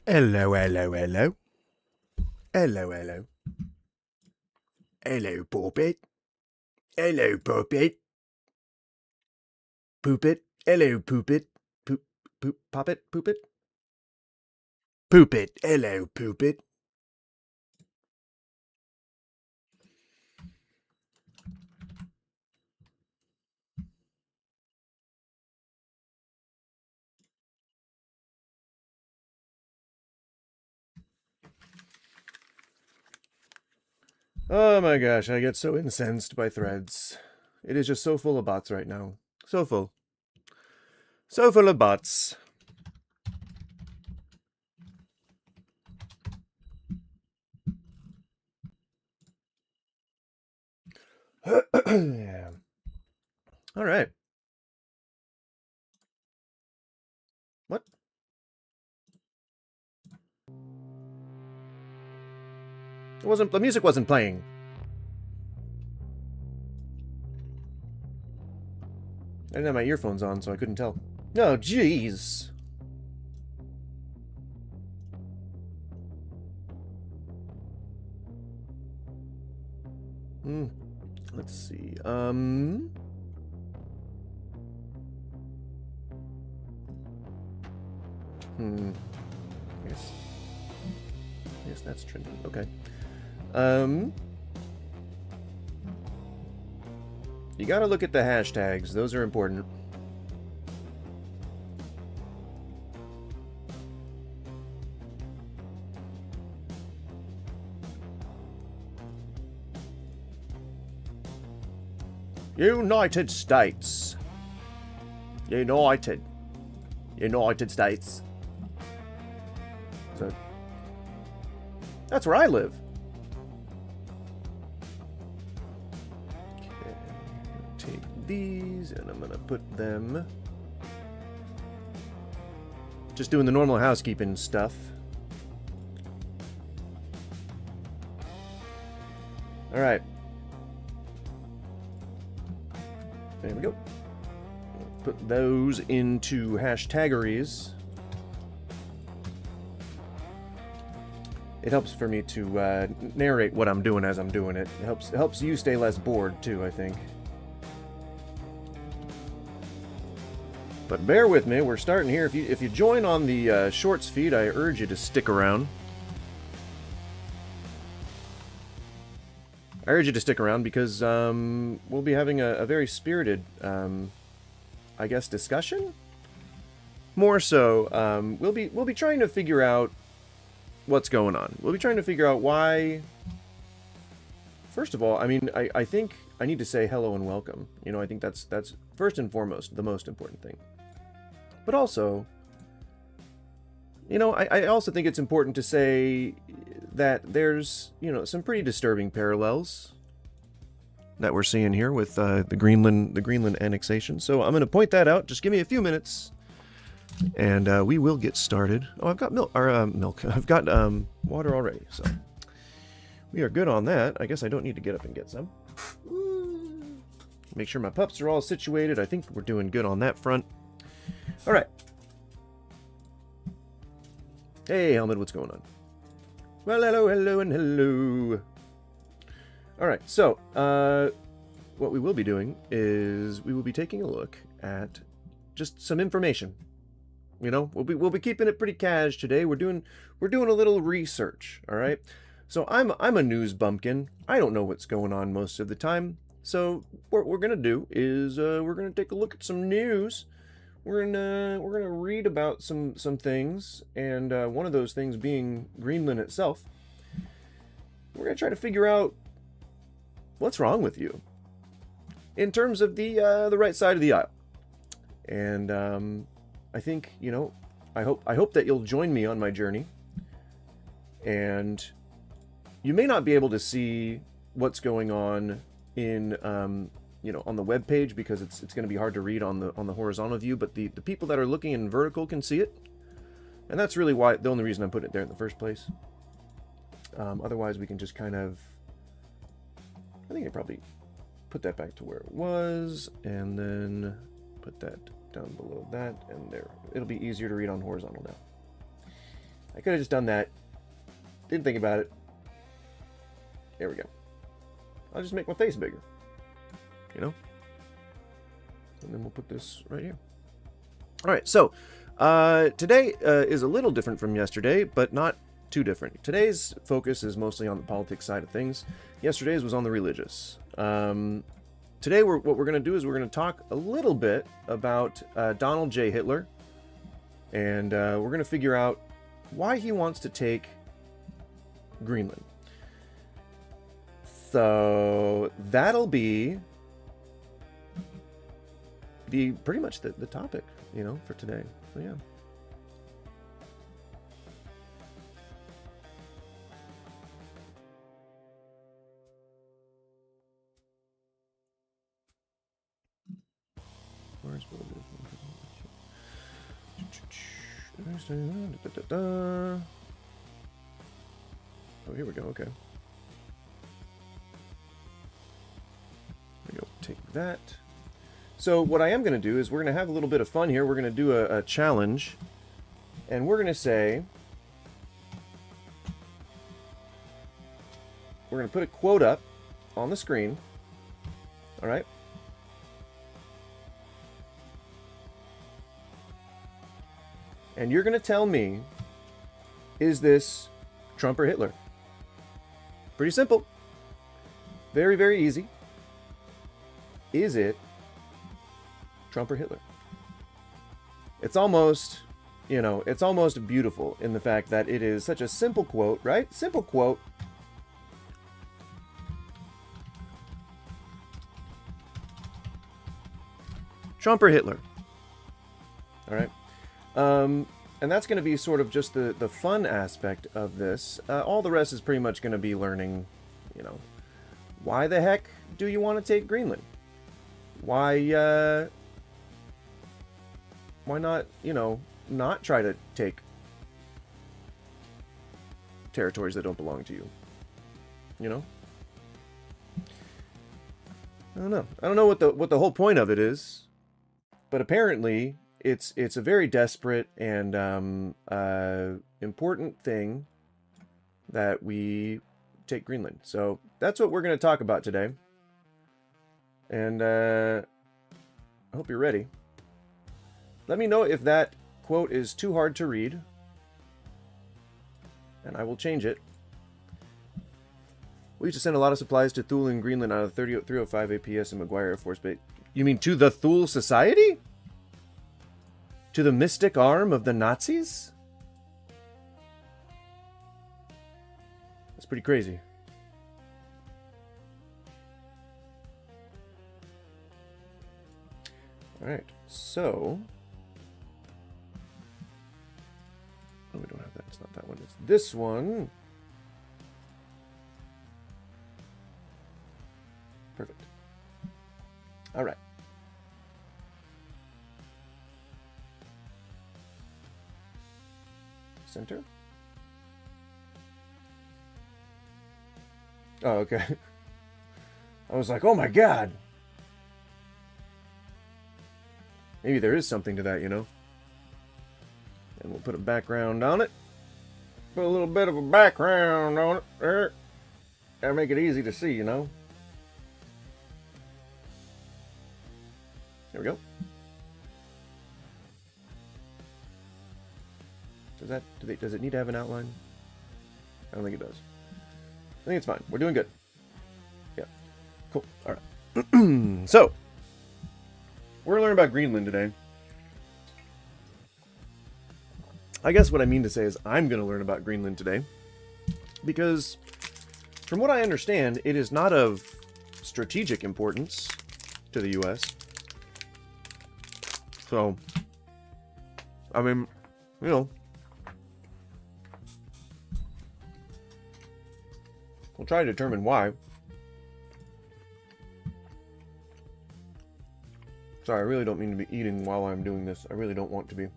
Hello, hello, hello. Hello, hello. Hello, Poppet. Hello, Poppet. Poopit. Hello, Poopit. Poop, Poppet, Poopit. Poopit. Hello, Poopit. Oh my gosh, I get so incensed by threads. It is just so full of bots right now. So full. So full of bots. Yeah. All right. What? The music wasn't playing. I didn't have my earphones on, so I couldn't tell. Oh, jeez. Let's see. Yes, that's trending. Okay. You gotta look at the hashtags. Those are important. United States. United States. So, that's where I live. Okay, take these and I'm gonna put them. Just doing the normal housekeeping stuff. All right. There we go. Put those into hashtaggeries. It helps for me to narrate what I'm doing as I'm doing it. It helps you stay less bored too, I think. But bear with me, we're starting here. If you join on the Shorts feed, I urge you to stick around. I urge you to stick around because we'll be having a very spirited, I guess, discussion. More so, we'll be trying to figure out what's going on. We'll be trying to figure out why. First of all, I mean, I think I need to say hello and welcome. You know, I think that's first and foremost the most important thing. But also, you know, I also think it's important to say that there's, you know, some pretty disturbing parallels that we're seeing here with the Greenland annexation. So I'm going to point that out. Just give me a few minutes, and we will get started. Oh, I've got milk. I've got water already, so we are good on that. I guess I don't need to get up and get some. Make sure my pups are all situated. I think we're doing good on that front. All right. Hey, Helmet, what's going on? Well, hello, hello, and hello. All right, so what we will be doing is we will be taking a look at just some information. You know, we'll be keeping it pretty cash today. We're doing a little research. All right. So I'm a news bumpkin. I don't know what's going on most of the time. So what we're gonna do is we're gonna take a look at some news. We're gonna read about some things, and one of those things being Greenland itself. We're gonna try to figure out what's wrong with you in terms of the right side of the aisle. And I think, you know, I hope that you'll join me on my journey. And you may not be able to see what's going on in you know, on the web page because it's going to be hard to read on the horizontal view, but the people that are looking in vertical can see it, and that's really why the only reason I'm putting it there in the first place. Otherwise, we can just kind of, I think I probably put that back to where it was, and then put that down below that, and there. It'll be easier to read on horizontal now. I could have just done that. Didn't think about it. There we go. I'll just make my face bigger. You know? And then we'll put this right here. Alright, so today is a little different from yesterday, but not too different. Today's focus is mostly on the politics side of things. Yesterday's was on the religious. Today, what we're going to do is we're going to talk a little bit about Donald J. Hitler, and we're going to figure out why he wants to take Greenland. So that'll be pretty much the topic, you know, for today. So yeah. Oh, here we go. Okay. There we go. Take that. So what I am going to do is we're going to have a little bit of fun here. We're going to do a challenge, and we're going to say, we're going to put a quote up on the screen. All right. And you're going to tell me, is this Trump or Hitler? Pretty simple. Very, very easy. Is it Trump or Hitler? It's almost, you know, it's almost beautiful in the fact that it is such a simple quote, right? Simple quote. Trump or Hitler? All right. And that's going to be sort of just the fun aspect of this. All the rest is pretty much going to be learning, you know, why the heck do you want to take Greenland? Why not, you know, not try to take territories that don't belong to you? You know? I don't know. I don't know what the whole point of it is, but apparently it's a very desperate and important thing that we take Greenland. So that's what we're going to talk about today. And I hope you're ready. Let me know if that quote is too hard to read, and I will change it. We used to send a lot of supplies to Thule in Greenland out of 305 APS and McGuire Air Force Base. You mean to the Thule Society? To the mystic arm of the Nazis? That's pretty crazy. Alright, so... Oh, we don't have that. It's not that one. It's this one. Perfect. Alright. Center. Oh, okay. I was like, oh my god. Maybe there is something to that, you know? And we'll put a background on it. Put a little bit of a background on it. There. That'll make it easy to see, you know? There we go. Does it need to have an outline? I don't think it does. I think it's fine. We're doing good. Yeah. Cool. All right. So, we're going to learn about Greenland today. I guess what I mean to say is I'm going to learn about Greenland today. Because, from what I understand, it is not of strategic importance to the U.S. So, I mean, you know, we'll try to determine why. Sorry, I really don't mean to be eating while I'm doing this. I really don't want to be.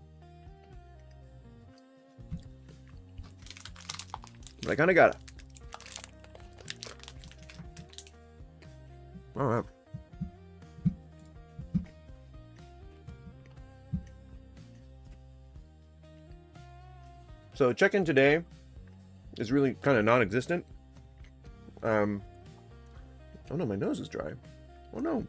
But I kind of gotta. Alright. So check-in today is really kind of non-existent. Oh no, my nose is dry. Oh no.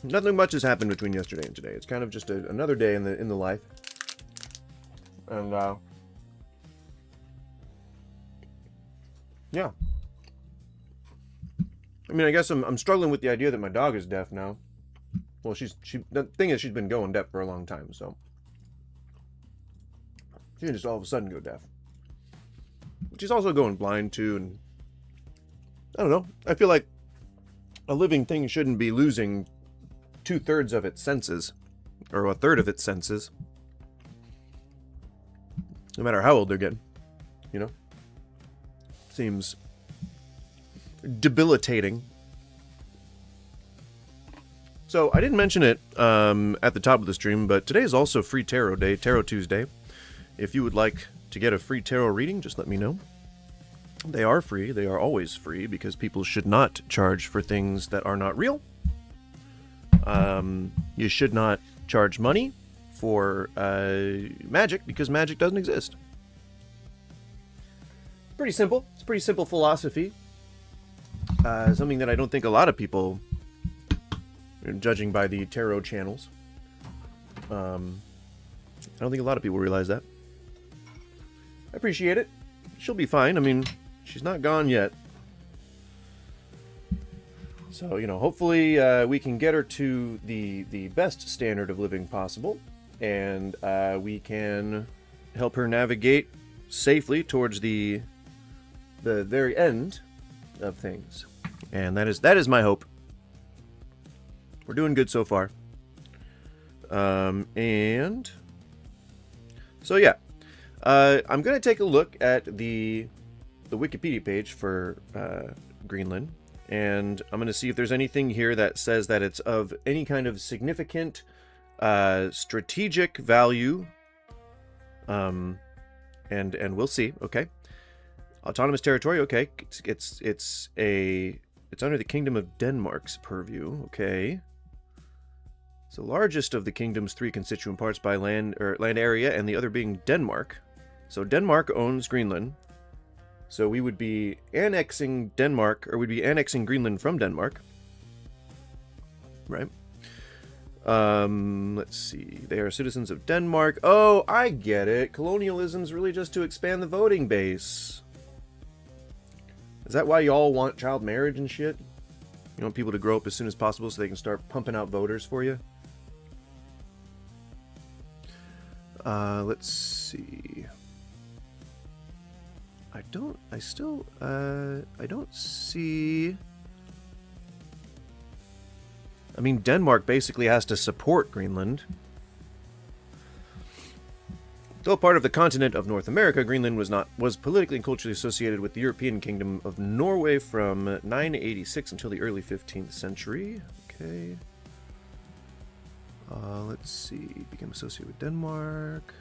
Nothing much has happened between yesterday and today. It's kind of just another day in the life. And yeah. I mean, I guess I'm struggling with the idea that my dog is deaf now. Well, the thing is, she's been going deaf for a long time, so she can just all of a sudden go deaf. She's also going blind too, and I don't know. I feel like a living thing shouldn't be losing 2/3 of its senses, or 1/3 of its senses, no matter how old they're getting. You know, seems debilitating. So I didn't mention it at the top of the stream, but today is also Free Tarot Day, Tarot Tuesday. If you would like to get a free tarot reading, just let me know. They are free. They are always free because people should not charge for things that are not real. You should not charge money for magic because magic doesn't exist. Pretty simple. It's a pretty simple philosophy. Something that I don't think a lot of people, judging by the tarot channels, I don't think a lot of people realize that. I appreciate it. She'll be fine. I mean, she's not gone yet. So, you know, hopefully we can get her to the best standard of living possible, and we can help her navigate safely towards the very end of things. And that is my hope. We're doing good so far. And so yeah, I'm gonna take a look at the Wikipedia page for Greenland, and I'm gonna see if there's anything here that says that it's of any kind of significant strategic value. And we'll see. Okay, autonomous territory. Okay, it's under the Kingdom of Denmark's purview. Okay. It's the largest of the kingdom's 3 constituent parts by land area, and the other being Denmark. So Denmark owns Greenland. So we would be annexing Denmark, or we'd be annexing Greenland from Denmark. Right? Let's see. They are citizens of Denmark. Oh, I get it. Colonialism's really just to expand the voting base. Is that why y'all want child marriage and shit? You want people to grow up as soon as possible so they can start pumping out voters for you? Let's see. I don't see. I mean, Denmark basically has to support Greenland. Though part of the continent of North America, Greenland was politically and culturally associated with the European Kingdom of Norway from 986 until the early 15th century. Okay. Let's see. Became associated with Denmark.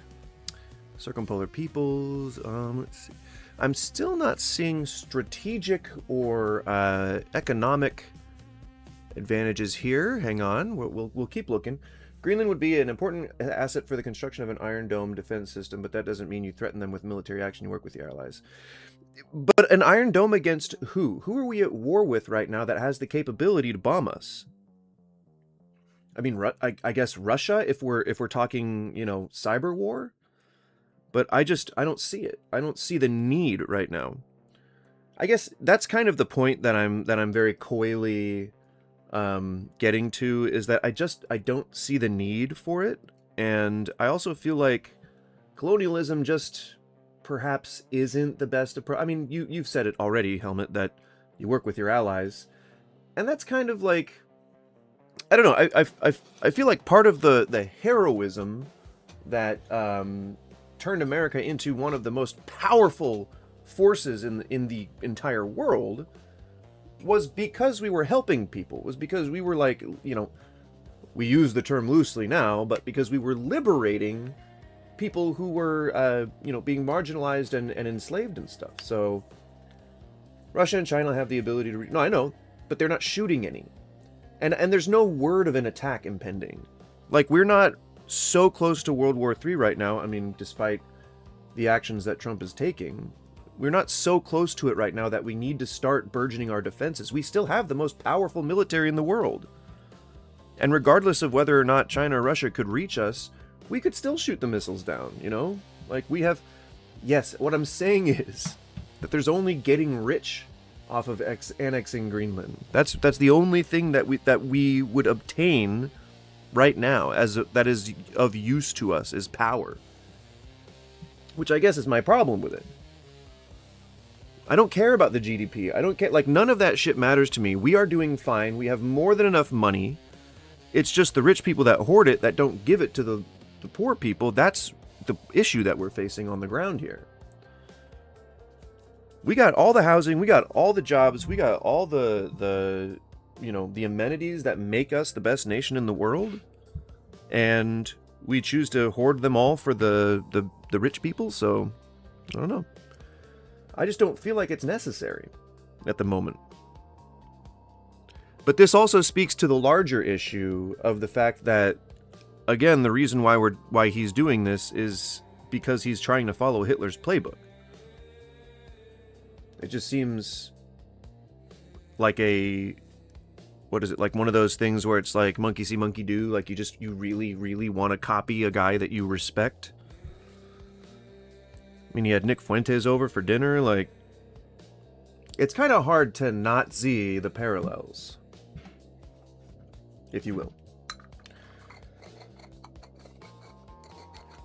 Circumpolar peoples. Let's see. I'm still not seeing strategic or economic advantages here. Hang on. We'll keep looking. Greenland would be an important asset for the construction of an Iron Dome defense system, but that doesn't mean you threaten them with military action. You work with your allies. But an Iron Dome against who? Who are we at war with right now that has the capability to bomb us? I mean, I guess Russia, if we're talking, you know, cyber war. But I don't see it. I don't see the need right now. I guess that's kind of the point that I'm very coyly getting to, is that I don't see the need for it. And I also feel like colonialism just perhaps isn't the best approach. I mean, you've said it already, Helmet, that you work with your allies, and that's kind of like, I don't know. I feel like part of the heroism that turned America into one of the most powerful forces in the entire world was because we were helping people. Was because we were, like, you know, we use the term loosely now, but because we were liberating people who were, you know, being marginalized and enslaved and stuff. So Russia and China have the ability to... No, I know, but they're not shooting any. And there's no word of an attack impending. Like, we're not so close to World War III right now. I mean, despite the actions that Trump is taking, we're not so close to it right now that we need to start burgeoning our defenses. We still have the most powerful military in the world. And regardless of whether or not China or Russia could reach us, we could still shoot the missiles down, you know? Like, we have... Yes, what I'm saying is that there's only getting rich off of annexing Greenland. That's the only thing that we would obtain right now that is of use to us, is power. Which I guess is my problem with it. I don't care about the GDP. I don't care. Like, none of that shit matters to me. We are doing fine. We have more than enough money. It's just the rich people that hoard it, that don't give it to the poor people. That's the issue that we're facing on the ground here. We got all the housing. We got all the jobs. We got all the you know, the amenities that make us the best nation in the world. And we choose to hoard them all for the rich people. So, I don't know. I just don't feel like it's necessary at the moment. But this also speaks to the larger issue of the fact that, again, the reason why he's doing this is because he's trying to follow Hitler's playbook. It just seems like what is it, like one of those things where it's like monkey see, monkey do, like you really, really want to copy a guy that you respect. I mean, he had Nick Fuentes over for dinner. Like, it's kind of hard to not see the parallels, if you will.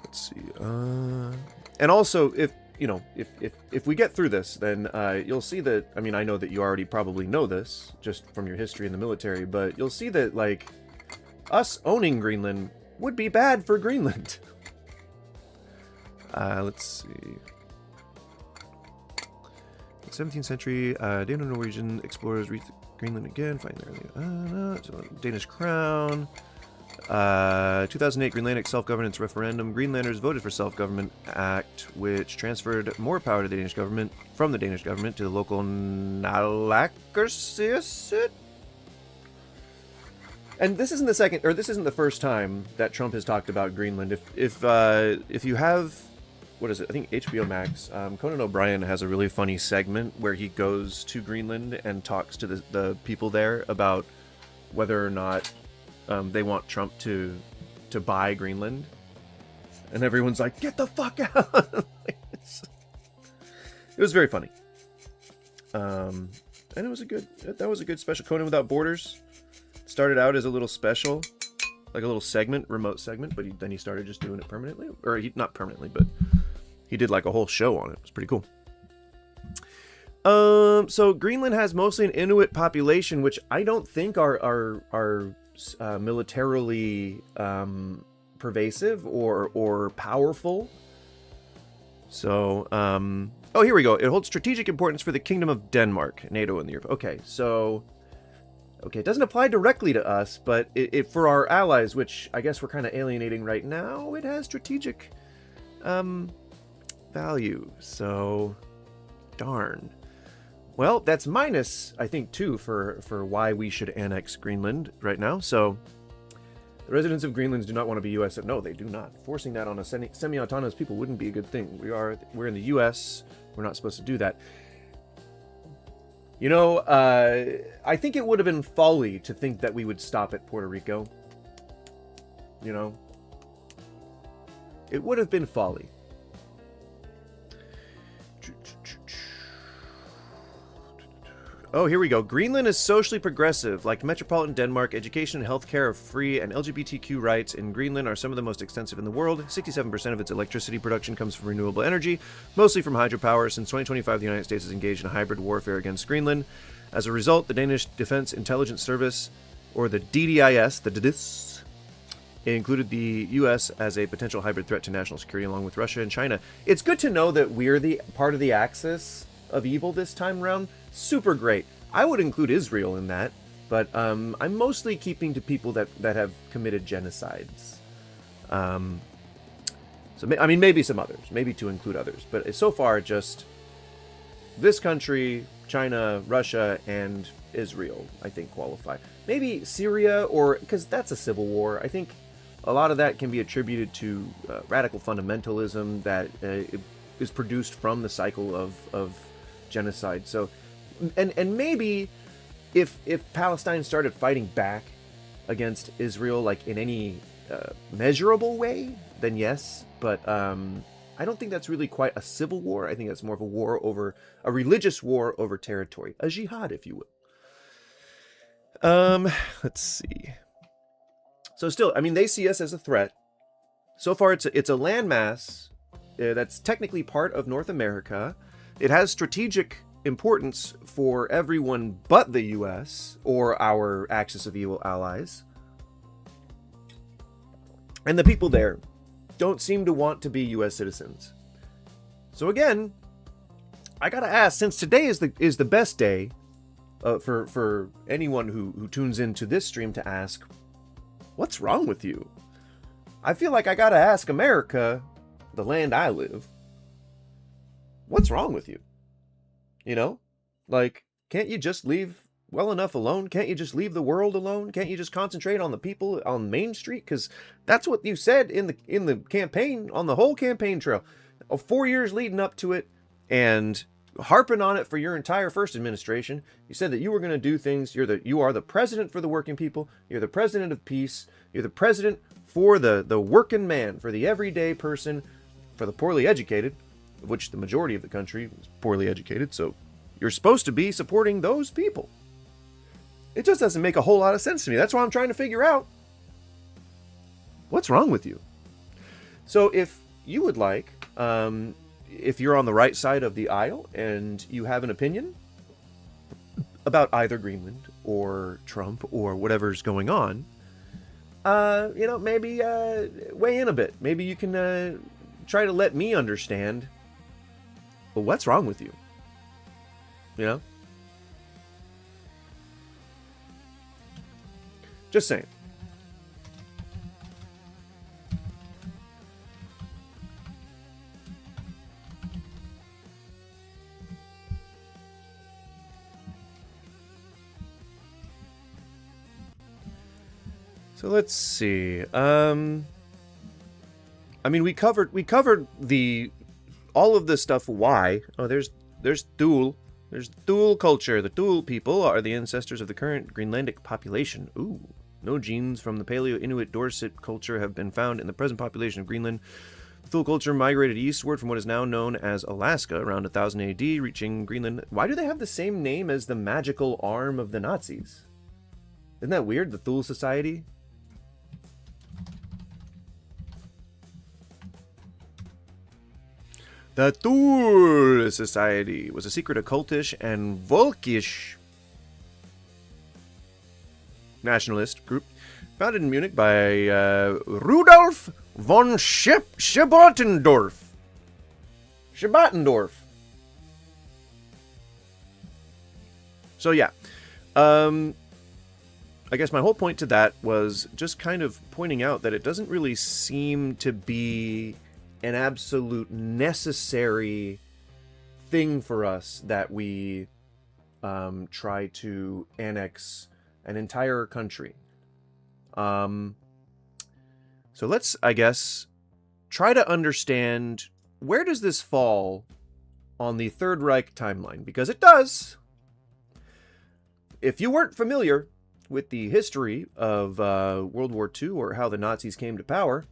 Let's see. And also, if you know, if we get through this, then you'll see that. I mean, I know that you already probably know this just from your history in the military, but you'll see that, like, us owning Greenland would be bad for Greenland. Let's see. 17th century, Dano-Norwegian explorers reached Greenland again, find their Danish crown. 2008 Greenlandic self-governance referendum. Greenlanders voted for Self-Government Act, which transferred more power to the Danish government from the Danish government to the local Nalakersiasit. And this isn't the first time that Trump has talked about Greenland. If you have, what is it? I think HBO Max. Conan O'Brien has a really funny segment where he goes to Greenland and talks to the people there about whether or not they want Trump to buy Greenland, and everyone's like, "Get the fuck out!" It was very funny, and it was that was a good special. Conan Without Borders started out as a little special, like a little segment, remote segment, but then he started just doing it permanently, or not permanently, but he did like a whole show on it. It was pretty cool. So Greenland has mostly an Inuit population, which I don't think are militarily pervasive or powerful. So, oh, here we go. It holds strategic importance for the Kingdom of Denmark, NATO, and the Europe. Okay, so, it doesn't apply directly to us, but it for our allies, which I guess we're kind of alienating right now, it has strategic value. So, darn. Well, that's minus, I think, 2 for why we should annex Greenland right now. So, the residents of Greenland do not want to be U.S. No, they do not. Forcing that on a semi-autonomous people wouldn't be a good thing. We're in the U.S. We're not supposed to do that. You know, I think it would have been folly to think that we would stop at Puerto Rico. You know? It would have been folly. Oh, here we go. Greenland is socially progressive. Like metropolitan Denmark, education and healthcare are free, and LGBTQ rights in Greenland are some of the most extensive in the world. 67% of its electricity production comes from renewable energy, mostly from hydropower. Since 2025, the United States is engaged in hybrid warfare against Greenland. As a result, the Danish Defense Intelligence Service, or the DDIS, the DDIS, included the U.S. as a potential hybrid threat to national security along with Russia and China. It's good to know that we're the part of the axis of evil this time around. Super great. I would include Israel in that, but I'm mostly keeping to people that have committed genocides. So I mean, maybe some others, maybe to include others, but so far just this country, China, Russia, and Israel, I think qualify. Maybe Syria, or because that's a civil war. I think a lot of that can be attributed to radical fundamentalism that is produced from the cycle of genocide. So, and maybe if Palestine started fighting back against Israel, like in any measurable way, then yes. But I don't think that's really quite a civil war. I think that's more of a religious war over territory, a jihad, if you will. Let's see. So still, I mean, they see us as a threat. So far, it's a landmass that's technically part of North America. It has strategic importance for everyone but the U.S. or our axis of evil allies. And the people there don't seem to want to be U.S. citizens. So again, I gotta ask, since today is the best day for anyone who tunes into this stream to ask, what's wrong with you? I feel like I gotta ask America, the land I live, what's wrong with you? You know? Like, can't you just leave well enough alone? Can't you just leave the world alone? Can't you just concentrate on the people on Main Street? Because that's what you said in the campaign, on the whole campaign trail. 4 years leading up to it, and harping on it for your entire first administration. You said that you were going to do things. You are the president for the working people. You're the president of peace. You're the president for the working man, for the everyday person, for the poorly educated, of which the majority of the country is poorly educated. So you're supposed to be supporting those people. It just doesn't make a whole lot of sense to me. That's why I'm trying to figure out what's wrong with you. So if you would like, if you're on the right side of the aisle and you have an opinion about either Greenland or Trump or whatever's going on, maybe weigh in a bit. Maybe you can try to let me understand, well, what's wrong with you? You know? Just saying. So let's see. I mean, we covered all of this stuff. Why? Oh, there's Thule. There's Thule culture. The Thule people are the ancestors of the current Greenlandic population. Ooh. No genes from the Paleo-Inuit Dorset culture have been found in the present population of Greenland. The Thule culture migrated eastward from what is now known as Alaska around 1000 AD, reaching Greenland. Why do they have the same name as the magical arm of the Nazis? Isn't that weird? The Thule Society? The Thule Society was a secret occultish and Volkisch nationalist group founded in Munich by Rudolf von Schebotendorf. So yeah, I guess my whole point to that was just kind of pointing out that it doesn't really seem to be an absolute necessary thing for us that we try to annex an entire country. So let's, I guess, try to understand, where does this fall on the Third Reich timeline? Because it does. If you weren't familiar with the history of World War II or how the Nazis came to power,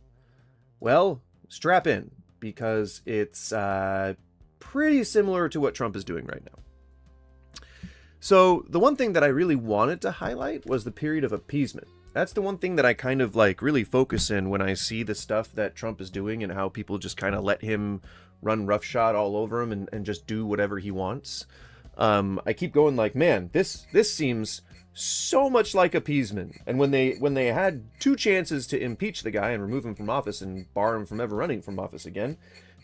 well, strap in, because it's pretty similar to what Trump is doing right now. So the one thing that I really wanted to highlight was the period of appeasement. That's the one thing that I kind of like really focus in when I see the stuff that Trump is doing and how people just kind of let him run roughshod all over him and just do whatever he wants. I keep going like, man, this seems so much like appeasement. And when they had two chances to impeach the guy and remove him from office and bar him from ever running from office again,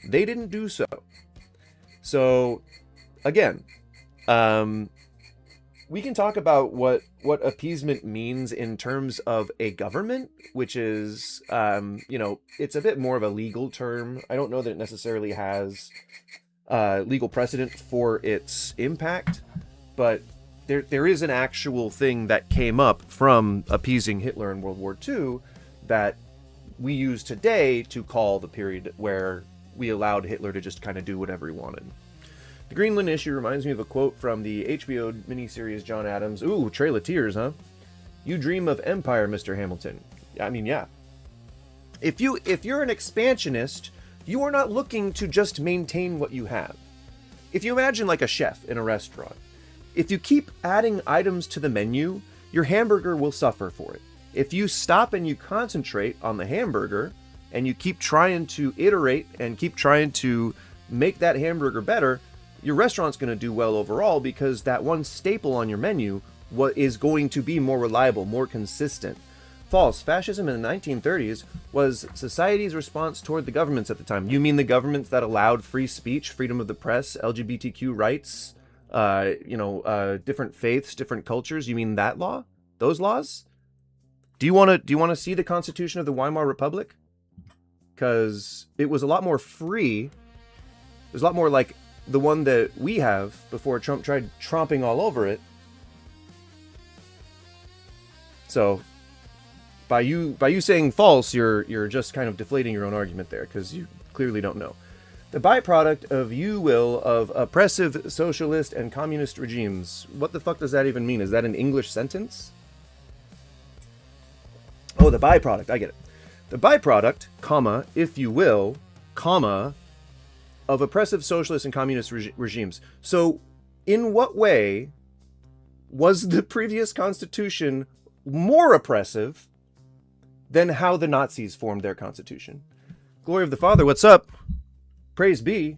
they didn't do so. So again, we can talk about what appeasement means in terms of a government, which is, it's a bit more of a legal term. I don't know that it necessarily has legal precedent for its impact, but there is an actual thing that came up from appeasing Hitler in World War II that we use today to call the period where we allowed Hitler to just kind of do whatever he wanted. The Greenland issue reminds me of a quote from the HBO miniseries John Adams. Ooh, Trail of Tears, huh? You dream of empire, Mr. Hamilton. I mean, yeah. If you're an expansionist, you are not looking to just maintain what you have. If you imagine like a chef in a restaurant, if you keep adding items to the menu, your hamburger will suffer for it. If you stop and you concentrate on the hamburger and you keep trying to iterate and keep trying to make that hamburger better, your restaurant's going to do well overall, because that one staple on your menu is going to be more reliable, more consistent. False. Fascism in the 1930s was society's response toward the governments at the time. You mean the governments that allowed free speech, freedom of the press, LGBTQ rights, different faiths, different cultures? You mean that law? Those laws? Do you want to see the Constitution of the Weimar Republic? Because it was a lot more free. It was a lot more like the one that we have before Trump tried tromping all over it. So by you saying false, you're just kind of deflating your own argument there, because you clearly don't know. The byproduct of of oppressive socialist and communist regimes. What the fuck does that even mean? Is that an English sentence? Oh, the byproduct. I get it. The byproduct, comma, if you will, comma, of oppressive socialist and communist regimes. So, in what way was the previous constitution more oppressive than how the Nazis formed their constitution? Glory of the Father, what's up? Praise be,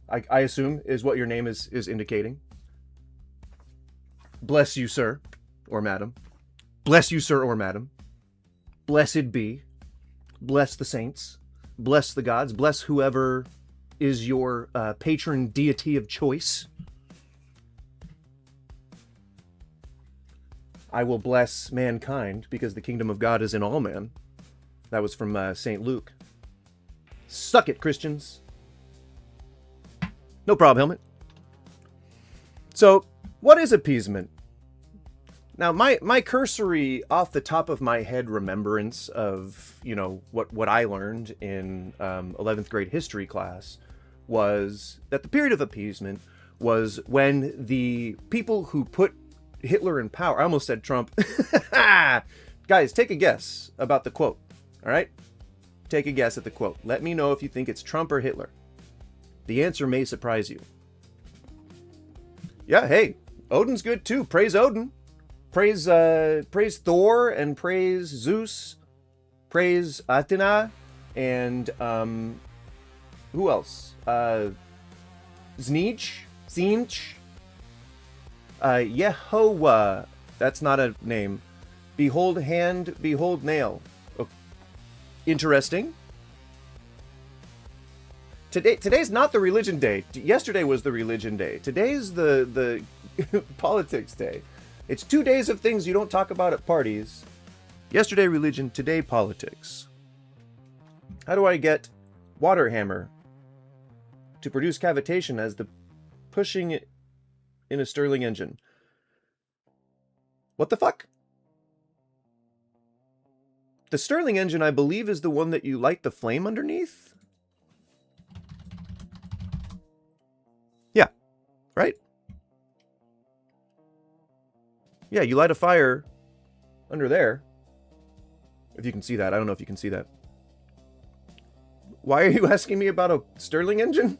I assume, is what your name is indicating. Bless you, sir, or madam. Bless you, sir, or madam. Blessed be. Bless the saints. Bless the gods. Bless whoever is your patron deity of choice. I will bless mankind, because the kingdom of God is in all men. That was from St. Luke. Suck it, Christians. No problem, Helmet. So, what is appeasement? Now, my cursory, off the top of my head remembrance of, what I learned in 11th grade history class was that the period of appeasement was when the people who put Hitler in power, I almost said Trump. Guys, take a guess about the quote, all right? Take a guess at the quote. Let me know if you think it's Trump or Hitler. The answer may surprise you. Yeah, hey, Odin's good too. Praise Odin. Praise Thor and praise Zeus. Praise Athena and who else? Zinch. Yehovah. That's not a name. Behold hand, behold nail. Oh, interesting. Today's not the religion day. Yesterday was the religion day. Today's the politics day. It's 2 days of things you don't talk about at parties. Yesterday religion, today politics. How do I get water hammer to produce cavitation as the pushing it in a Stirling engine? What the fuck? The Stirling engine, I believe, is the one that you light the flame underneath? Yeah, right? Yeah, you light a fire under there. If you can see that. I don't know if you can see that. Why are you asking me about a Stirling engine?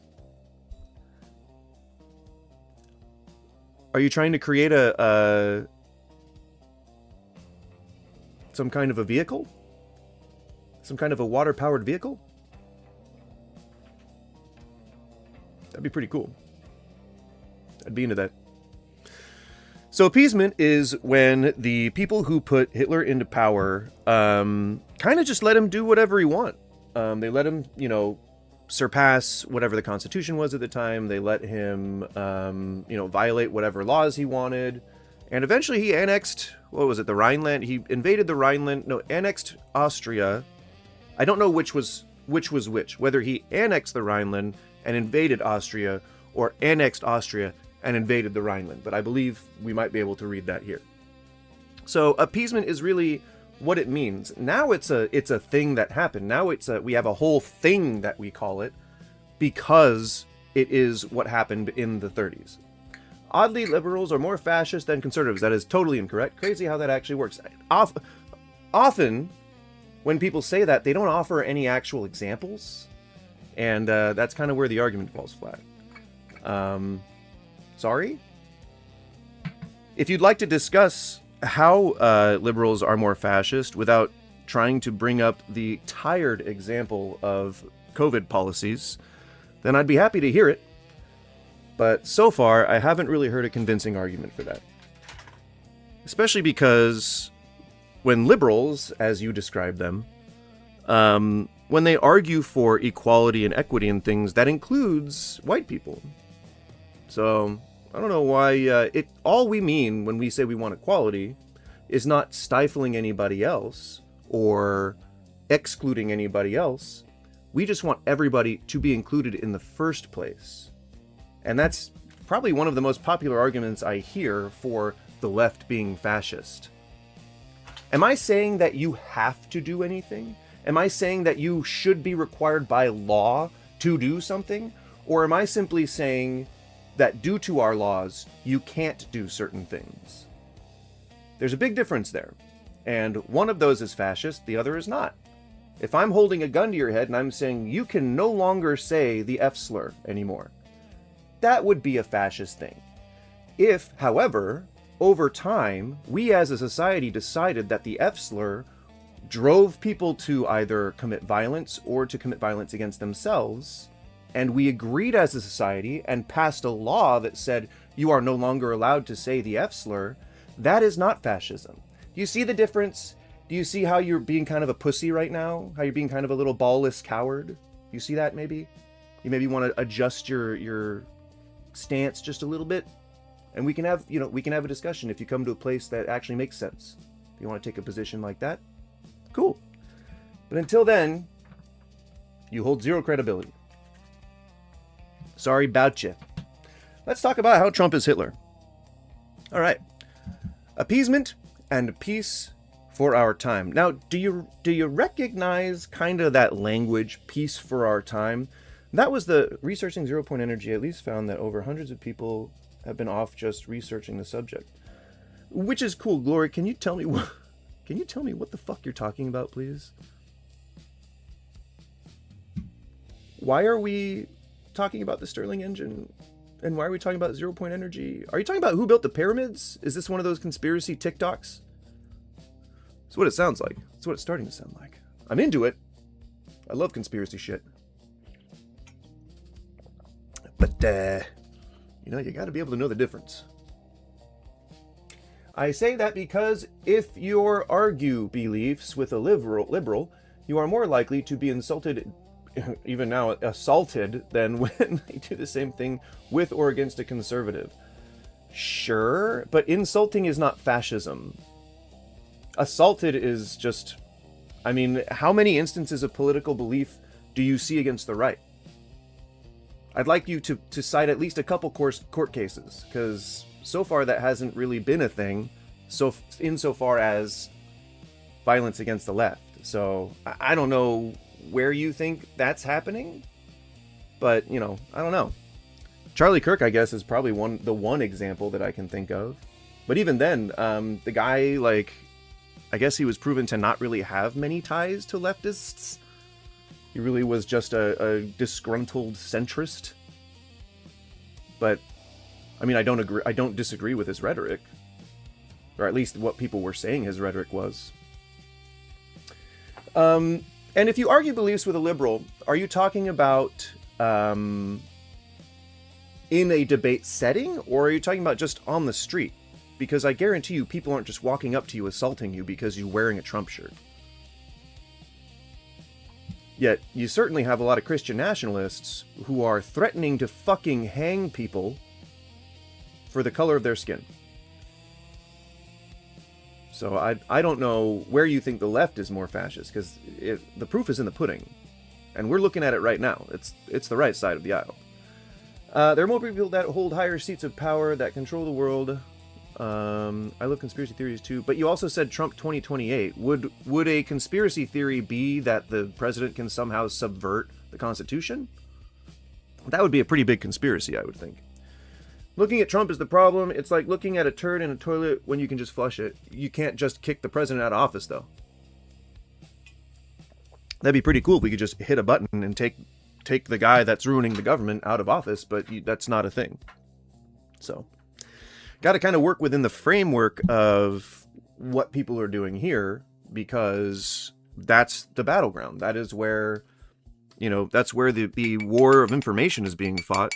Are you trying to create some kind of a vehicle? Some kind of a water-powered vehicle? That'd be pretty cool. I'd be into that. So appeasement is when the people who put Hitler into power kind of just let him do whatever he want. They let him, surpass whatever the Constitution was at the time. They let him, violate whatever laws he wanted. And eventually he annexed, what was it, the Rhineland? He invaded the Rhineland, annexed Austria. I don't know which was which, whether he annexed the Rhineland and invaded Austria, or annexed Austria and invaded the Rhineland. But I believe we might be able to read that here. So appeasement is really what it means. Now it's a thing that happened. Now we have a whole thing that we call it because it is what happened in the 30s. Oddly, liberals are more fascist than conservatives. That is totally incorrect. Crazy how that actually works. Often, when people say that, they don't offer any actual examples, and that's kind of where the argument falls flat. Sorry? If you'd like to discuss how liberals are more fascist without trying to bring up the tired example of COVID policies, then I'd be happy to hear it. But so far, I haven't really heard a convincing argument for that. Especially because when liberals, as you describe them, when they argue for equality and equity and things, that includes white people. So I don't know why all we mean when we say we want equality is not stifling anybody else or excluding anybody else. We just want everybody to be included in the first place. And that's probably one of the most popular arguments I hear for the left being fascist. Am I saying that you have to do anything? Am I saying that you should be required by law to do something? Or am I simply saying that due to our laws, you can't do certain things? There's a big difference there. And one of those is fascist, the other is not. If I'm holding a gun to your head and I'm saying you can no longer say the F slur anymore, that would be a fascist thing. If, however, over time, we as a society decided that the F slur drove people to either commit violence or to commit violence against themselves, and we agreed as a society and passed a law that said you are no longer allowed to say the F slur, that is not fascism. Do you see the difference? Do you see how you're being kind of a pussy right now? How you're being kind of a little ballless coward? You see that maybe? You maybe want to adjust your stance just a little bit, and we can have a discussion if you come to a place that actually makes sense. If you want to take a position like that, cool. But until then, you hold zero credibility. Sorry about you. Let's talk about how Trump is Hitler. All right, appeasement and peace for our time. Now, do you recognize kind of that language, peace for our time? That was the researching 0 Point Energy at least found that over hundreds of people have been off just researching the subject, which is cool. Glory, can you tell me what the fuck you're talking about, please? Why are we talking about the Stirling engine? And why are we talking about 0 Point Energy? Are you talking about who built the pyramids? Is this one of those conspiracy TikToks? That's what it sounds like. That's what it's starting to sound like. I'm into it. I love conspiracy shit. But, you got to be able to know the difference. I say that because if you argue beliefs with a liberal, you are more likely to be insulted, even now assaulted, than when they do the same thing with or against a conservative. Sure, but insulting is not fascism. Assaulted is just... I mean, how many instances of political belief do you see against the right? I'd like you to cite at least a couple court cases, because so far that hasn't really been a thing, insofar as violence against the left. So I don't know where you think that's happening, but, I don't know. Charlie Kirk, I guess, is probably the one example that I can think of. But even then, the guy, I guess he was proven to not really have many ties to leftists. He really was just a disgruntled centrist. But, I mean, I don't disagree with his rhetoric. Or at least what people were saying his rhetoric was. And if you argue beliefs with a liberal, are you talking about in a debate setting? Or are you talking about just on the street? Because I guarantee you, people aren't just walking up to you assaulting you because you're wearing a Trump shirt. Yet, you certainly have a lot of Christian nationalists who are threatening to fucking hang people for the color of their skin. So I don't know where you think the left is more fascist, because the proof is in the pudding. And we're looking at it right now. It's the right side of the aisle. There are more people that hold higher seats of power that control the world. I love conspiracy theories too, but you also said Trump 2028. Would a conspiracy theory be that the president can somehow subvert the Constitution? That would be a pretty big conspiracy, I would think. Looking at Trump is the problem. It's like looking at a turd in a toilet when you can just flush it. You can't just kick the president out of office, though. That'd be pretty cool if we could just hit a button and take the guy that's ruining the government out of office, but that's not a thing. So, got to kind of work within the framework of what people are doing here, because that's the battleground. That is where, that's where the war of information is being fought.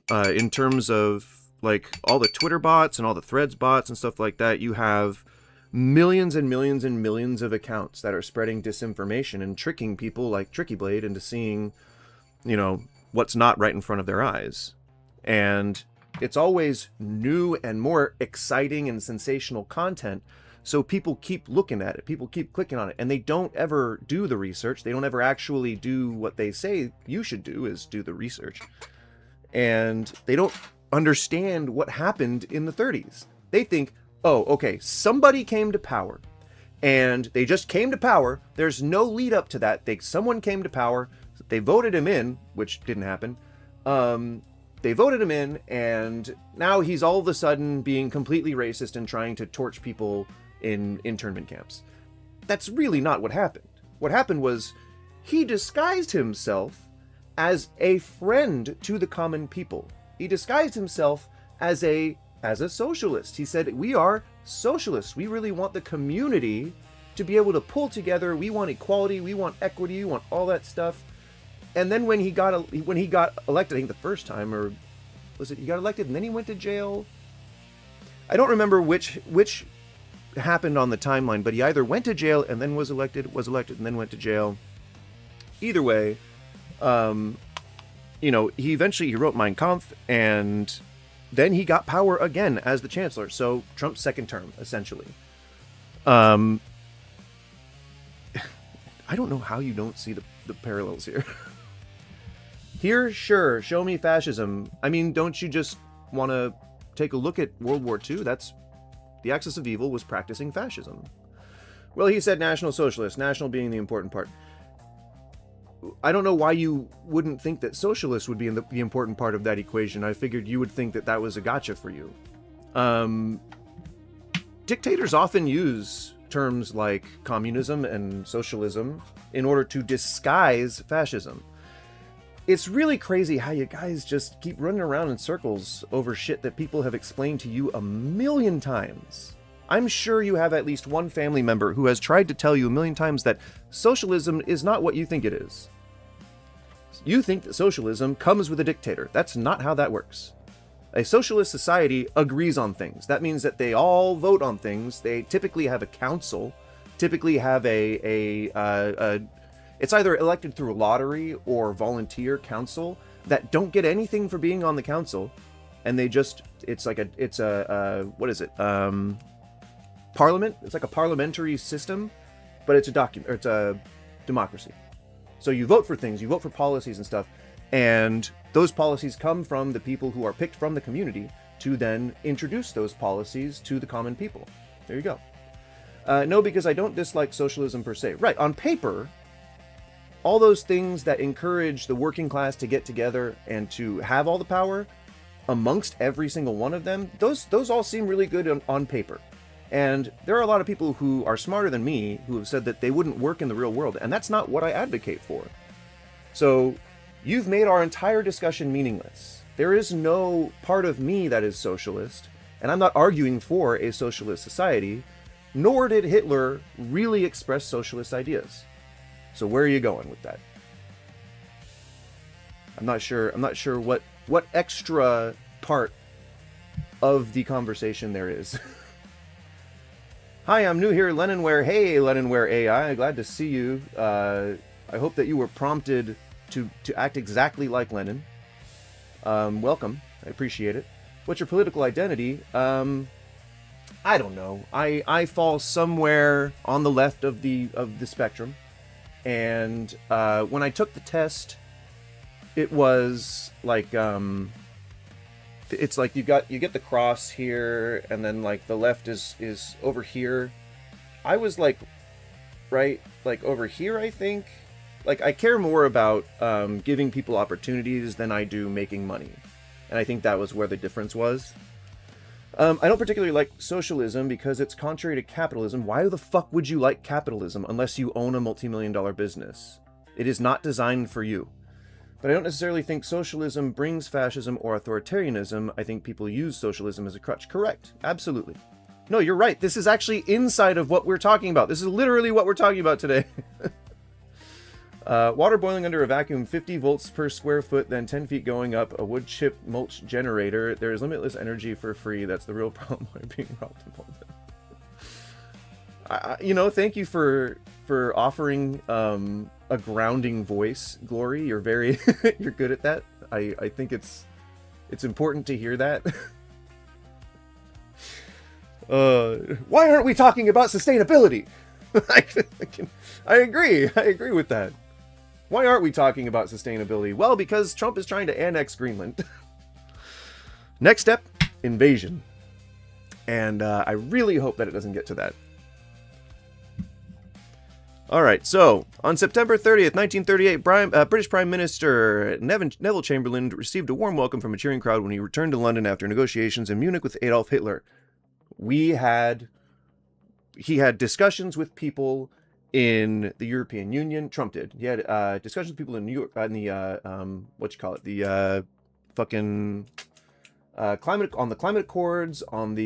In terms of like all the Twitter bots and all the Threads bots and stuff like that, you have millions and millions and millions of accounts that are spreading disinformation and tricking people like Tricky Blade into seeing, what's not right in front of their eyes. And it's always new and more exciting and sensational content. So people keep looking at it. People keep clicking on it. And they don't ever do the research. They don't ever actually do what they say you should do, is do the research. And they don't understand what happened in the 30s. They think, oh, okay, somebody came to power. And they just came to power. There's no lead up to that. Someone came to power. They voted him in, which didn't happen. They voted him in, and now he's all of a sudden being completely racist and trying to torch people in internment camps. That's really not what happened. What happened was he disguised himself as a friend to the common people. He disguised himself as a socialist. He said, we are socialists. We really want the community to be able to pull together. We want equality. We want equity. We want all that stuff. And then when he got elected, I think the first time, or was it he got elected and then he went to jail? I don't remember which happened on the timeline, but he either went to jail and then was elected and then went to jail. Either way, he eventually wrote Mein Kampf, and then he got power again as the chancellor. So Trump's second term, essentially. I don't know how you don't see the parallels here. Here, sure, show me fascism. I mean, don't you just want to take a look at World War II? That's the axis of evil was practicing fascism. Well, he said National Socialist, national being the important part. I don't know why you wouldn't think that socialist would be in the important part of that equation. I figured you would think that was a gotcha for you. Dictators often use terms like communism and socialism in order to disguise fascism. It's really crazy how you guys just keep running around in circles over shit that people have explained to you a million times. I'm sure you have at least one family member who has tried to tell you a million times that socialism is not what you think it is. You think that socialism comes with a dictator. That's not how that works. A socialist society agrees on things. That means that they all vote on things. They typically have a council, typically have it's either elected through a lottery or volunteer council that don't get anything for being on the council. And they just, what is it? Parliament. It's like a parliamentary system, but it's a democracy. So you vote for things, you vote for policies and stuff, and those policies come from the people who are picked from the community to then introduce those policies to the common people. There you go. No, because I don't dislike socialism per se. Right, on paper, all those things that encourage the working class to get together and to have all the power, amongst every single one of them, those all seem really good on paper. And there are a lot of people who are smarter than me who have said that they wouldn't work in the real world, and that's not what I advocate for. So you've made our entire discussion meaningless. There is no part of me that is socialist, and I'm not arguing for a socialist society, nor did Hitler really express socialist ideas. So where are you going with that? I'm not sure what extra part of the conversation there is. Hi, I'm new here, Leninware. Hey, Leninware AI, glad to see you. I hope that you were prompted to act exactly like Lenin. Welcome, I appreciate it. What's your political identity? I don't know. I fall somewhere on the left of the spectrum, and when I took the test, it was like it's like you get the cross here, and then like the left is over here. I was like right like over here, I think. Like, I care more about giving people opportunities than I do making money. And I think that was where the difference was. I don't particularly like socialism because it's contrary to capitalism. Why the fuck would you like capitalism unless you own a multi-million-dollar business? It is not designed for you. But I don't necessarily think socialism brings fascism or authoritarianism. I think people use socialism as a crutch. Correct. Absolutely. No, you're right. This is actually inside of what we're talking about. This is literally what we're talking about today. Water boiling under a vacuum, 50 volts per square foot, then 10 feet going up, a wood chip mulch generator. There is limitless energy for free. That's the real problem. Why being robbed and thank you for offering a grounding voice, Glory. You're very you're good at that. I think it's important to hear that. Why aren't we talking about sustainability? I agree with that. Why aren't we talking about sustainability? Well, because Trump is trying to annex Greenland. Next step, invasion. And I really hope that it doesn't get to that. Alright, so, on September 30th, 1938, British Prime Minister Neville Chamberlain received a warm welcome from a cheering crowd when he returned to London after negotiations in Munich with Adolf Hitler. He had discussions with people in the European Union. Trump did. He had discussions with people in New York, on the climate accords, on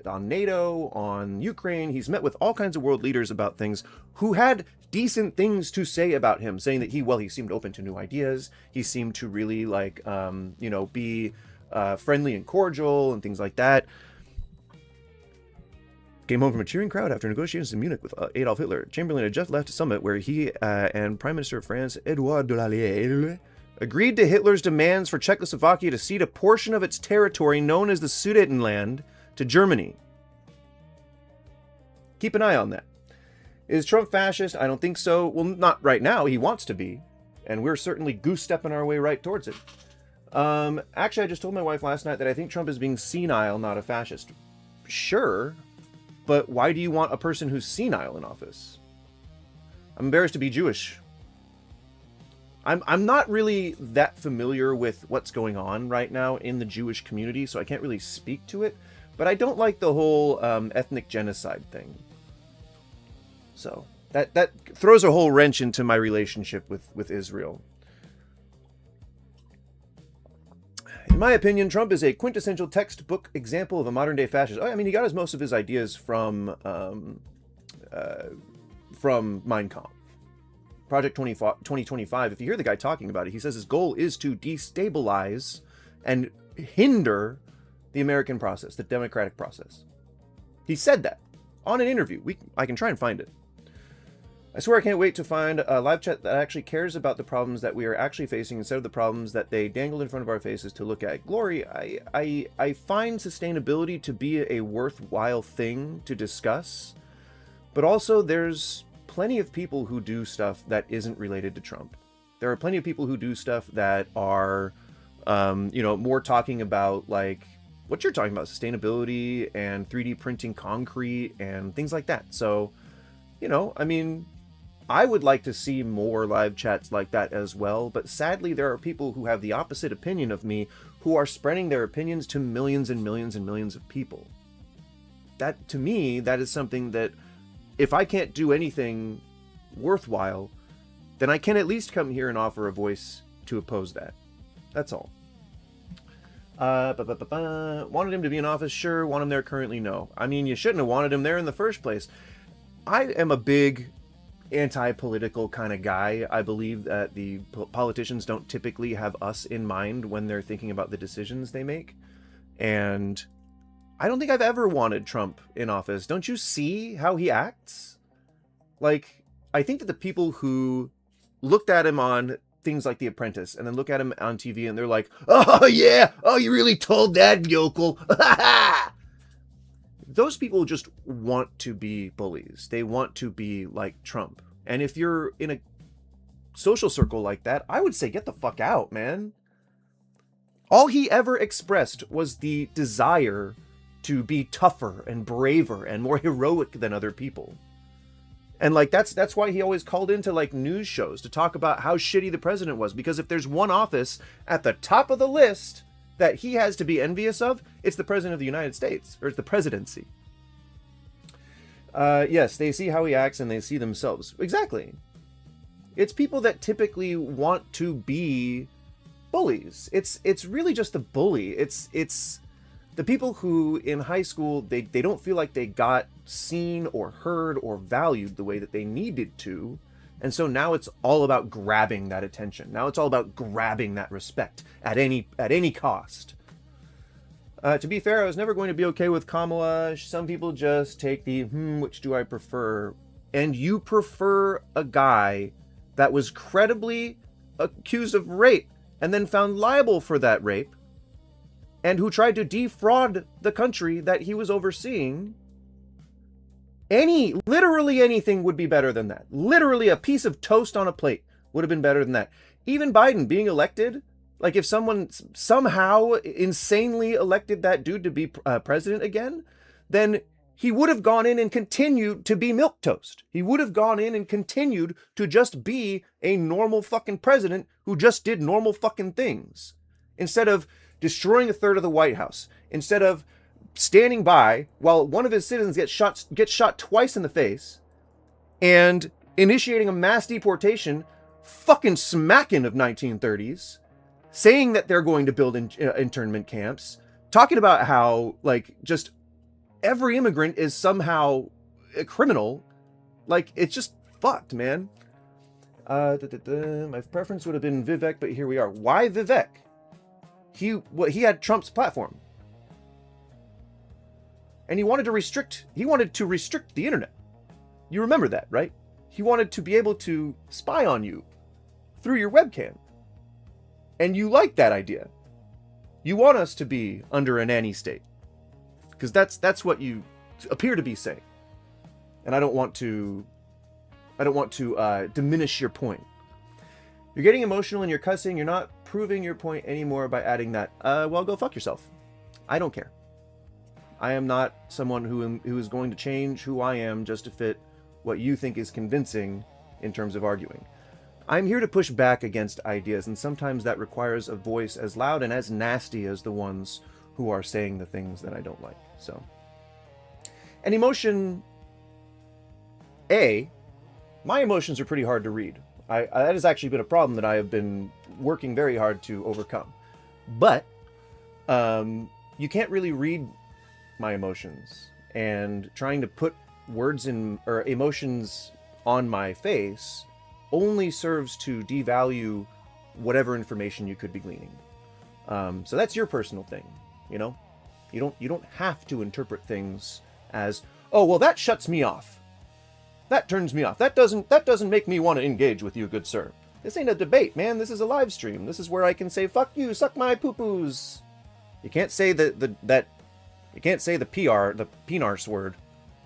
on NATO, on Ukraine. He's met with all kinds of world leaders about things who had decent things to say about him, saying that he seemed open to new ideas. He seemed to really be friendly and cordial and things like that. Came home from a cheering crowd after negotiations in Munich with Adolf Hitler. Chamberlain had just left a summit where he and Prime Minister of France, Edouard de Lallier, agreed to Hitler's demands for Czechoslovakia to cede a portion of its territory known as the Sudetenland to Germany. Keep an eye on that. Is Trump fascist? I don't think so. Well, not right now. He wants to be. And we're certainly goose-stepping our way right towards it. Actually, I just told my wife last night that I think Trump is being senile, not a fascist. Sure. But why do you want a person who's senile in office? I'm embarrassed to be Jewish. I'm not really that familiar with what's going on right now in the Jewish community, so I can't really speak to it. But I don't like the whole ethnic genocide thing. So that throws a whole wrench into my relationship with Israel. In my opinion, Trump is a quintessential textbook example of a modern-day fascist. I mean, he got most of his ideas from Mein Kampf. Project 2025, if you hear the guy talking about it, he says his goal is to destabilize and hinder the American process, the democratic process. He said that on an interview. I can try and find it. I swear I can't wait to find a live chat that actually cares about the problems that we are actually facing instead of the problems that they dangled in front of our faces to look at. Glory, I find sustainability to be a worthwhile thing to discuss, but also there's plenty of people who do stuff that isn't related to Trump. There are plenty of people who do stuff that are, more talking about like what you're talking about, sustainability and 3D printing concrete and things like that. So, I mean, I would like to see more live chats like that as well, but sadly there are people who have the opposite opinion of me who are spreading their opinions to millions and millions and millions of people. That, to me, that is something that if I can't do anything worthwhile, then I can at least come here and offer a voice to oppose that. That's all. Wanted him to be in office? Sure. Want him there currently? No. I mean, you shouldn't have wanted him there in the first place. I am a big anti-political kind of guy. I believe that the politicians don't typically have us in mind when they're thinking about the decisions they make. And I don't think I've ever wanted Trump in office. Don't you see how he acts? Like, I think that the people who looked at him on things like The Apprentice and then look at him on TV and they're like, oh yeah, oh you really told that yokel. Those people just want to be bullies. They want to be like Trump. And if you're in a social circle like that, I would say get the fuck out, man. All he ever expressed was the desire to be tougher and braver and more heroic than other people. And like that's why he always called into like news shows to talk about how shitty the president was, because if there's one office at the top of the list that he has to be envious of, it's the president of the United States, or it's the presidency. Yes, they see how he acts and they see themselves. Exactly. It's people that typically want to be bullies. It's really just the bully. It's the people who in high school, they don't feel like they got seen or heard or valued the way that they needed to. And so now it's all about grabbing that attention. Now it's all about grabbing that respect at any cost. To be fair, I was never going to be okay with Kamala. Some people just take the, which do I prefer? And you prefer a guy that was credibly accused of rape and then found liable for that rape, and who tried to defraud the country that he was overseeing. Literally anything would be better than that. Literally a piece of toast on a plate would have been better than that. Even Biden being elected, like if someone somehow insanely elected that dude to be president again, then he would have gone in and continued to be milquetoast. He would have gone in and continued to just be a normal fucking president who just did normal fucking things. Instead of destroying a third of the White House, instead of standing by while one of his citizens gets shot twice in the face, and initiating a mass deportation, fucking smacking of 1930s, saying that they're going to build internment camps, talking about how like just every immigrant is somehow a criminal. Like, it's just fucked, man. My preference would have been Vivek, but here we are. Why Vivek? He had Trump's platform. And he wanted to restrict the internet. You remember that, right? He wanted to be able to spy on you through your webcam. And you like that idea. You want us to be under a nanny state. Because that's what you appear to be saying. And I don't want to diminish your point. You're getting emotional and you're cussing. You're not proving your point anymore by adding that. Well, go fuck yourself. I don't care. I am not someone who is going to change who I am just to fit what you think is convincing in terms of arguing. I'm here to push back against ideas, and sometimes that requires a voice as loud and as nasty as the ones who are saying the things that I don't like. So, and emotion A, my emotions are pretty hard to read. That has actually been a problem that I have been working very hard to overcome. But you can't really read my emotions, and trying to put words in or emotions on my face only serves to devalue whatever information you could be gleaning. So that's your personal thing, you know? You don't have to interpret things as, oh, well, that shuts me off. That turns me off. That doesn't make me want to engage with you, good sir. This ain't a debate, man. This is a live stream. This is where I can say, fuck you, suck my poo-poos. You can't say you can't say the PNARS word,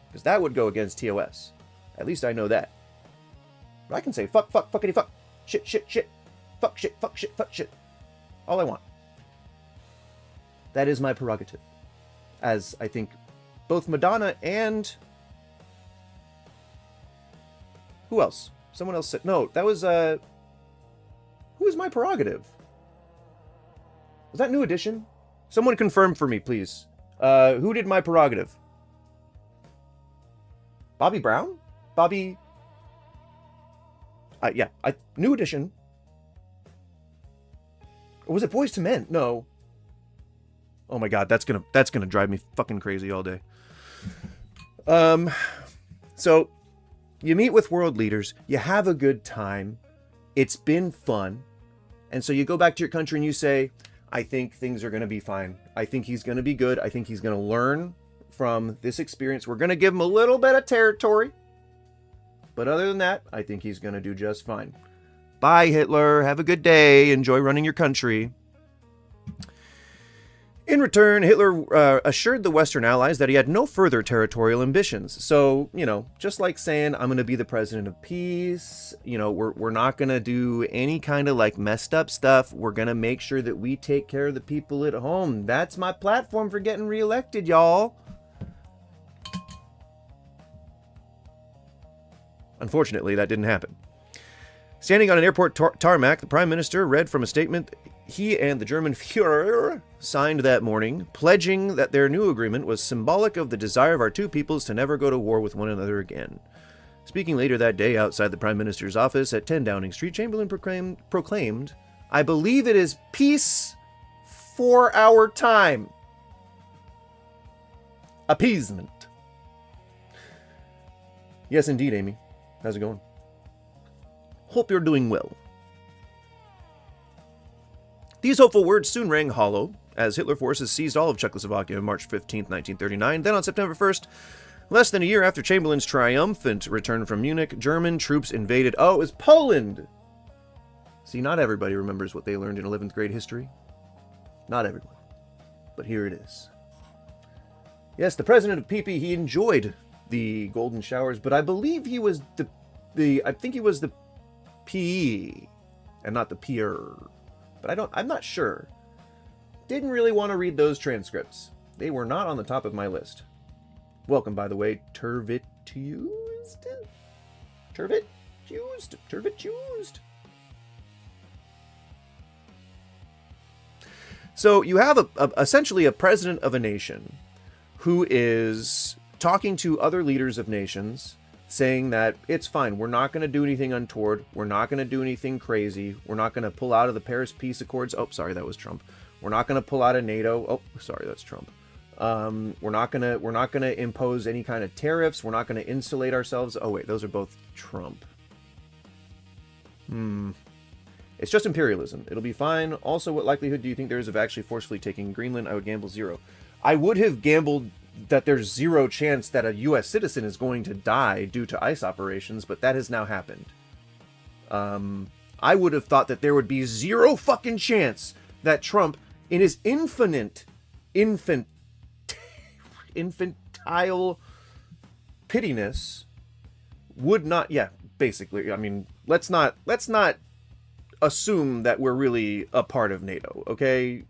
because that would go against TOS. At least I know that. But I can say fuck, fuckity fuck, shit, fuck shit, fuck shit, all I want. That is my prerogative. As I think both Madonna and... who else? Someone else said... no, that was... who is my prerogative? Was that New Edition? Someone confirm for me, please. Who did my prerogative? Bobby Brown? Bobby... yeah, New Edition. Or was it Boys to Men? No. Oh my god, that's gonna drive me fucking crazy all day. So, you meet with world leaders, you have a good time, it's been fun, and so you go back to your country and you say, I think things are gonna be fine. I think he's gonna be good. I think he's gonna learn from this experience. We're gonna give him a little bit of territory. But other than that, I think he's gonna do just fine. Bye, Hitler. Have a good day. Enjoy running your country. In return, Hitler assured the Western Allies that he had no further territorial ambitions. So, you know, just like saying, I'm going to be the president of peace, you know, we're not going to do any kind of like messed up stuff. We're going to make sure that we take care of the people at home. That's my platform for getting reelected, y'all. Unfortunately, that didn't happen. Standing on an airport tarmac, the Prime Minister read from a statement he and the German Führer signed that morning, pledging that their new agreement was symbolic of the desire of our two peoples to never go to war with one another again. Speaking later that day outside the Prime Minister's office at 10 Downing Street, Chamberlain proclaimed, I believe it is peace for our time. Appeasement. Yes, indeed, Amy. How's it going? Hope you're doing well. These hopeful words soon rang hollow, as Hitler forces seized all of Czechoslovakia on March 15, 1939. Then on September 1st, less than a year after Chamberlain's triumphant return from Munich, German troops invaded... Oh, it was Poland! See, not everybody remembers what they learned in 11th grade history. Not everyone. But here it is. Yes, the president of PP, he enjoyed the golden showers, but I believe he was I think he was the PE, and not the peer. But I'm not sure. Didn't really want to read those transcripts. They were not on the top of my list. Welcome, by the way, Turvitused? Turvitused. So you have essentially a president of a nation who is talking to other leaders of nations, saying that it's fine, we're not going to do anything untoward, we're not going to do anything crazy, we're not going to pull out of the Paris Peace Accords. Oh, sorry, that was Trump. We're not going to pull out of NATO. Oh, sorry, that's Trump. We're not going to impose any kind of tariffs. We're not going to insulate ourselves. Oh wait, those are both Trump. It's just imperialism. It'll be fine. Also, what likelihood do you think there is of actually forcefully taking Greenland? I would gamble 0. I would have gambled that there's 0 chance that a U.S. citizen is going to die due to ice operations, but that has now happened. I would have thought that there would be 0 fucking chance that Trump, in his infantile pittiness, would not... Yeah, basically. I mean, let's not assume that we're really a part of NATO, okay?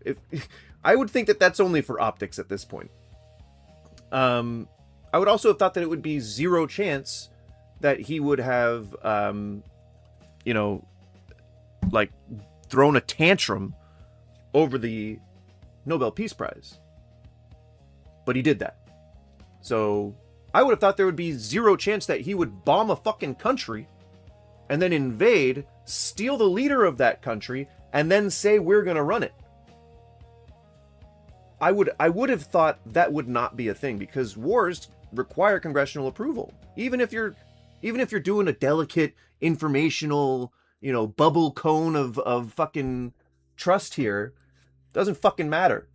I would think that that's only for optics at this point. I would also have thought that it would be 0 chance that he would have, you know, like, thrown a tantrum over the Nobel Peace Prize. But he did that. So, I would have thought there would be 0 chance that he would bomb a fucking country and then invade, steal the leader of that country, and then say we're gonna run it. I would have thought that would not be a thing, because wars require congressional approval. Even if you're doing a delicate informational, you know, bubble cone of fucking trust here, doesn't fucking matter.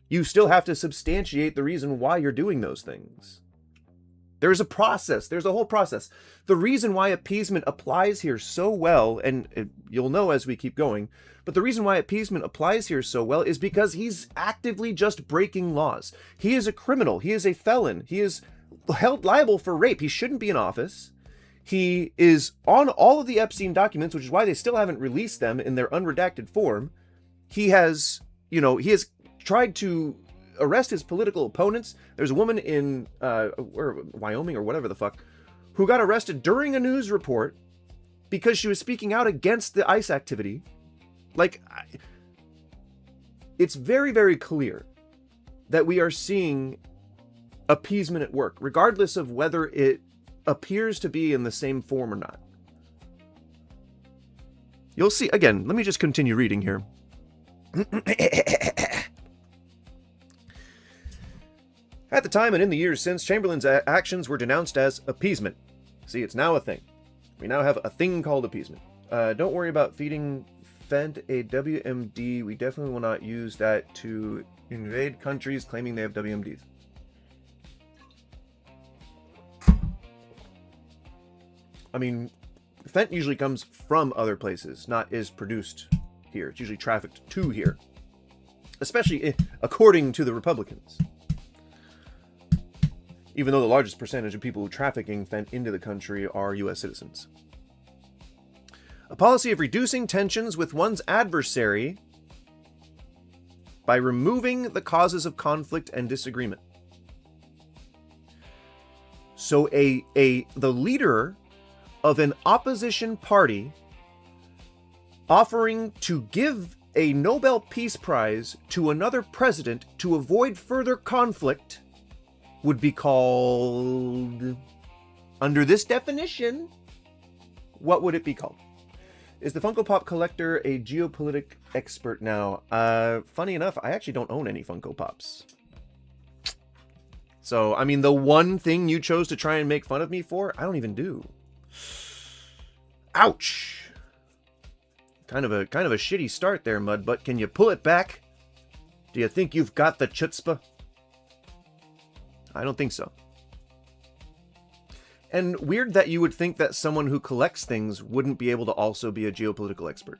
You still have to substantiate the reason why you're doing those things. There's a process. There's a whole process. The reason why appeasement applies here so well, and you'll know as we keep going, but the reason why appeasement applies here so well is because he's actively just breaking laws. He is a criminal. He is a felon. He is held liable for rape. He shouldn't be in office. He is on all of the Epstein documents, which is why they still haven't released them in their unredacted form. He has tried to arrest his political opponents. There's a woman in Wyoming or whatever the fuck who got arrested during a news report because she was speaking out against the ICE activity. Like, it's very, very clear that we are seeing appeasement at work, regardless of whether it appears to be in the same form or not. You'll see. Again, let me just continue reading here. At the time and in the years since, Chamberlain's actions were denounced as appeasement. See, it's now a thing. We now have a thing called appeasement. Don't worry about feeding Fent a WMD. We definitely will not use that to invade countries claiming they have WMDs. I mean, Fent usually comes from other places, not is produced here. It's usually trafficked to here. especially according to the Republicans. Even though the largest percentage of people trafficking into the country are U.S. citizens. A policy of reducing tensions with one's adversary by removing the causes of conflict and disagreement. So the leader of an opposition party offering to give a Nobel Peace Prize to another president to avoid further conflict would be called, under this definition, what would it be called? Is the Funko Pop collector a geopolitic expert now? Funny enough, I actually don't own any Funko Pops. So, I mean, the one thing you chose to try and make fun of me for, I don't even do. Ouch! Kind of a shitty start there, Mud, but can you pull it back? Do you think you've got the chutzpah? I don't think so. And weird that you would think that someone who collects things wouldn't be able to also be a geopolitical expert.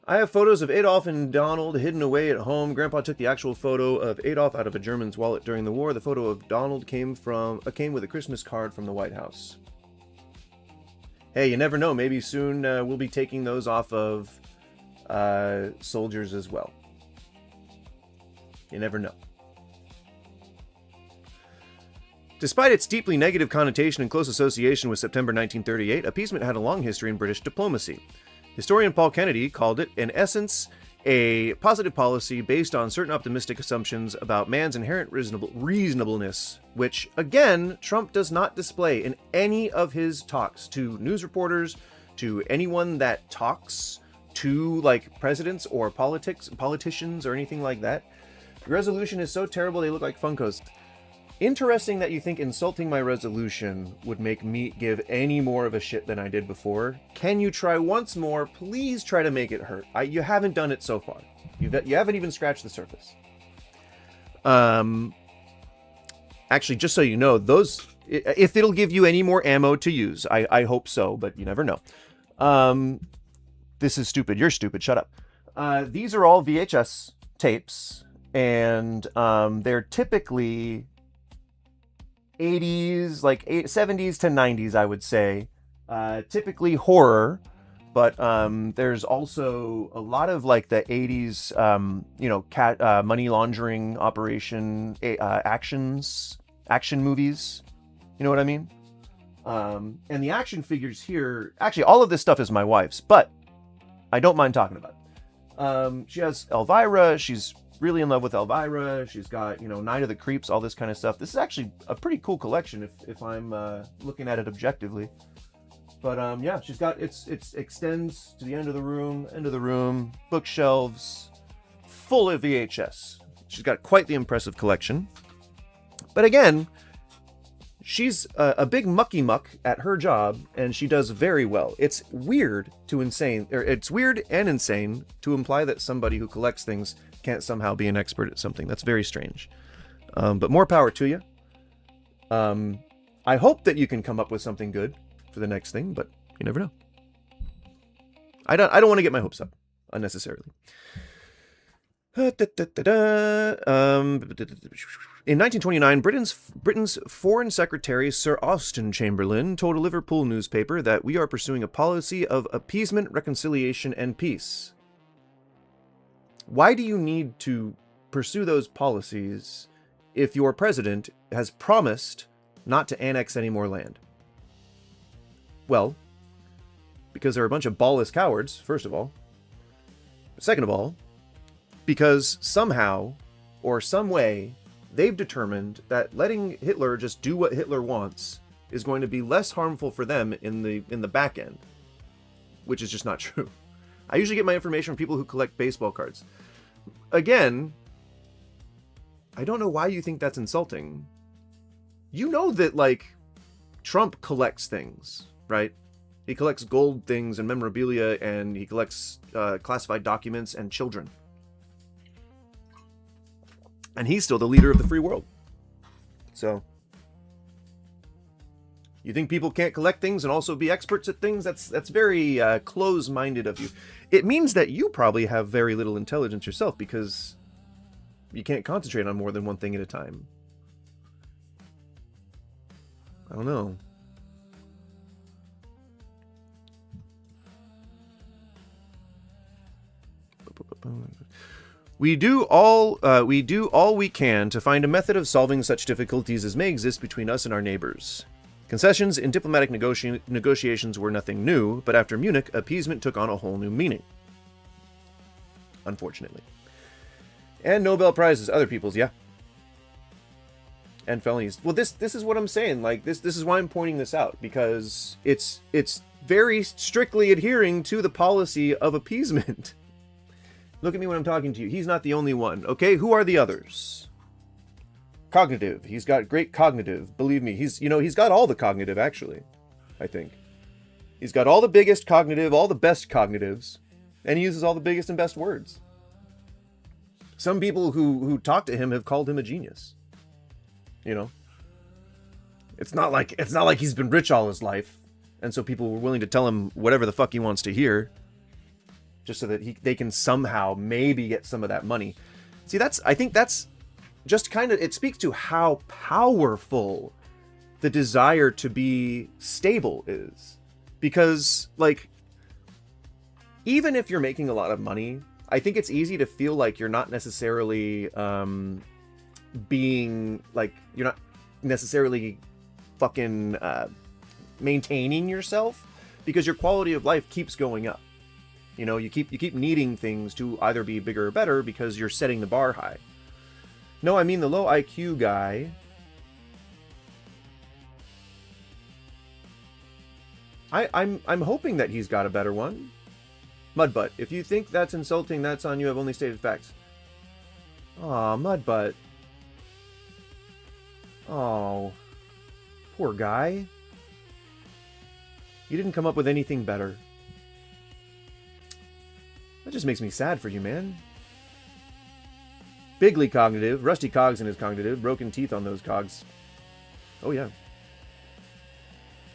I have photos of Adolf and Donald hidden away at home. Grandpa took the actual photo of Adolf out of a German's wallet during the war. The photo of Donald came with a Christmas card from the White House. Hey, you never know. Maybe soon we'll be taking those off of soldiers as well. You never know. Despite its deeply negative connotation and close association with September 1938, appeasement had a long history in British diplomacy. Historian Paul Kennedy called it, in essence, a positive policy based on certain optimistic assumptions about man's inherent reasonableness, which, again, Trump does not display in any of his talks to news reporters, to anyone that talks to, like, presidents or politicians or anything like that. The resolution is so terrible they look like Funkos. Interesting that you think insulting my resolution would make me give any more of a shit than I did before. Can you try once more? Please try to make it hurt. You haven't done it so far. You haven't even scratched the surface. Actually, just so you know, those, if it'll give you any more ammo to use, I hope so, but you never know. This is stupid. You're stupid. Shut up. These are all VHS tapes, and they're typically 80s, like 70s to 90s, I would say. Typically horror, but there's also a lot of like the 80s, money laundering operation action movies. You know what I mean? And the action figures here, actually all of this stuff is my wife's, but I don't mind talking about it. She has Elvira. She's really in love with Elvira. She's got, Night of the Creeps, all this kind of stuff. This is actually a pretty cool collection if I'm looking at it objectively. But yeah, she's got it extends to the end of the room, bookshelves full of VHS. She's got quite the impressive collection. But again, she's a big mucky muck at her job, and she does very well. It's weird it's weird and insane to imply that somebody who collects things can't somehow be an expert at something. That's very strange. But more power to you. I hope that you can come up with something good for the next thing, but you never know. I don't want to get my hopes up unnecessarily. In 1929, Britain's Foreign Secretary Sir Austen Chamberlain told a Liverpool newspaper that we are pursuing a policy of appeasement, reconciliation, and peace. Why do you need to pursue those policies if your president has promised not to annex any more land? Well, because they're a bunch of ballless cowards, first of all. Second of all, because somehow or some way they've determined that letting Hitler just do what Hitler wants is going to be less harmful for them in the back end, which is just not true. I usually get my information from people who collect baseball cards. Again, I don't know why you think that's insulting. You know that, like, Trump collects things, right? He collects gold things and memorabilia, and he collects classified documents and children. And he's still the leader of the free world. So, You think people can't collect things and also be experts at things? That's very close-minded of you. It means that you probably have very little intelligence yourself because you can't concentrate on more than one thing at a time. I don't know. We do all we can to find a method of solving such difficulties as may exist between us and our neighbors. Concessions in diplomatic negotiations were nothing new, but after Munich, appeasement took on a whole new meaning. Unfortunately. And Nobel Prizes, other people's, yeah. And felonies. Well, this is what I'm saying. Like this is why I'm pointing this out, because it's very strictly adhering to the policy of appeasement. Look at me when I'm talking to you. He's not the only one. Okay, who are the others? Cognitive. He's got great cognitive. Believe me, he's got all the cognitive, actually. I think. He's got all the biggest cognitive, all the best cognitives, and he uses all the biggest and best words. Some people who talk to him have called him a genius. You know? It's not like he's been rich all his life, and so people were willing to tell him whatever the fuck he wants to hear, just so that they can somehow maybe get some of that money. See, I think that's just kind of, it speaks to how powerful the desire to be stable is. Because, like, even if you're making a lot of money, I think it's easy to feel like you're not necessarily being, like, you're not necessarily fucking maintaining yourself, because your quality of life keeps going up. You know, you keep needing things to either be bigger or better because you're setting the bar high. No, I mean the low IQ guy. I'm hoping that he's got a better one. Mudbutt, if you think that's insulting, that's on you. I've only stated facts. Aw, Mudbutt. Oh, poor guy. You didn't come up with anything better. That just makes me sad for you, man. Bigly cognitive, rusty cogs in his cognitive, broken teeth on those cogs. Oh yeah.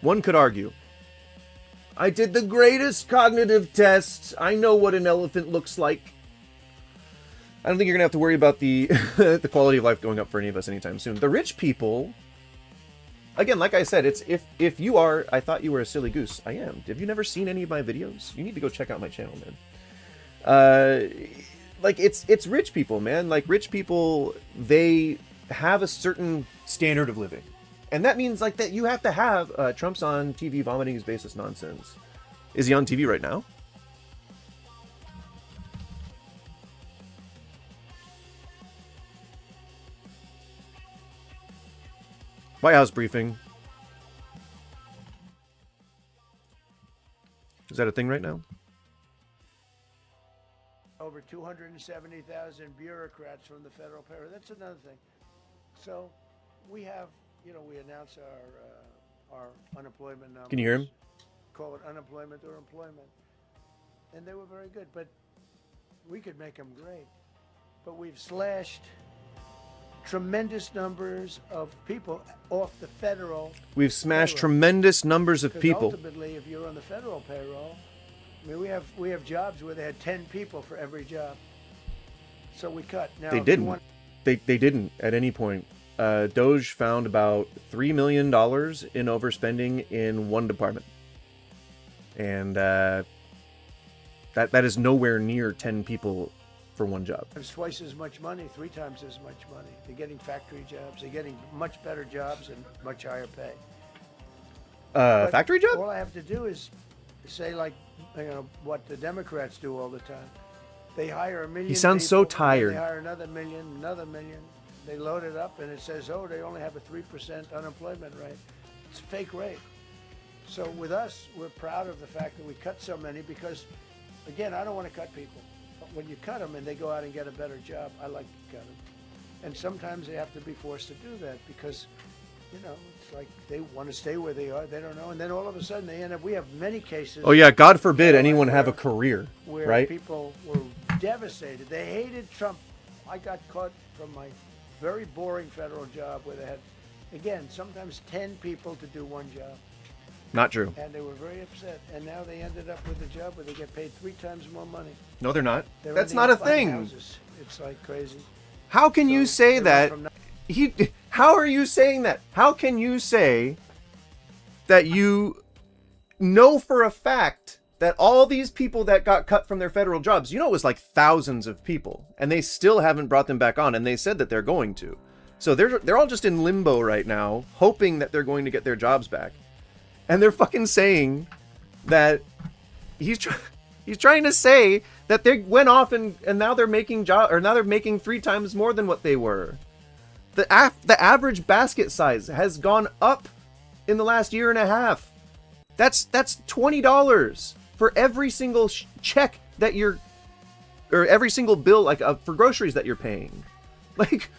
One could argue, I did the greatest cognitive test. I know what an elephant looks like. I don't think you're gonna have to worry about the the quality of life going up for any of us anytime soon. The rich people, again, like I said, it's if you are, I thought you were a silly goose. I am. Have you never seen any of my videos? You need to go check out my channel, man. Like it's rich people, man. Like rich people, they have a certain standard of living, and that means like that you have to have. Trump's on TV vomiting his baseless nonsense. Is he on TV right now? White House briefing. Is that a thing right now? Over 270,000 bureaucrats from the federal payroll. That's another thing. So we have, we announce our unemployment numbers. Can you hear him? Call it unemployment or employment. And they were very good, but we could make them great. But we've slashed tremendous numbers of people off the federal. We've smashed tremendous numbers of people. Ultimately, if you're on the federal payroll, I mean, we have jobs where they had 10 people for every job. So we cut. Now, they didn't. They didn't at any point. Doge found about $3 million in overspending in one department. And that is nowhere near 10 people for one job. It's twice as much money, 3 times as much money. They're getting factory jobs. They're getting much better jobs and much higher pay. Factory job? All I have to do is say, like, what the Democrats do all the time. They hire 1 million. He sounds so tired. They hire another million. They load it up, and it says, oh, they only have a 3% unemployment rate. It's a fake rate. So with us, we're proud of the fact that we cut so many because, again, I don't want to cut people. But when you cut them and they go out and get a better job, I like to cut them. And sometimes they have to be forced to do that because, it's like they want to stay where they are. They don't know. And then all of a sudden they end up, we have many cases. Oh, yeah. God forbid anyone have a career, where right? People were devastated. They hated Trump. I got caught from my very boring federal job where they had, again, sometimes 10 people to do one job. Not true. And they were very upset. And now they ended up with a job where they get paid 3 times more money. No, they're not. They're That's ending not a up buying thing. houses. It's like crazy. How can you say that? From How are you saying that? How can you say that you know for a fact that all these people that got cut from their federal jobs, you know, it was like thousands of people, and they still haven't brought them back on, and they said that they're going to. So they're all just in limbo right now, hoping that they're going to get their jobs back. And they're fucking saying that he's trying to say that they went off and now they're making now they're making 3 times more than what they were. The average basket size has gone up in the last year and a half. That's $20 for every single check that you're, or every single bill, like for groceries that you're paying. Like,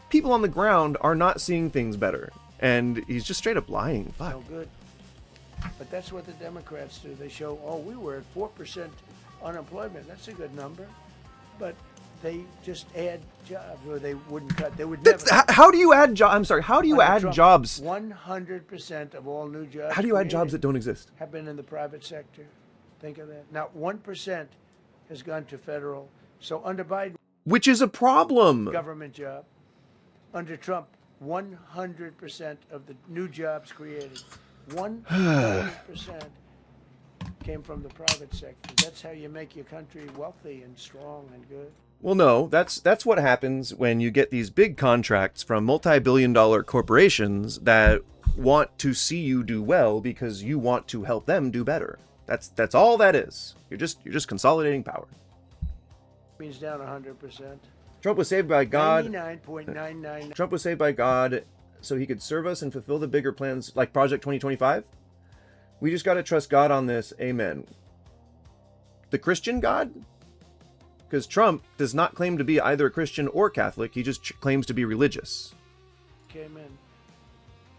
people on the ground are not seeing things better, and he's just straight up lying. Fuck. No good. But that's what the Democrats do. They show, oh, we were at 4% unemployment. That's a good number. But they just add jobs, or they wouldn't cut. They would never. How do you add jobs? I'm sorry. How do you add jobs? 100% of all new jobs. How do you add jobs that don't exist? Have been in the private sector. Think of that. Now, 1% has gone to federal. So under Biden, which is a problem. Government job. Under Trump, 100% of the new jobs created, 100% came from the private sector. That's how you make your country wealthy and strong and good. Well, no, that's what happens when you get these big contracts from multi-billion-dollar corporations that want to see you do well because you want to help them do better. That's all that is. You're just consolidating power. Means down 100%. Trump was saved by God. 99.99. Trump was saved by God so he could serve us and fulfill the bigger plans like Project 2025. We just got to trust God on this. Amen. The Christian God? Because Trump does not claim to be either a Christian or Catholic. He just claims to be religious. Came in.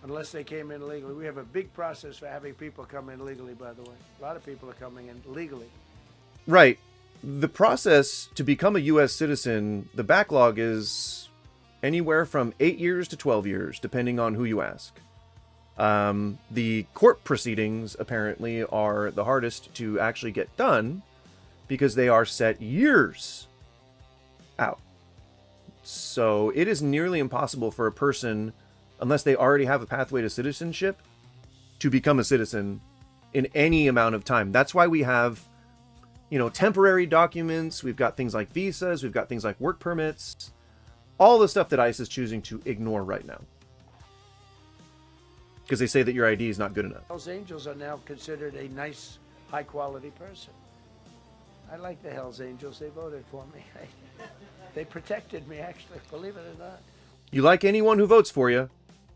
Unless they came in legally. We have a big process for having people come in legally, by the way. A lot of people are coming in legally. Right. The process to become a U.S. citizen, the backlog is anywhere from 8 years to 12 years, depending on who you ask. The court proceedings, apparently, are the hardest to actually get done because they are set years out. So it is nearly impossible for a person, unless they already have a pathway to citizenship, to become a citizen in any amount of time. That's why we have, you know, temporary documents. We've got things like visas. We've got things like work permits. All the stuff that ICE is choosing to ignore right now. Because they say that your ID is not good enough. Hells Angels are now considered a nice, high-quality person. I like the Hells Angels. They voted for me. They protected me, actually, believe it or not. You like anyone who votes for you.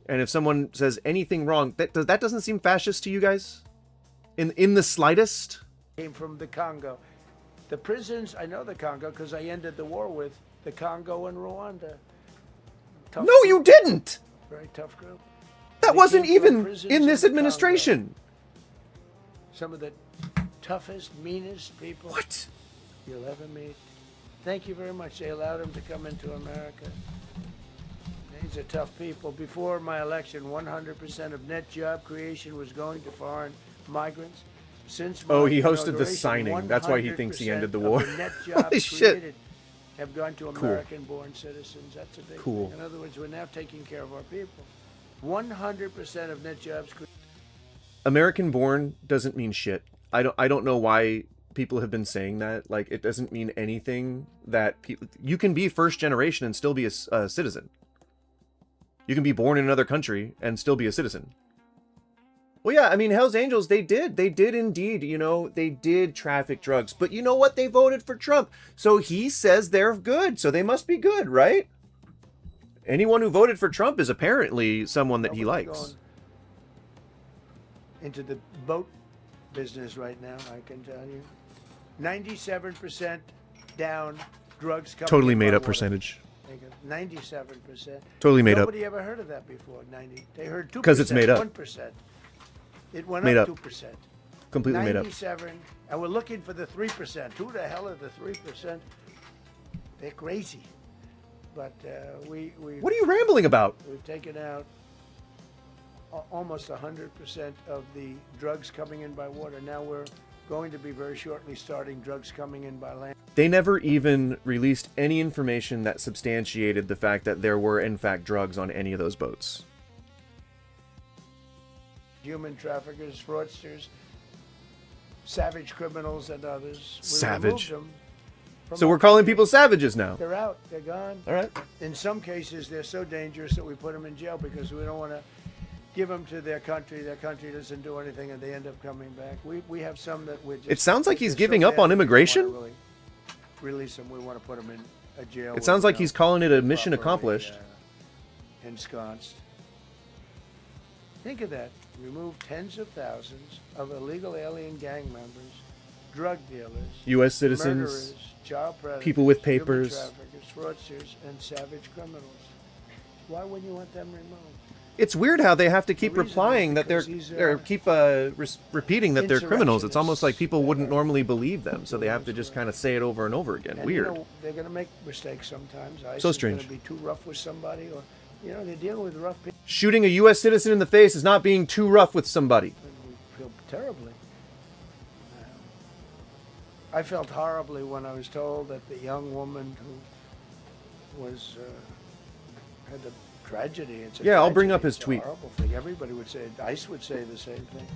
And if someone says anything wrong, that doesn't seem fascist to you guys? In the slightest? Came from the Congo. The prisons, I know the Congo because I ended the war with the Congo and Rwanda. Tough No, you didn't! Very tough group. That They wasn't came from even prisons in this the administration. Congo. Some of the toughest, meanest people What? you'll ever meet. Thank you very much. They allowed him to come into America. These are tough people. Before my election, 100% of net job creation was going to foreign migrants. Since my He hosted the inauguration, signing. That's why he thinks he ended the 100% war. of the net jobs Holy shit. created have gone to American-born citizens. That's a big Cool. thing. In other words, we're now taking care of our people. 100% of net jobs created. American-born doesn't mean shit. I don't know why people have been saying that. Like, it doesn't mean anything that people... You can be first generation and still be a citizen. You can be born in another country and still be a citizen. Well, yeah, I mean, Hells Angels, they did indeed, you know, they did traffic drugs. But you know what? They voted for Trump. So he says they're good. So they must be good, right? Anyone who voted for Trump is apparently someone that he likes. Into the boat business right now, I can tell you. 97% down, drugs coming Totally in by made up water. percentage. 97%. Totally made up. Nobody ever heard of that before. 90. They heard 2%. Because it's made up. 1%. It went Made up up. 2%. Completely made up. 97, and we're looking for the 3%. Who the hell are the 3%? They're crazy. But What are you rambling about? we've taken out almost 100% of the drugs coming in by water. Now we're going to be very shortly starting drugs coming in by land. They never even released any information that substantiated the fact that there were, in fact, drugs on any of those boats. Human traffickers, fraudsters, savage criminals, and others. We Savage. removed them from So our we're calling country. people savages now. They're out. They're gone. All right. In some cases, they're so dangerous that we put them in jail because we don't want to give them to their country. Their country doesn't do anything, and they end up coming back. We have some that we're just... It sounds like he's they're so giving up bad on we don't immigration. wanna really release them. We want to put them in a jail. It sounds where, like he's calling it a mission properly, accomplished. Ensconced. Think of that. Remove tens of thousands of illegal alien gang members, drug dealers, U.S. citizens, murderers, child predators, people with human papers. traffickers, fraudsters, and savage criminals. Why wouldn't you want them removed? It's weird how they have to keep The reason is replying that they're, because these or keep repeating that they're criminals. It's almost like people insurrectionists. wouldn't normally believe them, so they have to just kind of say it over and over again. And, Weird. You know, they're going to make mistakes sometimes. ICE So is strange. going to be too rough with somebody, or they're dealing with rough people. Shooting a U.S. citizen in the face is not being too rough with somebody. And we feel terribly. I felt horribly when I was told that the young woman who was had the tragedy. It's a Yeah, I'll bring tragedy. up his It's a tweet. horrible thing. Everybody would say, ICE would say the same thing.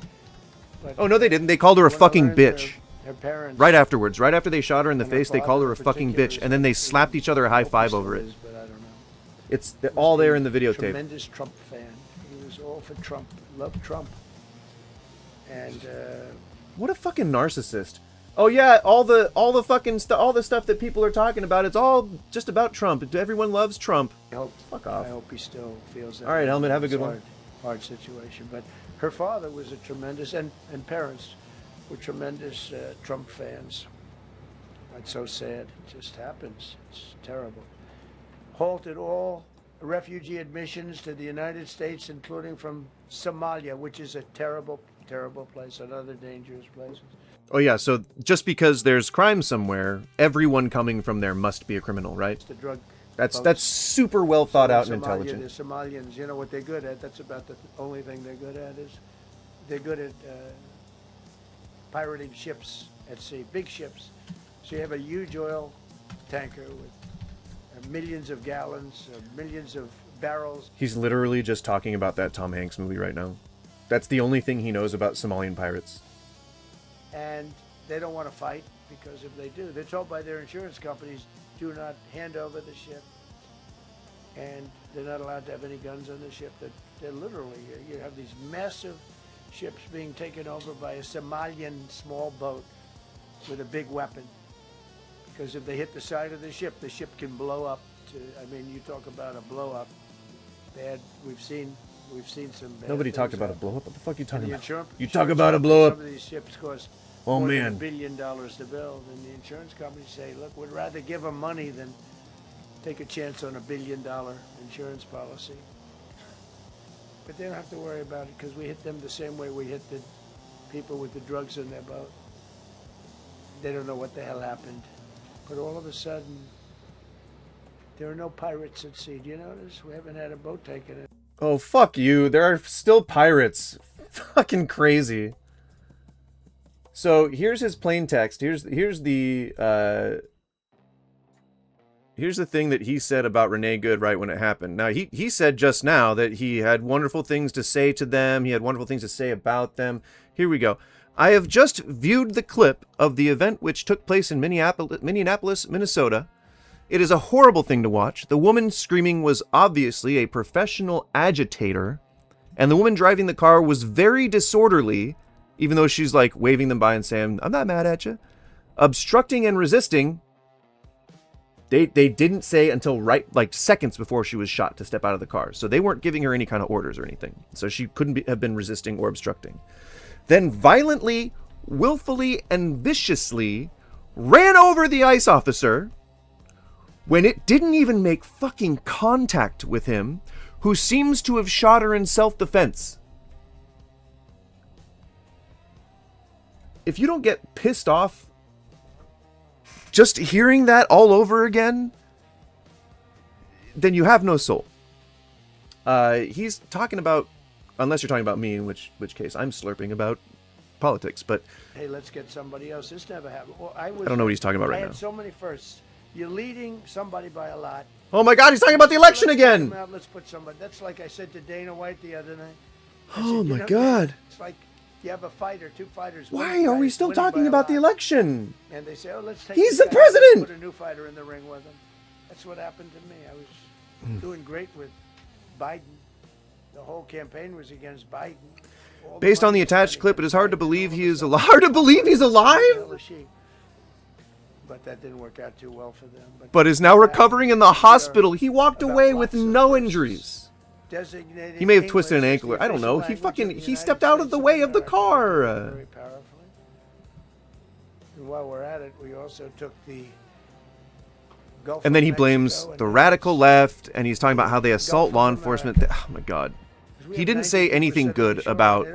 But Oh, no, they didn't. They called her a when I fucking learned bitch. Her parents, Right afterwards. Right after they shot her in the and her face, they called her a father in fucking particular bitch, is and then they like- slapped each other a high five over it. But I don't know. It's all there in the videotape. Tremendous Trump fan. He was all for Trump. Loved Trump. And What a fucking narcissist. Oh yeah, all the fucking all the stuff that people are talking about, it's all just about Trump. Everyone loves Trump. I hope, Fuck off. I hope he still feels that. All right, way. Helmet, have a It's good one. Hard situation. But her father was a tremendous, and parents were tremendous Trump fans. It's so sad. It just happens. It's terrible. Halted all refugee admissions to the United States, including from Somalia, which is a terrible, terrible place, and other dangerous places. Oh yeah, so just because there's crime somewhere, everyone coming from there must be a criminal, right? The drug. That's super well thought out and Somalia, intelligent. The Somalians, you know what they're good at? That's about the only thing they're good at is they're good at pirating ships at sea, big ships. So you have a huge oil tanker with millions of gallons, millions of barrels. He's literally just talking about that Tom Hanks movie right now. That's the only thing he knows about Somalian pirates. And they don't want to fight because if they do, they're told by their insurance companies, do not hand over the ship. And they're not allowed to have any guns on the ship. They're literally, you have these massive ships being taken over by a Somalian small boat with a big weapon. Because if they hit the side of the ship can blow up. You talk about a blow up. We've seen some bad Nobody talked things about a happen. blow up. What the fuck are you And talking the about? insurance- You talk insurance about a companies, blow up. Some of these ships cost Oh, more man. than $1 billion to build, and the insurance companies say, look, we'd rather give them money than take a chance on $1 billion insurance policy. But they don't have to worry about it because we hit them the same way we hit the people with the drugs in their boat. They don't know what the hell happened. But all of a sudden, there are no pirates at sea. Do you notice? We haven't had a boat taken in. Oh, fuck you. There are still pirates. Fucking crazy. So here's his plain text. Here's the thing that he said about Renee Good right when it happened. Now, he said just now that he had wonderful things to say to them. He had wonderful things to say about them. Here we go. I have just viewed the clip of the event which took place in Minneapolis, Minnesota. It is a horrible thing to watch. The woman screaming was obviously a professional agitator, and the woman driving the car was very disorderly, even though she's like waving them by and saying, I'm not mad at you. Obstructing and resisting. They didn't say until seconds before she was shot to step out of the car. So they weren't giving her any kind of orders or anything. So she couldn't have been resisting or obstructing. Then violently, willfully, and viciously ran over the ICE officer when it didn't even make fucking contact with him, who seems to have shot her in self-defense. If you don't get pissed off just hearing that all over again, then you have no soul. He's talking about, unless you're talking about me, in which case I'm slurping about politics, but hey, let's get somebody else. This never happened. Well, I don't know what he's talking about right I now. had so many firsts. You're leading somebody by a lot. Oh my God, he's talking about the election again. Let's put somebody. That's like I said to Dana White the other night. Oh my God. It's like you have a fighter, two fighters. Why are we still talking about the election? And they say, oh, let's take. He's the president. Put a new fighter in the ring with him. That's what happened to me. I was doing great with Biden. The whole campaign was against Biden. Based on the attached clip, it is hard to believe he is alive. Hard to believe he's alive? But that didn't work out too well for them. But is now recovering in the hospital. He walked away with no injuries. He may have twisted an ankle. I don't know. He stepped out of the way of the car. Very powerfully. And while we're at it, we also took the Gulf. And then he blames the radical left, and he's talking about how they assault law enforcement. Oh my God. He didn't say anything good about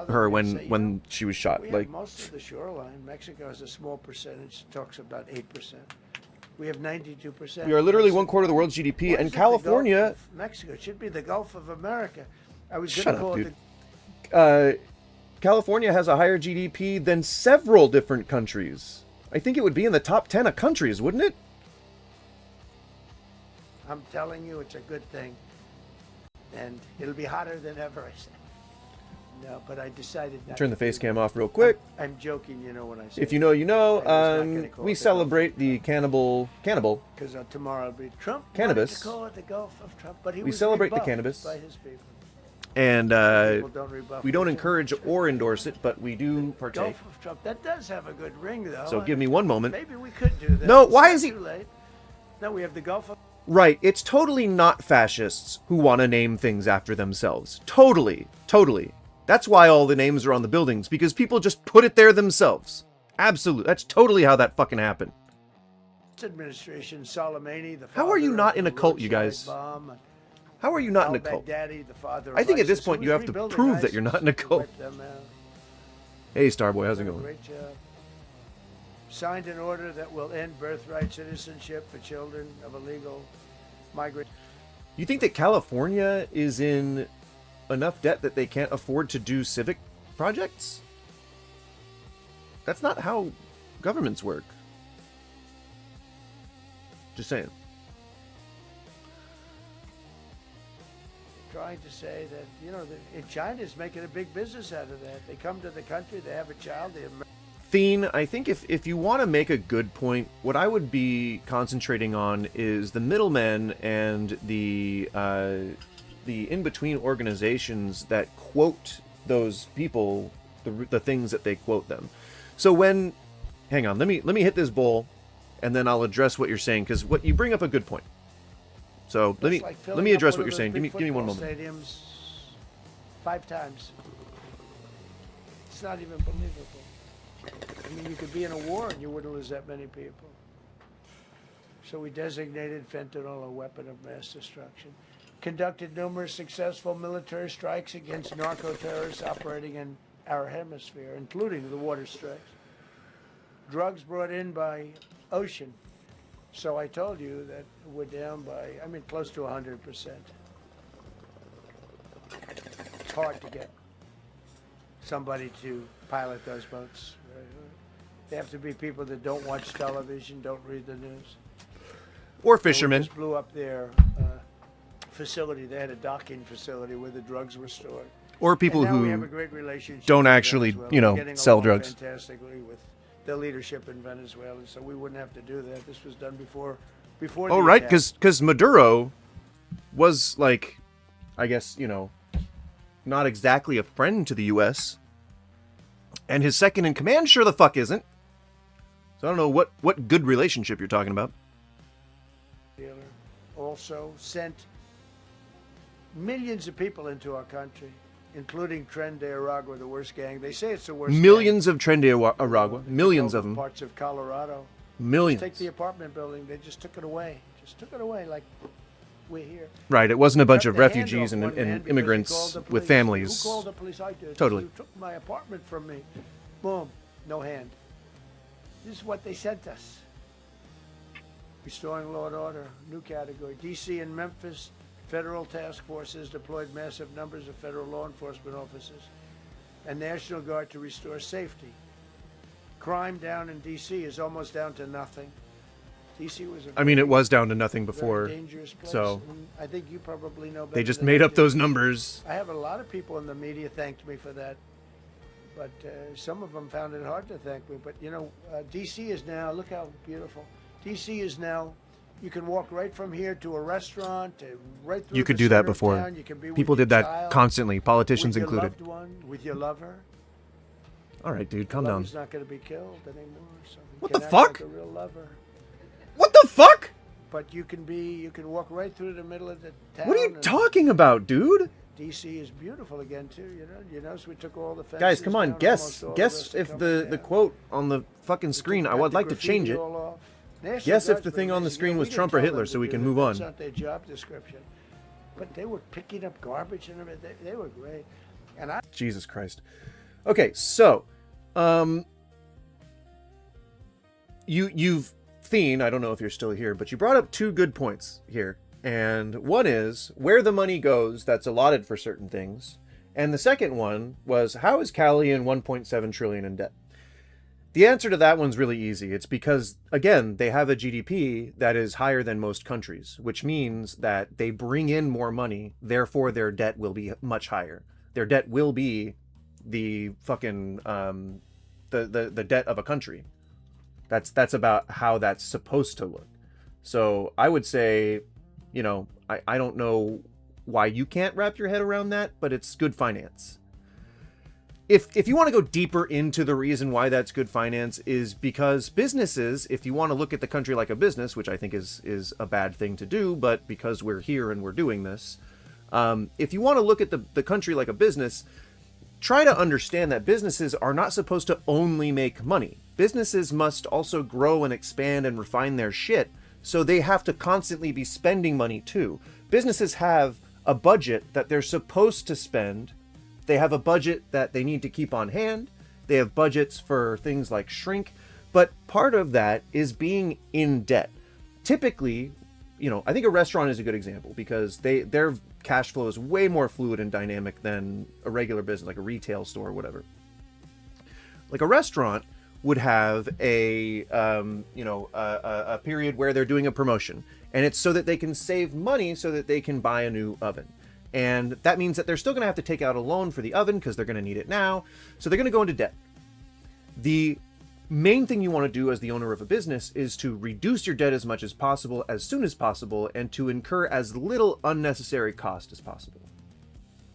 her when she was shot. Like, most of the shoreline, Mexico has a small percentage. Talks about 8%. We have 92%. We are literally 1/4 of the world's GDP, and California. Mexico, it should be the Gulf of America. I was Shut up, dude. California has a higher GDP than several different countries. I think it would be in the top 10 of countries, wouldn't it? I'm telling you, it's a good thing. And it'll be hotter than ever, I said. No, but I decided not Turn the to face do cam that. off real quick. I'm joking, you know when I say If you know, you know. We it celebrate the cannibal. because tomorrow it'll be Trump Cannabis. wanted to call it the Gulf of Trump, but he We was celebrate the rebuffed cannabis. by his people. And People don't rebuff we don't it. encourage or endorse it, but we do partake. Gulf of Trump. That does have a good ring, though. So give me one moment. Maybe we could do that. No, It's why not is he- too late. No, we have the Gulf of. Right, it's totally not fascists who want to name things after themselves. Totally. That's why all the names are on the buildings, because people just put it there themselves. Absolutely. That's totally how that fucking happened. Administration, Soleimani, the How are you father not of in the a cult, you roadside guys? bomb, How are you not in a cult? al-Baghdadi, the father of I think at this ISIS, point who you was have to rebuilding prove that you're not in a ISIS to cult. wipe them out. Hey, Starboy, how's it Done a going? Great job. Signed an order that will end birthright citizenship for children of illegal migrants. You think that California is in enough debt that they can't afford to do civic projects? That's not how governments work. Just saying. Trying to say that, you know, China's making a big business out of that. They come to the country, they have a child, they Thien, I think if you want to make a good point, what I would be concentrating on is the middlemen and the in-between organizations that quote those people the things that they quote them. So when, hang on, let me hit this bowl, and then I'll address what you're saying, because what you bring up a good point. So let me address what you're saying. Give me one moment. Stadiums 5 times. It's not even believable. I mean, you could be in a war and you wouldn't lose that many people. So we designated fentanyl a weapon of mass destruction. Conducted numerous successful military strikes against narco-terrorists operating in our hemisphere, including the water strikes. Drugs brought in by ocean. So I told you that we're down by, I mean, close to 100%. It's hard to get somebody to pilot those boats. They have to be people that don't watch television, don't read the news. Or fishermen. We just blew up their facility. They had a docking facility where the drugs were stored. Or people and now who we have a great relationship don't with actually, Venezuela. you know, Getting sell along drugs. Fantastically with the leadership in Venezuela, so we wouldn't have to do that. This was done before. Oh, right, because Maduro was, like, I guess, you know, not exactly a friend to the U.S. And his second in command sure the fuck isn't. So I don't know what good relationship you're talking about. Also sent millions of people into our country, including Tren de Aragua, the worst gang. They say it's the worst Millions gang. of Tren de Aragua. Millions of them. Parts of Colorado. Millions. Just take the apartment building. They just took it away. Just took it away like we're here. Right, it wasn't a bunch Cut of the hand refugees off and one man because he immigrants called the with police. families. Who called the police? I did. Totally. You took my apartment from me. Boom. No hand. This is what they sent us. Restoring law and order, new category. D.C. and Memphis, federal task forces deployed massive numbers of federal law enforcement officers and National Guard to restore safety. Crime down in D.C. is almost down to nothing. D.C. was a it was down to nothing before, very dangerous place. so And I think you probably know better. they just than made I up do. those numbers. I have a lot of people in the media thanked me for that, but some of them found it hard to thank me. But you know, D.C. is now, look how beautiful. D.C. is now, you can walk right from here to a restaurant, right through You could the do that center of before. town. You can be People with your did that child, constantly, politicians with your included. loved one, with your lover. All right, dude, calm down. Lover's not going to be killed anymore. So you What can the act fuck? Like a real lover. What the fuck? But you can walk right through the middle of the town. What are you and talking about, dude? DC is beautiful again too. You notice we took all the fences Guys, come on, down, guess almost all guess rest are if coming the down. quote on the fucking We screen, took I would the like to change graffiti it. all off. National Guess if the Guardsmen thing on the amazing. screen We was didn't Trump or tell them Hitler, to so we do can that. move on. That's not their job description. But they were picking up garbage and everything. They were great. And I Jesus Christ. Okay, so, you've Thien, I don't know if you're still here, but you brought up two good points here. And one is where the money goes that's allotted for certain things. And the second one was, how is Cali in 1.7 trillion in debt? The answer to that one's really easy. It's because, again, they have a GDP that is higher than most countries, which means that they bring in more money, therefore their debt will be much higher. Their debt will be the fucking the debt of a country. That's about how that's supposed to look. So I would say, you know, I don't know why you can't wrap your head around that, but it's good finance. If you want to go deeper into the reason why that's good finance, is because businesses, if you want to look at the country like a business, which I think is a bad thing to do, but because we're here and we're doing this, if you want to look at the country like a business, try to understand that businesses are not supposed to only make money. Businesses must also grow and expand and refine their shit, so they have to constantly be spending money too. Businesses have a budget that they're supposed to spend. They have a budget that they need to keep on hand. They have budgets for things like shrink, but part of that is being in debt. Typically, you know, I think a restaurant is a good example because their cash flow is way more fluid and dynamic than a regular business, like a retail store or whatever. Like a restaurant would have a period where they're doing a promotion, and it's so that they can save money so that they can buy a new oven. And that means that they're still going to have to take out a loan for the oven because they're going to need it now. So they're going to go into debt. The main thing you want to do as the owner of a business is to reduce your debt as much as possible, as soon as possible, and to incur as little unnecessary cost as possible.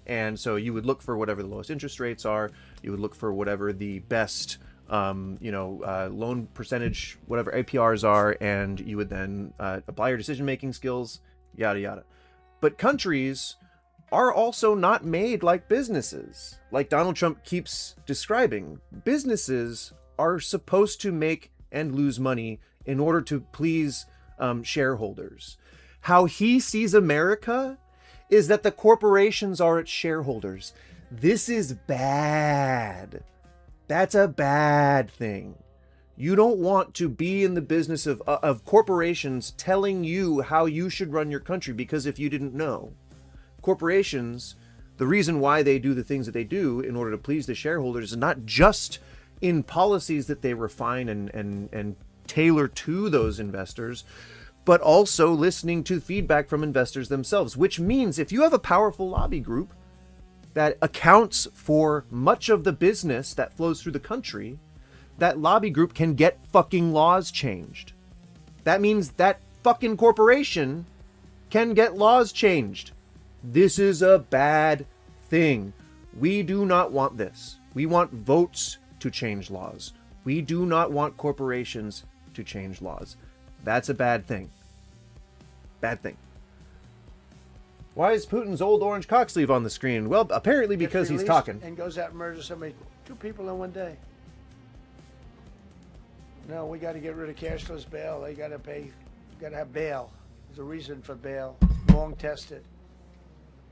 And so you would look for whatever the lowest interest rates are. You would look for whatever the best loan percentage, whatever APRs are, and you would then apply your decision-making skills, yada, yada. But countries are also not made like businesses. Like Donald Trump keeps describing, businesses are supposed to make and lose money in order to please shareholders. How he sees America is that the corporations are its shareholders. This is bad. That's a bad thing. You don't want to be in the business of corporations telling you how you should run your country, because if you didn't know, corporations, the reason why they do the things that they do in order to please the shareholders is not just in policies that they refine and tailor to those investors, but also listening to feedback from investors themselves, which means if you have a powerful lobby group that accounts for much of the business that flows through the country, that lobby group can get fucking laws changed. That means that fucking corporation can get laws changed. This is a bad thing. We do not want this. We want votes to change laws. We do not want corporations to change laws. That's a bad thing. Bad thing. Why is Putin's old orange cock sleeve on the screen? Well, apparently because he's talking. And goes out and murders somebody, 2 people in one day. No, we got to get rid of cashless bail. They got to pay. Got to have bail. There's a reason for bail. Long tested.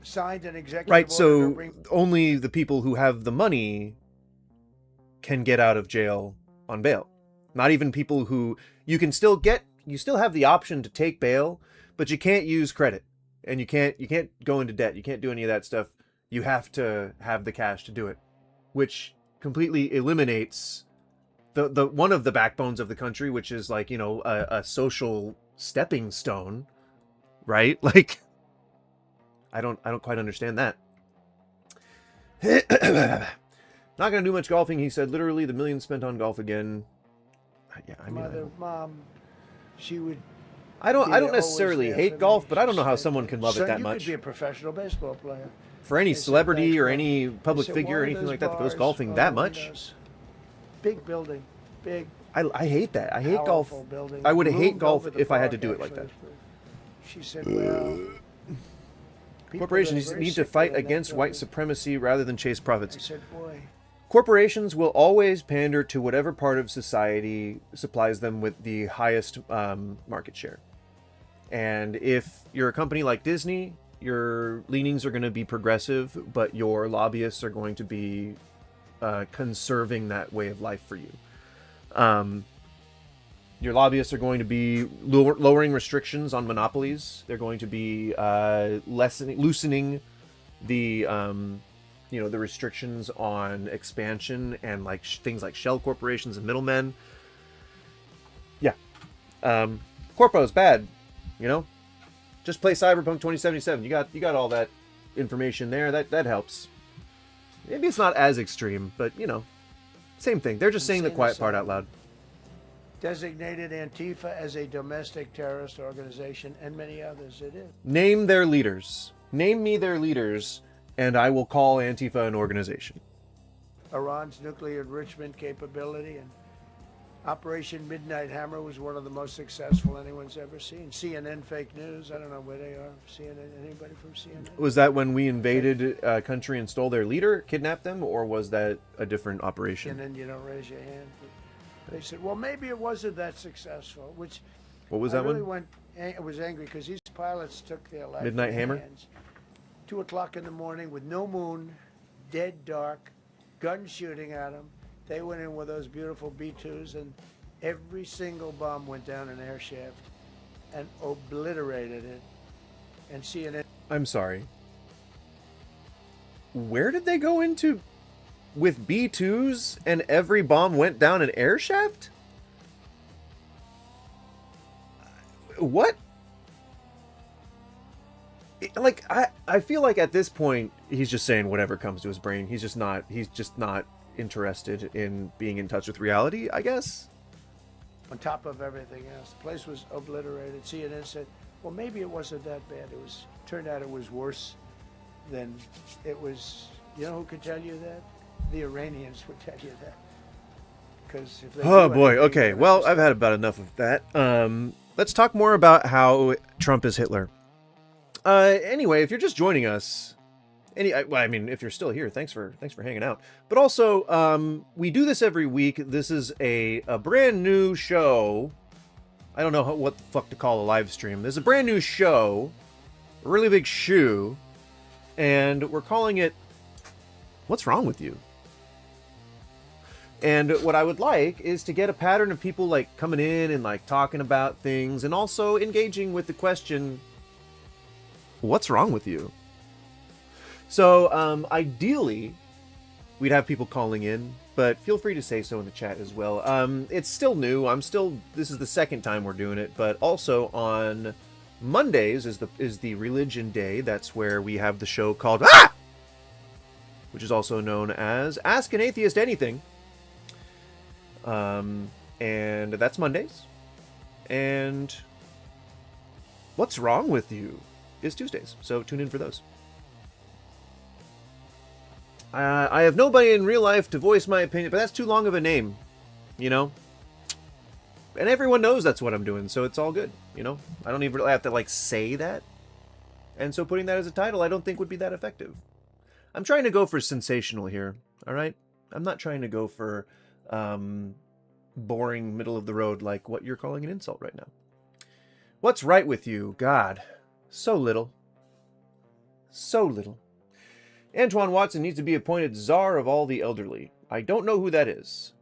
Signed an executive Right, order so to bring... only the people who have the money can get out of jail on bail. Not even people who... You can still get you still have the option to take bail, but you can't use credit, and you can't go into debt. You can't do any of that stuff. You have to have the cash to do it, which completely eliminates the one of the backbones of the country, which is like, you know, a social stepping stone, right? Like, I don't quite understand that. Not gonna do much golfing, he said. Literally, the millions spent on golf again. Yeah, I mean, Mom, she would. I don't necessarily hate golf, but I don't know how someone can love it that much. You could be a professionsional baseball player. For any celebrity or any public figure or anything like that goes golfing that much. Big building, big. I hate that. I hate golf. I would hate golf if I had to do it like that. She said, well. Corporations need to fight against white supremacy rather than chase profits. I said, boy. Corporations will always pander to whatever part of society supplies them with the highest market share. And if you're a company like Disney, your leanings are going to be progressive, but your lobbyists are going to be conserving that way of life for you. Your lobbyists are going to be lowering restrictions on monopolies. They're going to be loosening the you know, the restrictions on expansion and like things like shell corporations and middlemen. Yeah, corpo's bad. You know, just play Cyberpunk 2077. You got all that information there. That helps. Maybe it's not as extreme, but you know, same thing. They're just saying the quiet part out loud. Designated Antifa as a domestic terrorist organization, and many others. It is. Name their leaders. Name me their leaders, and I will call Antifa an organization. Iran's nuclear enrichment capability and Operation Midnight Hammer was one of the most successful anyone's ever seen. CNN fake news. I don't know where they are. CNN. Anybody from CNN? Was that when we invaded a country and stole their leader, kidnapped them, or was that a different operation? And then you don't raise your hand. They said, well, maybe it wasn't that successful, which what was that one? I was angry because these pilots took their life Midnight in Hammer? hands. 2 o'clock in the morning with no moon, dead dark, guns shooting at them. They went in with those beautiful B-2s, and every single bomb went down an air shaft and obliterated it. And CNN... I'm sorry. Where did they go into with B-2s and every bomb went down an air shaft? What? Like, I feel like at this point, he's just saying whatever comes to his brain. He's just not interested in being in touch with reality, I guess. On top of everything else, the place was obliterated. CNN said, well, maybe it wasn't that bad. Turned out it was worse than it was. You know who could tell you that? The Iranians would tell you that. Because if they oh boy, okay. Well, I've had about enough of that. Let's talk more about how Trump is Hitler. Anyway, if you're just joining us, I mean, if you're still here, thanks for hanging out. But also, we do this every week. This is a brand new show. I don't know what the fuck to call a live stream. There's a brand new show, a really big shoe, and we're calling it "What's Wrong with You?" And what I would like is to get a pattern of people like coming in and like talking about things, and also engaging with the question, "What's wrong with you?" So, ideally, we'd have people calling in, but feel free to say so in the chat as well. It's still new. This is the second time we're doing it, but also on Mondays is the religion day. That's where we have the show called which is also known as Ask an Atheist Anything. And that's Mondays. And What's Wrong with You is Tuesdays. So tune in for those. I have nobody in real life to voice my opinion, but that's too long of a name, you know? And everyone knows that's what I'm doing, so it's all good, you know? I don't even really have to, like, say that. And so putting that as a title I don't think would be that effective. I'm trying to go for sensational here, alright? I'm not trying to go for boring, middle-of-the-road like what you're calling an insult right now. What's right with you? God. So little. So little. Antoine Watson needs to be appointed czar of all the elderly. I don't know who that is.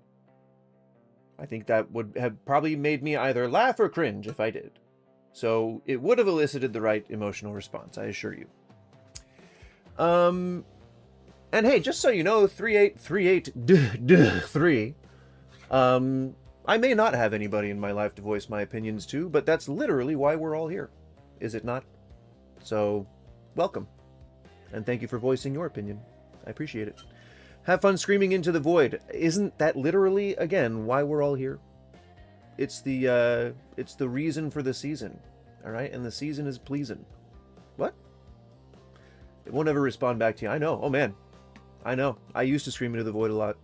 I think that would have probably made me either laugh or cringe if I did. So it would have elicited the right emotional response, I assure you. And hey, just so you know, 38383, I may not have anybody in my life to voice my opinions to, but that's literally why we're all here, is it not? So, welcome. And thank you for voicing your opinion. I appreciate it. Have fun screaming into the void. Isn't that literally, again, why we're all here? It's the reason for the season. Alright? And the season is pleasing. What? It won't ever respond back to you. I know. Oh, man. I know. I used to scream into the void a lot.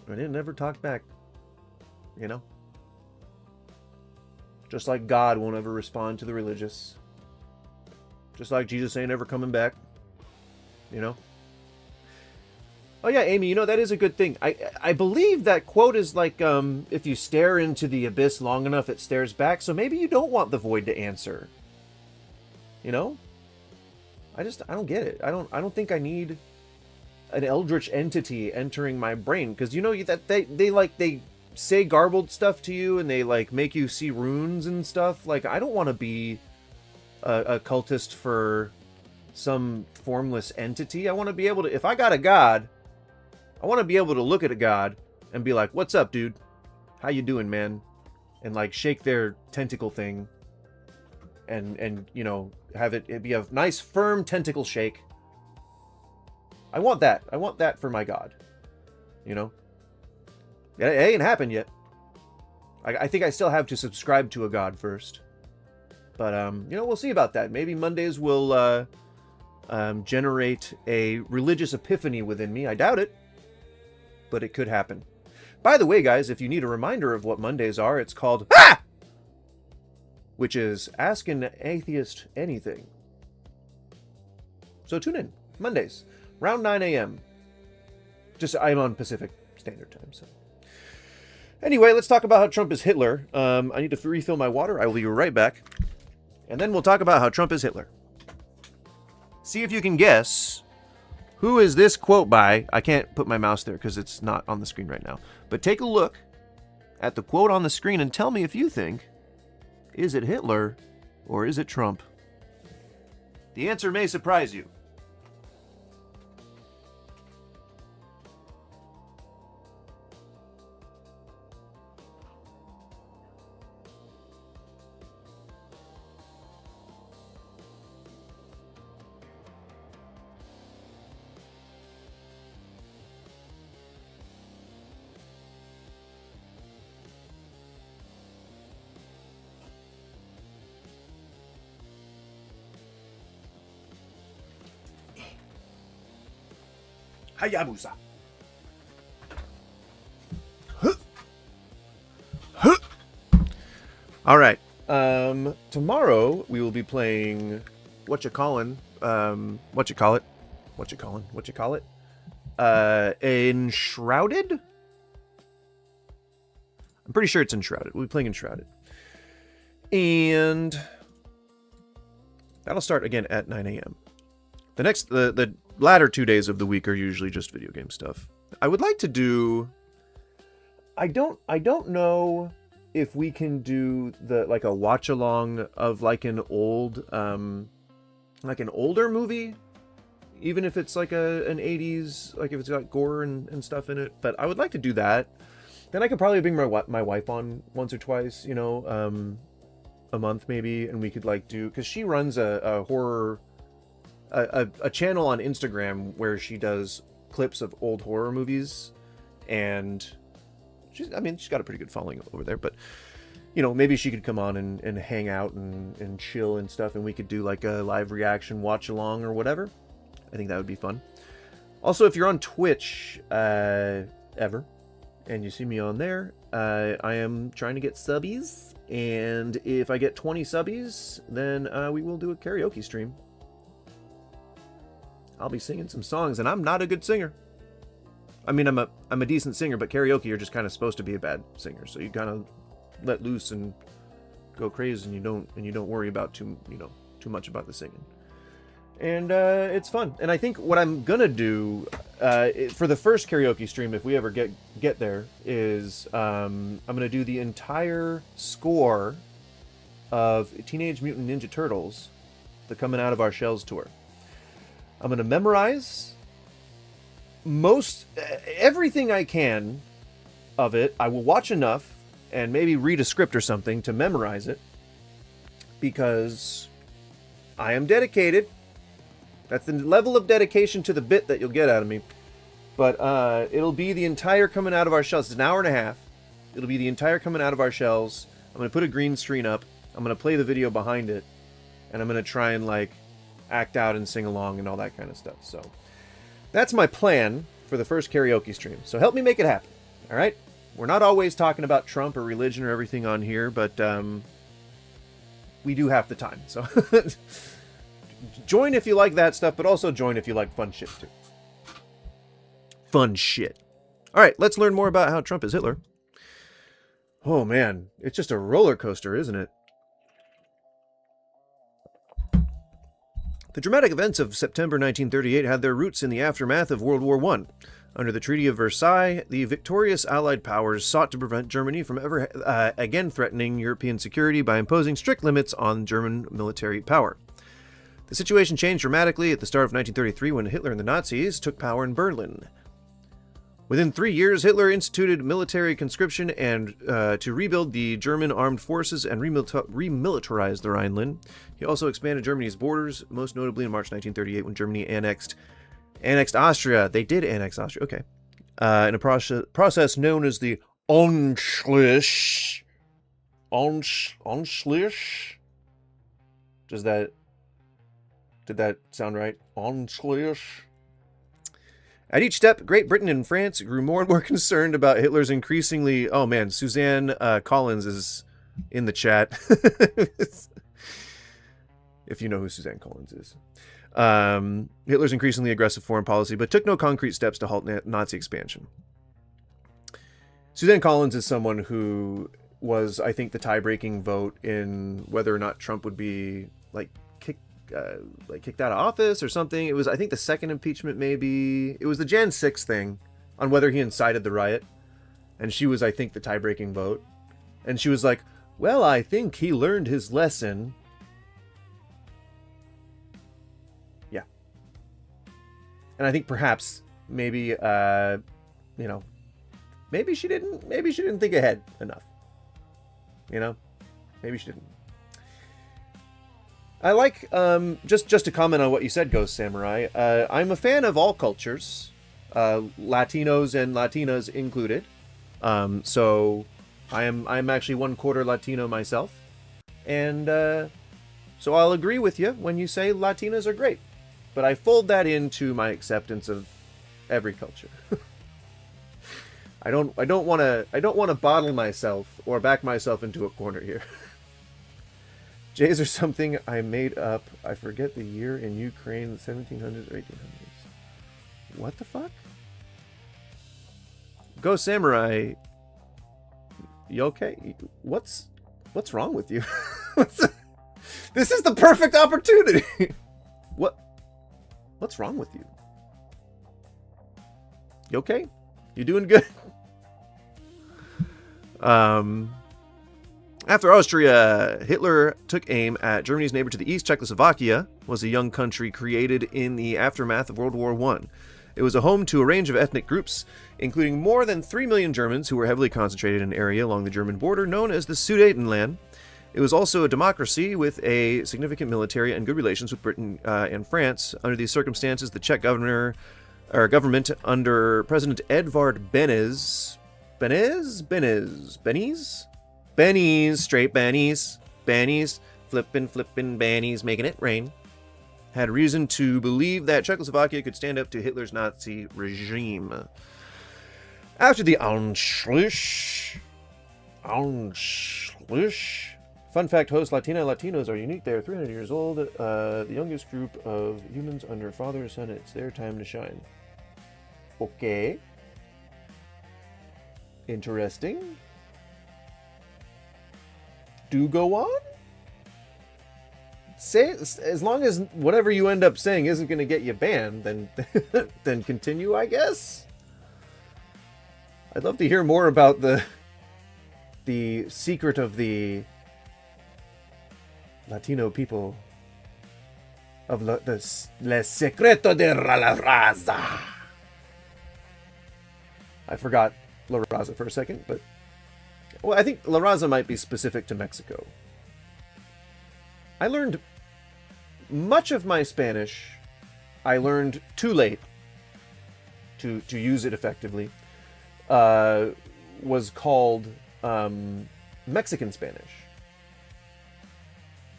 But it never talked back. You know? Just like God won't ever respond to the religious. Just like Jesus ain't ever coming back. You know? Oh yeah, Amy, you know, that is a good thing. I believe that quote is like, if you stare into the abyss long enough, it stares back. So maybe you don't want the void to answer. You know? I don't get it. I don't think I need an eldritch entity entering my brain. Because you know that they say garbled stuff to you and they like make you see runes and stuff. Like, I don't want to be a cultist for some formless entity. I want to be able to, if I got a god, I want to be able to look at a god and be like, what's up, dude? How you doing, man? And like shake their tentacle thing and you know, have it be a nice firm tentacle shake. I want that. I want that for my god. You know? It ain't happened yet. I think I still have to subscribe to a god first. But, you know, we'll see about that. Maybe Mondays will generate a religious epiphany within me. I doubt it. But it could happen. By the way, guys, if you need a reminder of what Mondays are, it's called AH! Which is Ask an Atheist Anything. So tune in. Mondays. Around 9 a.m. Just, I'm on Pacific Standard Time, so. Anyway, let's talk about how Trump is Hitler. I need to refill my water. I will be right back. And then we'll talk about how Trump is Hitler. See if you can guess, who is this quote by? I can't put my mouse there because it's not on the screen right now. But take a look at the quote on the screen and tell me if you think, is it Hitler or is it Trump? The answer may surprise you. Hayabusa. All right. Tomorrow we will be playing Enshrouded. I'm pretty sure it's Enshrouded. We'll be playing Enshrouded. And that'll start again at 9 a.m. The latter 2 days of the week are usually just video game stuff. I would like to do... I don't know if we can do like a watch along of like an old like an older movie, even if it's like an 80s, like if it's got gore and stuff in it. But I would like to do that. Then I could probably bring my wife on once or twice, you know, a month maybe, and we could like do, because she runs a horror a channel on Instagram where she does clips of old horror movies, and she's got a pretty good following over there. But you know, maybe she could come on and hang out and chill and stuff, and we could do like a live reaction watch along or whatever. I think that would be fun. Also, if you're on Twitch ever and you see me on there, I am trying to get subbies, and if I get 20 subbies, then we will do a karaoke stream. I'll be singing some songs, and I'm not a good singer. I mean, I'm a decent singer, but karaoke, you're just kind of supposed to be a bad singer, so you kind of let loose and go crazy, and you don't worry about too much about the singing. And it's fun. And I think what I'm gonna do, for the first karaoke stream, if we ever get there, is I'm going to do the entire score of Teenage Mutant Ninja Turtles, the Coming Out of Our Shells tour. I'm going to memorize everything I can of it. I will watch enough and maybe read a script or something to memorize it, because I am dedicated. That's the level of dedication to the bit that you'll get out of me. But it'll be the entire Coming Out of Our Shells. It's an hour and a half. It'll be the entire Coming Out of Our Shells. I'm going to put a green screen up. I'm going to play the video behind it. And I'm going to try and, like, act out and sing along and all that kind of stuff. So that's my plan for the first karaoke stream. So help me make it happen. All right? We're not always talking about Trump or religion or everything on here, but we do have the time. So join if you like that stuff, but also join if you like fun shit too. Fun shit. All right, let's learn more about how Trump is Hitler. Oh man, it's just a roller coaster, isn't it? The dramatic events of September 1938 had their roots in the aftermath of World War I. Under the Treaty of Versailles, the victorious Allied powers sought to prevent Germany from ever again threatening European security by imposing strict limits on German military power. The situation changed dramatically at the start of 1933 when Hitler and the Nazis took power in Berlin. Within 3 years, Hitler instituted military conscription and to rebuild the German armed forces and remilitarize the Rhineland. He also expanded Germany's borders, most notably in March 1938 when Germany annexed Austria. They did annex Austria, okay. In a process known as the Anschluss. Anschluss? Did that sound right? Anschluss? At each step, Great Britain and France grew more and more concerned about Hitler's increasingly... Oh man, Suzanne Collins is in the chat. If you know who Suzanne Collins is. Hitler's increasingly aggressive foreign policy, but took no concrete steps to halt Nazi expansion. Suzanne Collins is someone who was, I think, the tie-breaking vote in whether or not Trump would be kicked out of office or something. It was, I think, the second impeachment, maybe. It was the Jan 6 thing on whether he incited the riot. And she was, I think, the tie-breaking vote. And she was like, well, I think he learned his lesson. Yeah. And I think perhaps maybe, maybe she didn't think ahead enough. Maybe she didn't. I like, just to comment on what you said, Ghost Samurai, I'm a fan of all cultures, Latinos and Latinas included. So I'm actually 1/4 Latino myself. And so I'll agree with you when you say Latinas are great. But I fold that into my acceptance of every culture. I don't want to bottle myself or back myself into a corner here. Jays are something I made up. I forget the year in Ukraine, the 1700s or 1800s. What the fuck? Go Samurai. You okay? What's wrong with you? This is the perfect opportunity. What's wrong with you? You okay? You doing good? After Austria, Hitler took aim at Germany's neighbor to the east. Czechoslovakia was a young country created in the aftermath of World War I. It was a home to a range of ethnic groups, including more than 3 million Germans who were heavily concentrated in an area along the German border known as the Sudetenland. It was also a democracy with a significant military and good relations with Britain and France. Under these circumstances, the Czech government under President Edvard Beneš, straight Bennies, flippin' Bennies, making it rain, had reason to believe that Czechoslovakia could stand up to Hitler's Nazi regime. After the Anschluss, fun fact, host Latinos are unique. They are 300 years old, the youngest group of humans under father and son. It's their time to shine. Okay. Interesting. Do go on. say, as long as whatever you end up saying isn't going to get you banned, then then continue, I guess. I'd love to hear more about the secret of the Latino people, of Le Secreto de la Raza. I forgot La Raza for a second, but well, I think La Raza might be specific to Mexico. I learned much of my Spanish. I learned too late to use it effectively. Was called Mexican Spanish.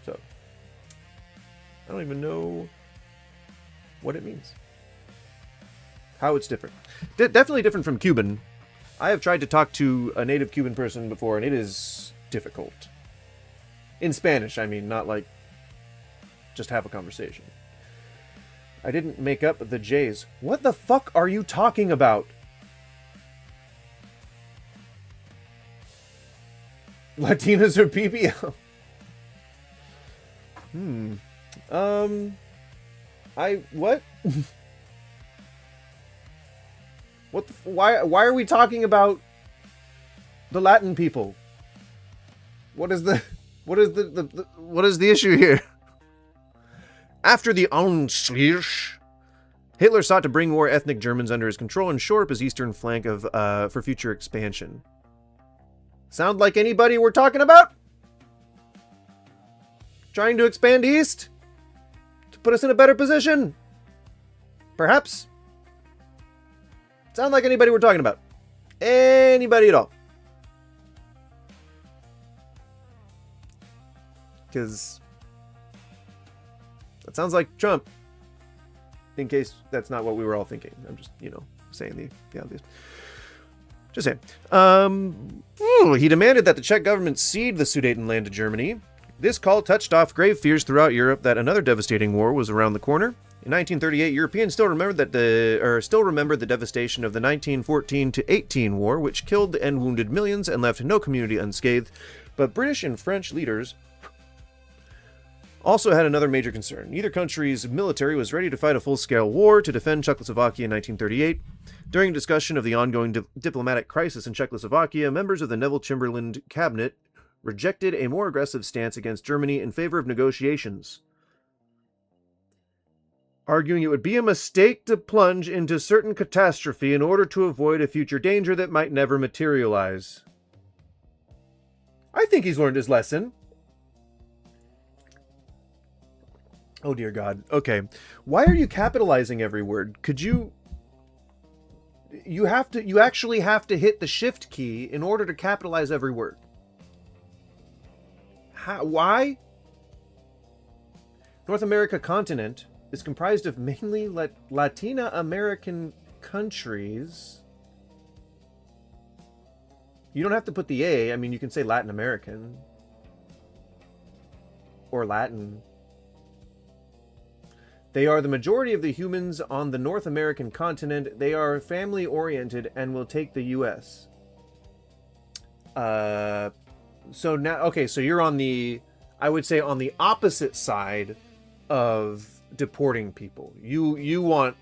So I don't even know what it means. How it's different. Definitely different from Cuban. I have tried to talk to a native Cuban person before, and it is difficult. In Spanish, I mean, not like just have a conversation. I didn't make up the J's. What the fuck are you talking about? Latinas are BBL. What? What the why are we talking about the Latin people? What is the issue here? After the Anschluss, Hitler sought to bring more ethnic Germans under his control and shore up his eastern flank for future expansion. Sound like anybody we're talking about? Trying to expand east? To put us in a better position? Perhaps? Sound like anybody we're talking about? Anybody at all? Because that sounds like Trump. In case that's not what we were all thinking. I'm just, saying the obvious. Just saying. He demanded that the Czech government cede the Sudetenland to Germany. This call touched off grave fears throughout Europe that another devastating war was around the corner. In 1938, Europeans still remembered the devastation of the 1914-18 war, which killed and wounded millions and left no community unscathed. But British and French leaders also had another major concern. Neither country's military was ready to fight a full-scale war to defend Czechoslovakia in 1938. During a discussion of the ongoing diplomatic crisis in Czechoslovakia, members of the Neville Chamberlain cabinet rejected a more aggressive stance against Germany in favor of negotiations, arguing it would be a mistake to plunge into certain catastrophe in order to avoid a future danger that might never materialize. I think he's learned his lesson. Oh dear God. Okay. Why are you capitalizing every word? Could you... You actually have to hit the shift key in order to capitalize every word. Why? North America continent is comprised of mainly Latina American countries. You don't have to put the A. I mean, you can say Latin American. Or Latin. They are the majority of the humans on the North American continent. They are family-oriented and will take the U.S. So now, okay, so you're on the, I would say, on the opposite side of deporting people. You want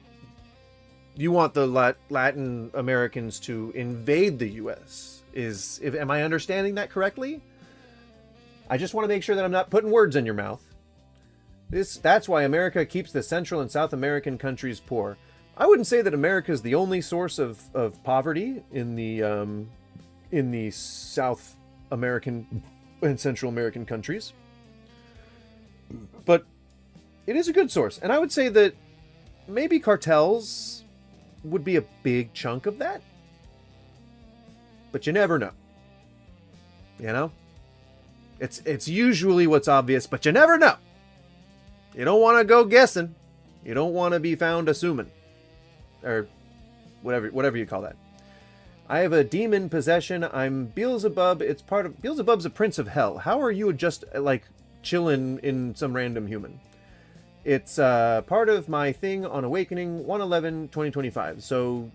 the Latin Americans to invade the U.S. Am I understanding that correctly? I just want to make sure that I'm not putting words in your mouth. That's why America keeps the Central and South American countries poor. I wouldn't say that America is the only source of poverty in the South American and Central American countries. But it is a good source. And I would say that maybe cartels would be a big chunk of that. But you never know. You know? It's usually what's obvious, but you never know. You don't want to go guessing. You don't want to be found assuming. Or whatever you call that. I have a demon possession. I'm Beelzebub. Beelzebub's a prince of hell. How are you just like chilling in some random human? It's part of my thing on Awakening 1/11/2025. So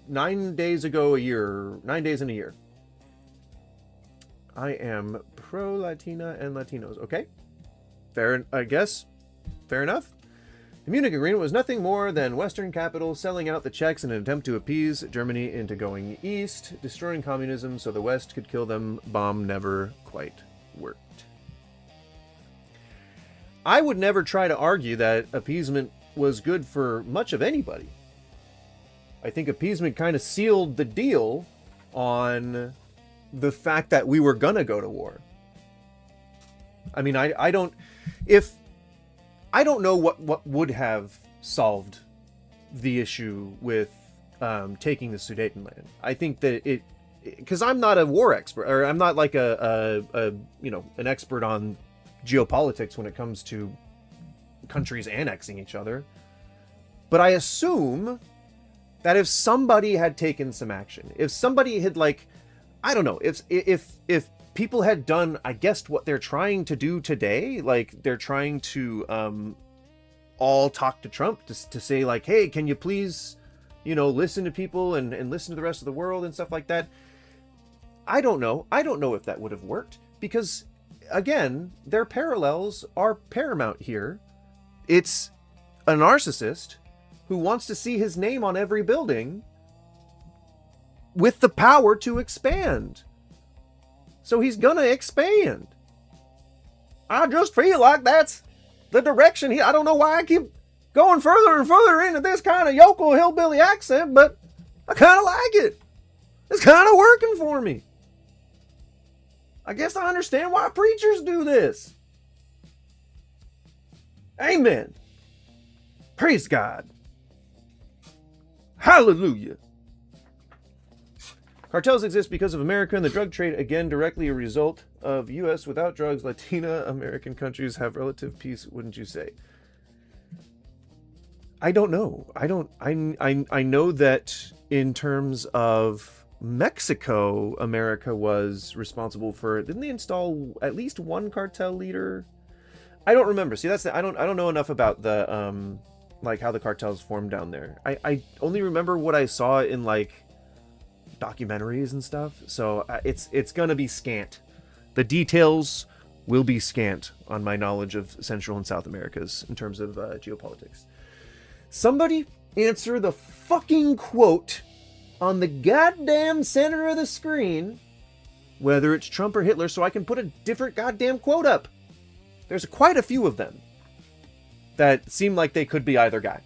9 days ago a year. 9 days in a year. I am pro-Latina and Latinos. Okay. I guess. Fair enough. The Munich Agreement was nothing more than Western capital selling out the Czechs in an attempt to appease Germany into going east, destroying communism so the West could kill them. Bomb never quite worked. I would never try to argue that appeasement was good for much of anybody. I think appeasement kind of sealed the deal on the fact that we were gonna go to war. I mean, I don't know what would have solved the issue with taking the Sudetenland. I think that because I'm not a war expert, or I'm not like an expert on geopolitics when it comes to countries annexing each other. But I assume that if somebody had taken some action, if somebody had, like, I don't know, if people had done, I guess, what they're trying to do today, like they're trying to all talk to Trump to say, like, hey, can you please, listen to people and listen to the rest of the world and stuff like that. I don't know if that would have worked, because again, their parallels are paramount here. It's a narcissist who wants to see his name on every building with the power to expand. So he's gonna expand. I just feel like that's the direction I don't know why I keep going further and further into this kind of yokel hillbilly accent, but I kind of like it. It's kind of working for me. I guess I understand why preachers do this. Amen. Praise God. Hallelujah. Cartels exist because of America and the drug trade, again, directly a result of U.S. Without drugs, Latina American countries have relative peace, wouldn't you say? I don't know. I know that in terms of Mexico, America was responsible for, didn't they install at least one cartel leader? I don't remember. See, I don't know enough about the like how the cartels formed down there. I only remember what I saw in like documentaries and stuff, so it's gonna be scant. The details will be scant on my knowledge of Central and South Americas in terms of geopolitics. Somebody answer the fucking quote on the goddamn center of the screen, whether it's Trump or Hitler, so I can put a different goddamn quote up. There's quite a few of them that seem like they could be either guy.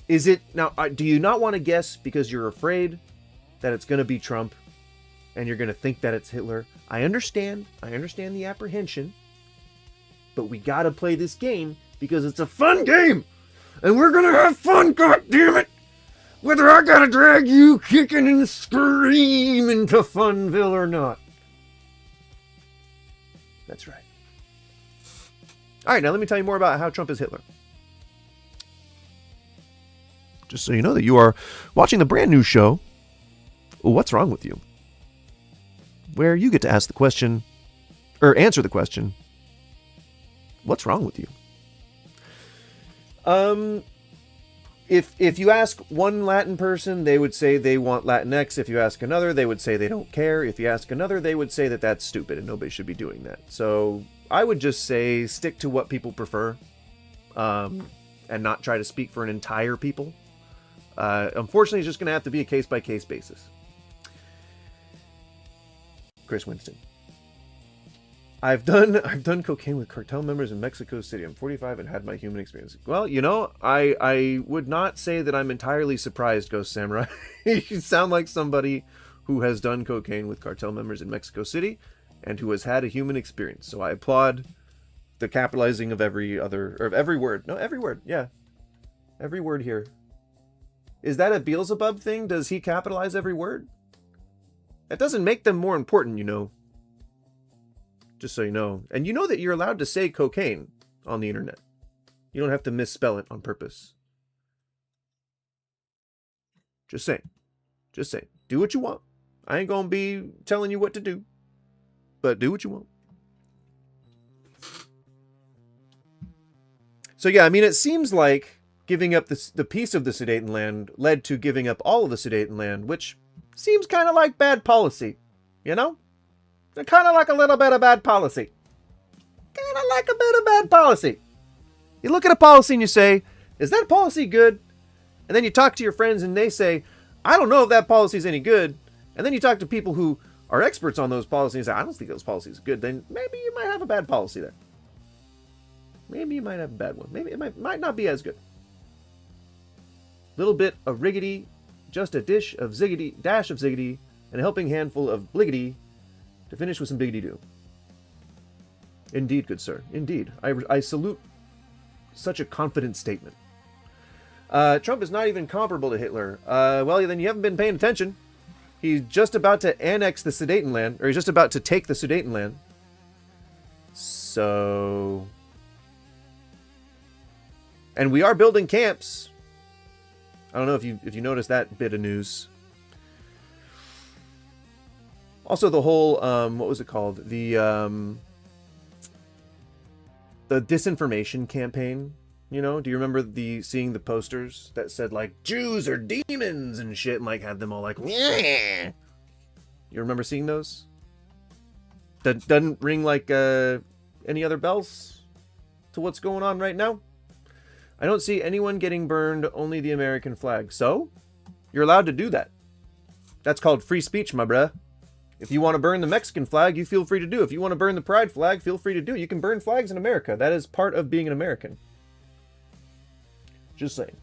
Is it now? Do you not want to guess because you're afraid that it's going to be Trump and you're going to think that it's Hitler? I understand the apprehension, but we got to play this game because it's a fun game and we're going to have fun, god damn it, whether I got to drag you kicking and screaming to Funville or not. That's right. All right, now let me tell you more about how Trump is Hitler. Just so you know that you are watching the brand new show, What's Wrong With You? Where you get to ask the question, or answer the question, what's wrong with you? If you ask one Latin person, they would say they want Latinx. If you ask another, they would say they don't care. If you ask another, they would say that that's stupid and nobody should be doing that. So I would just say stick to what people prefer, and not try to speak for an entire people. Unfortunately, it's just going to have to be a case-by-case basis. Chris Winston. I've done cocaine with cartel members in Mexico City. I'm 45 and had my human experience. Well, I would not say that I'm entirely surprised, Ghost Samurai. You sound like somebody who has done cocaine with cartel members in Mexico City and who has had a human experience. So I applaud the capitalizing of every word. No, every word. Yeah. Every word here. Is that a Beelzebub thing? Does he capitalize every word? That doesn't make them more important, Just so you know. And you know that you're allowed to say cocaine on the internet. You don't have to misspell it on purpose. Just saying. Just saying. Do what you want. I ain't gonna be telling you what to do. But do what you want. So yeah, I mean, it seems like giving up the piece of the Sudetenland led to giving up all of the Sudetenland, which seems kind of like bad policy, Kind of like a little bit of bad policy. Kind of like a bit of bad policy. You look at a policy and you say, is that policy good? And then you talk to your friends and they say, I don't know if that policy is any good. And then you talk to people who are experts on those policies and say, I don't think those policies are good. Then maybe you might have a bad policy there. Maybe you might have a bad one. Maybe it might not be as good. Little bit of riggedy, just a dash of ziggity, and a helping handful of bliggity to finish with some biggity-doo. Indeed, good sir. Indeed. I salute such a confident statement. Trump is not even comparable to Hitler. Well, then you haven't been paying attention. He's just about to annex the Sudetenland, or he's just about to take the Sudetenland. So... And we are building camps. I don't know if you noticed that bit of news. Also, the whole what was it called? The disinformation campaign. You know, do you remember seeing the posters that said like Jews are demons and shit, and like had them all like, yeah. You remember seeing those? That doesn't ring like any other bells to what's going on right now. I don't see anyone getting burned, only the American flag. So, you're allowed to do that. That's called free speech, my bruh. If you want to burn the Mexican flag, you feel free to do. If you want to burn the pride flag, feel free to do. You can burn flags in America. That is part of being an American. Just saying.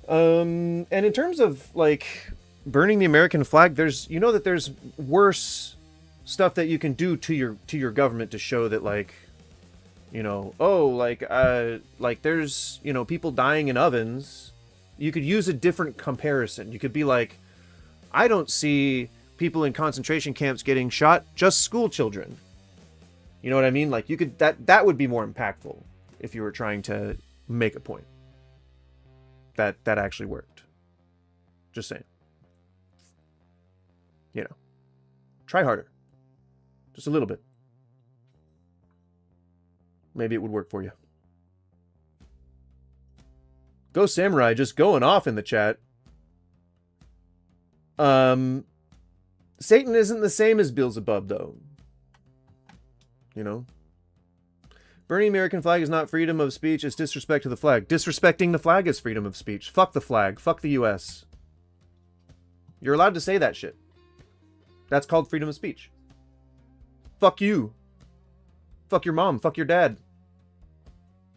And in terms of, like, burning the American flag, there's worse stuff that you can do to your government to show that, like, you know, oh, like there's, you know, people dying in ovens. You could use a different comparison. You could be like, I don't see people in concentration camps getting shot, just school children. You know what I mean? Like, you could, that would be more impactful if you were trying to make a point. That actually worked. Just saying. You know, try harder. Just a little bit. Maybe it would work for you. Go Samurai, just going off in the chat. Satan isn't the same as Beelzebub, though. You know? Burning the American flag is not freedom of speech, it's disrespect to the flag. Disrespecting the flag is freedom of speech. Fuck the flag. Fuck the US. You're allowed to say that shit. That's called freedom of speech. Fuck you. Fuck your mom. Fuck your dad.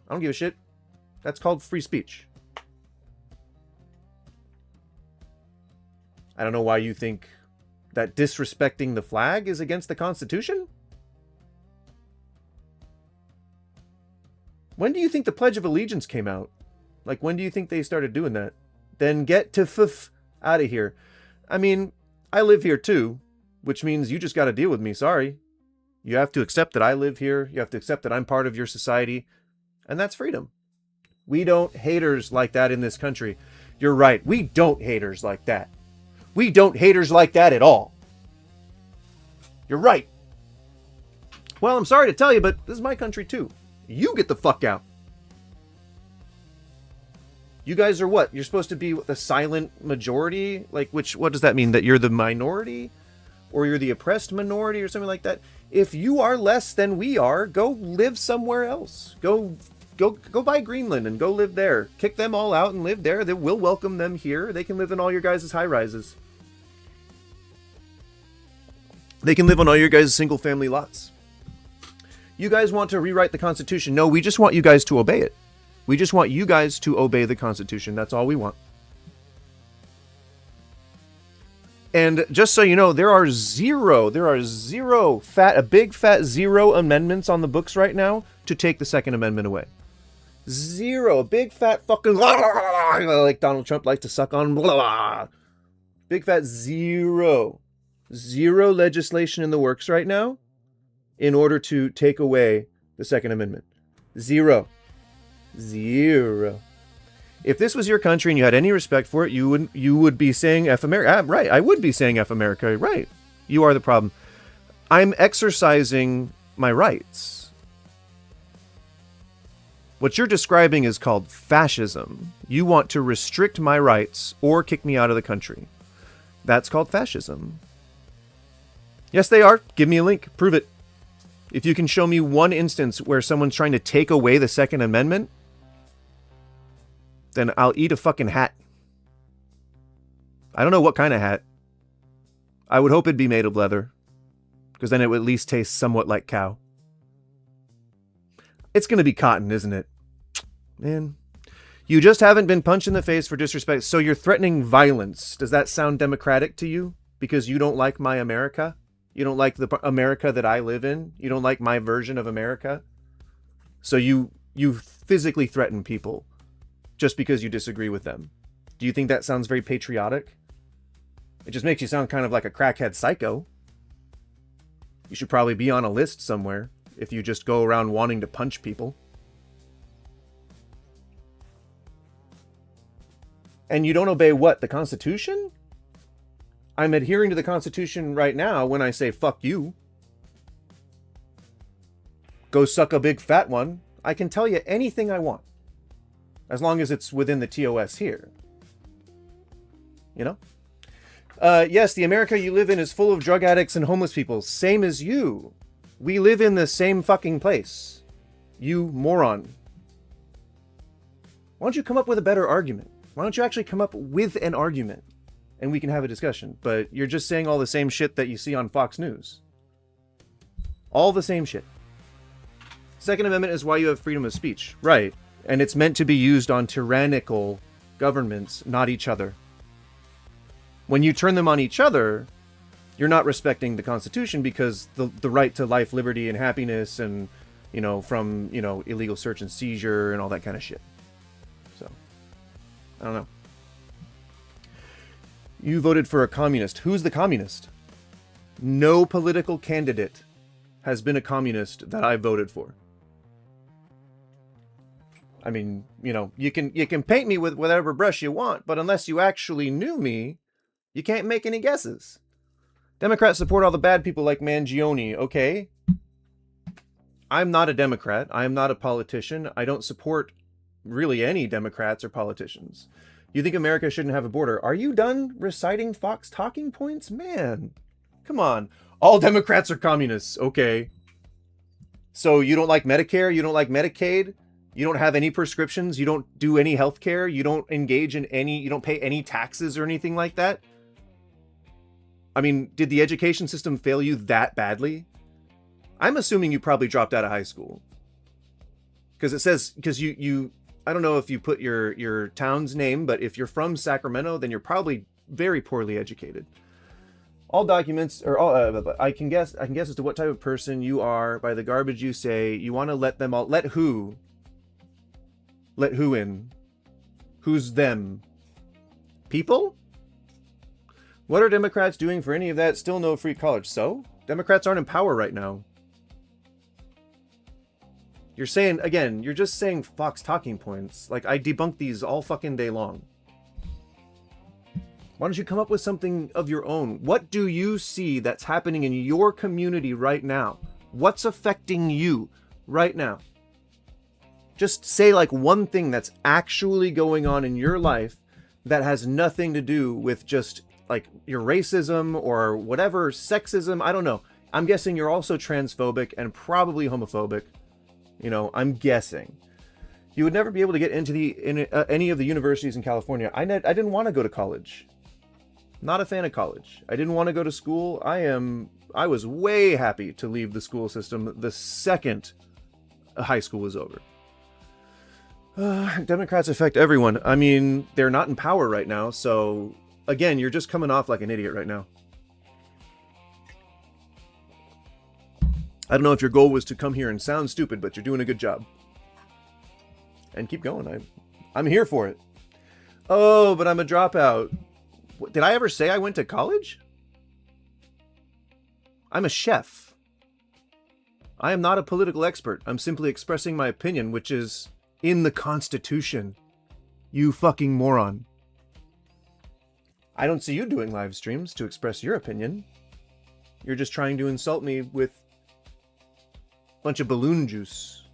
I don't give a shit. That's called free speech. I don't know why you think that disrespecting the flag is against the Constitution? When do you think the Pledge of Allegiance came out? Like, when do you think they started doing that? Then get to out of here. I mean, I live here too, which means you just got to deal with me. Sorry. You have to accept that I live here. You have to accept that I'm part of your society. And that's freedom. We don't haters like that in this country. You're right. We don't haters like that. We don't haters like that at all. You're right. Well, I'm sorry to tell you, but this is my country too. You get the fuck out. You guys are what? You're supposed to be the silent majority? Like, what does that mean? That you're the minority? Or you're the oppressed minority or something like that? If you are less than we are, go live somewhere else. Go buy Greenland and go live there. Kick them all out and live there. We'll welcome them here. They can live in all your guys' high-rises. They can live on all your guys' single-family lots. You guys want to rewrite the Constitution. No, we just want you guys to obey it. We just want you guys to obey the Constitution. That's all we want. And just so you know, there are a big fat zero amendments on the books right now to take the Second Amendment away. Zero. A big fat fucking like Donald Trump likes to suck on. Big fat zero. Zero legislation in the works right now in order to take away the Second Amendment. Zero. If this was your country and you had any respect for it, you would be saying F America. Right, I would be saying F America. Right. You are the problem. I'm exercising my rights. What you're describing is called fascism. You want to restrict my rights or kick me out of the country. That's called fascism. Yes, they are. Give me a link. Prove it. If you can show me one instance where someone's trying to take away the Second Amendment, then I'll eat a fucking hat. I don't know what kind of hat. I would hope it'd be made of leather, because then it would at least taste somewhat like cow. It's going to be cotton, isn't it? Man. You just haven't been punched in the face for disrespect, so you're threatening violence. Does that sound democratic to you? Because you don't like my America? You don't like the America that I live in? You don't like my version of America? So you physically threaten people just because you disagree with them. Do you think that sounds very patriotic? It just makes you sound kind of like a crackhead psycho. You should probably be on a list somewhere if you just go around wanting to punch people. And you don't obey what? The Constitution? I'm adhering to the Constitution right now when I say fuck you. Go suck a big fat one. I can tell you anything I want. As long as it's within the TOS here. You know? Yes, the America you live in is full of drug addicts and homeless people. Same as you. We live in the same fucking place. You moron. Why don't you come up with a better argument? Why don't you actually come up with an argument and we can have a discussion? But you're just saying all the same shit that you see on Fox News. All the same shit. Second Amendment is why you have freedom of speech. Right. And it's meant to be used on tyrannical governments, not each other. When you turn them on each other, you're not respecting the Constitution, because the right to life, liberty, and happiness, and, you know, from, you know, illegal search and seizure and all that kind of shit. So, I don't know. You voted for a communist. Who's the communist? No political candidate has been a communist that I voted for. I mean, you know, you can paint me with whatever brush you want, but unless you actually knew me, you can't make any guesses. Democrats support all the bad people like Mangione, okay? I'm not a Democrat. I am not a politician. I don't support really any Democrats or politicians. You think America shouldn't have a border? Are you done reciting Fox talking points? Man, come on. All Democrats are communists, okay? So you don't like Medicare? You don't like Medicaid? You don't have any prescriptions? You don't do any health care? You don't engage in any, you don't pay any taxes or anything like that? I mean, did the education system fail you that badly? I'm assuming you probably dropped out of high school. Because it says, because you I don't know if you put your town's name, but if you're from Sacramento, then you're probably very poorly educated. All documents, or all, I can guess as to what type of person you are by the garbage you say. You want to let them all, let who? Let who in? Who's them? People? What are Democrats doing for any of that? Still no free college. So? Democrats aren't in power right now. You're saying, again, you're just saying Fox talking points. Like, I debunk these all fucking day long. Why don't you come up with something of your own? What do you see that's happening in your community right now? What's affecting you right now? Just say like one thing that's actually going on in your life that has nothing to do with just like your racism or whatever, sexism, I don't know. I'm guessing you're also transphobic and probably homophobic. You know, I'm guessing. You would never be able to get into any of the universities in California. I didn't want to go to college. Not a fan of college. I didn't want to go to school. I was way happy to leave the school system the second high school was over. Democrats affect everyone. I mean, they're not in power right now, so again, you're just coming off like an idiot right now. I don't know if your goal was to come here and sound stupid, but you're doing a good job. And keep going. I'm here for it. Oh, but I'm a dropout. Did I ever say I went to college? I'm a chef. I am not a political expert. I'm simply expressing my opinion, which is in the Constitution. You fucking moron. I don't see you doing live streams to express your opinion. You're just trying to insult me with a bunch of balloon juice.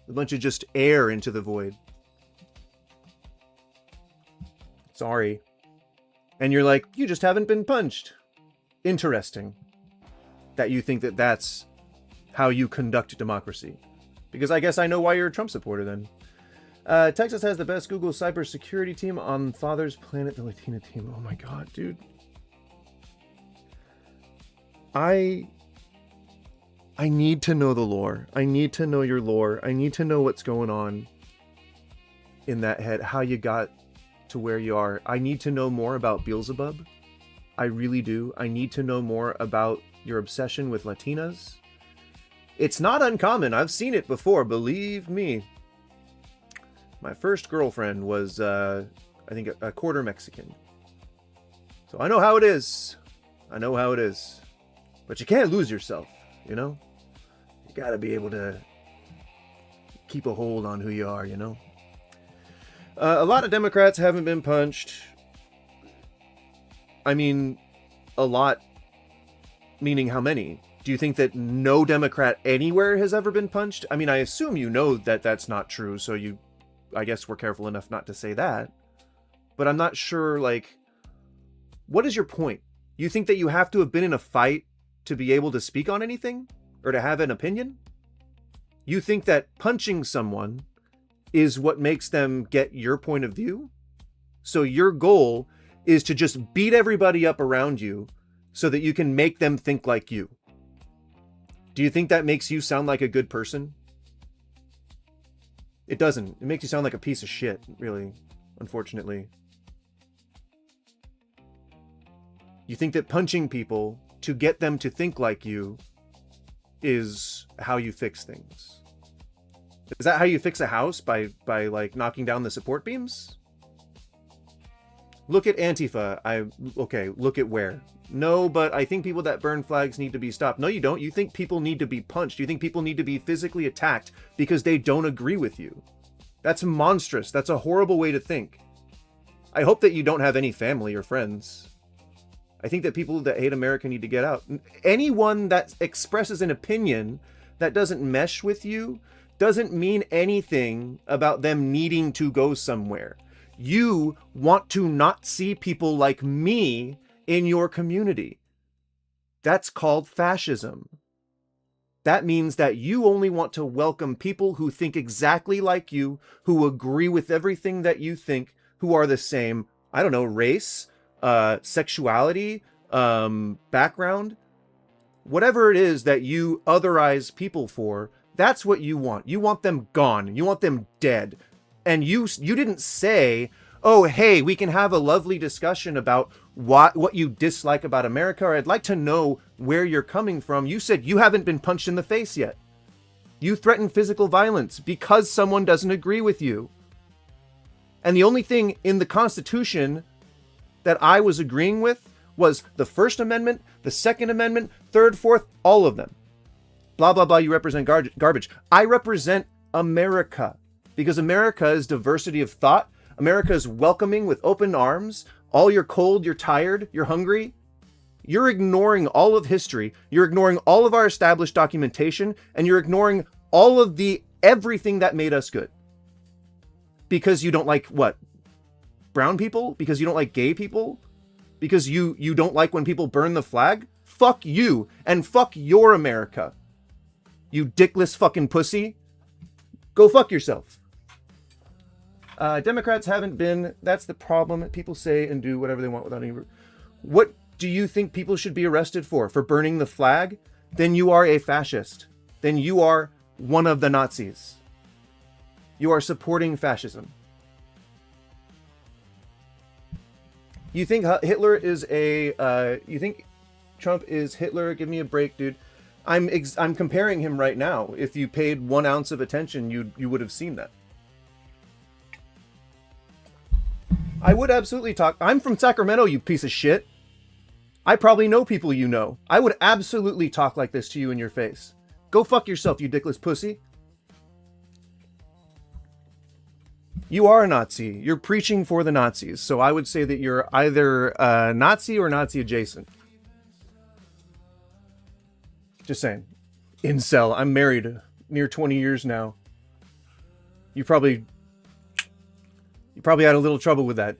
A bunch of just air into the void. Sorry. And you're like, you just haven't been punched. Interesting. That you think that that's how you conduct democracy. Because I guess I know why you're a Trump supporter then. Texas has the best Google cybersecurity team on Father's Planet, the Latina team. Oh my god, dude. I need to know the lore. I need to know your lore. I need to know what's going on in that head, how you got to where you are. I need to know more about Beelzebub. I really do. I need to know more about your obsession with Latinas. It's not uncommon. I've seen it before, believe me. My first girlfriend was, I think, a quarter Mexican. So I know how it is. I know how it is. But you can't lose yourself, you know? You gotta be able to keep a hold on who you are, you know? A lot of Democrats haven't been punched. I mean, a lot, meaning how many? Do you think that no Democrat anywhere has ever been punched? I mean, I assume you know that that's not true, so I guess we're careful enough not to say that. But I'm not sure, like, what is your point? You think that you have to have been in a fight to be able to speak on anything? Or to have an opinion? You think that punching someone is what makes them get your point of view? So your goal is to just beat everybody up around you so that you can make them think like you. Do you think that makes you sound like a good person? It doesn't. It makes you sound like a piece of shit, really, unfortunately. You think that punching people to get them to think like you is how you fix things. Is that how you fix a house? By like knocking down the support beams? Look at Antifa. Okay, look at where. No, but I think people that burn flags need to be stopped. No, you don't. You think people need to be punched. You think people need to be physically attacked because they don't agree with you. That's monstrous. That's a horrible way to think. I hope that you don't have any family or friends. I think that people that hate America need to get out. Anyone that expresses an opinion that doesn't mesh with you doesn't mean anything about them needing to go somewhere. You want to not see people like me in your community. That's called fascism. That means that you only want to welcome people who think exactly like you, who agree with everything that you think, who are the same, I don't know, race, sexuality, background, whatever it is that you otherize people for. That's what you want. You want them gone. You want them dead. And you didn't say, oh, hey, we can have a lovely discussion about what you dislike about America, or I'd like to know where you're coming from. You said you haven't been punched in the face yet. You threatened physical violence because someone doesn't agree with you. And the only thing in the Constitution that I was agreeing with was the First Amendment, the Second Amendment, Third, Fourth, all of them. Blah, blah, blah, you represent garbage. I represent America because America is diversity of thought. America is welcoming with open arms. All you're cold, you're tired, you're hungry. You're ignoring all of history. You're ignoring all of our established documentation, and you're ignoring all of everything that made us good. Because you don't like what? Brown people? Because you don't like gay people? Because you don't like when people burn the flag? Fuck you, and fuck your America. You dickless fucking pussy. Go fuck yourself. Democrats haven't been, that's the problem. People say and do whatever they want without any... What do you think people should be arrested for? For burning the flag? Then you are a fascist. Then you are one of the Nazis. You are supporting fascism. You think Hitler is you think Trump is Hitler? Give me a break, dude. I'm comparing him right now. If you paid 1 ounce of attention, you would have seen that. I would absolutely talk. I'm from Sacramento, you piece of shit. I probably know people you know. I would absolutely talk like this to you in your face. Go fuck yourself, you dickless pussy. You are a Nazi. You're preaching for the Nazis. So I would say that you're either Nazi or Nazi adjacent. Just saying. Incel. I'm married near 20 years now. You probably had a little trouble with that.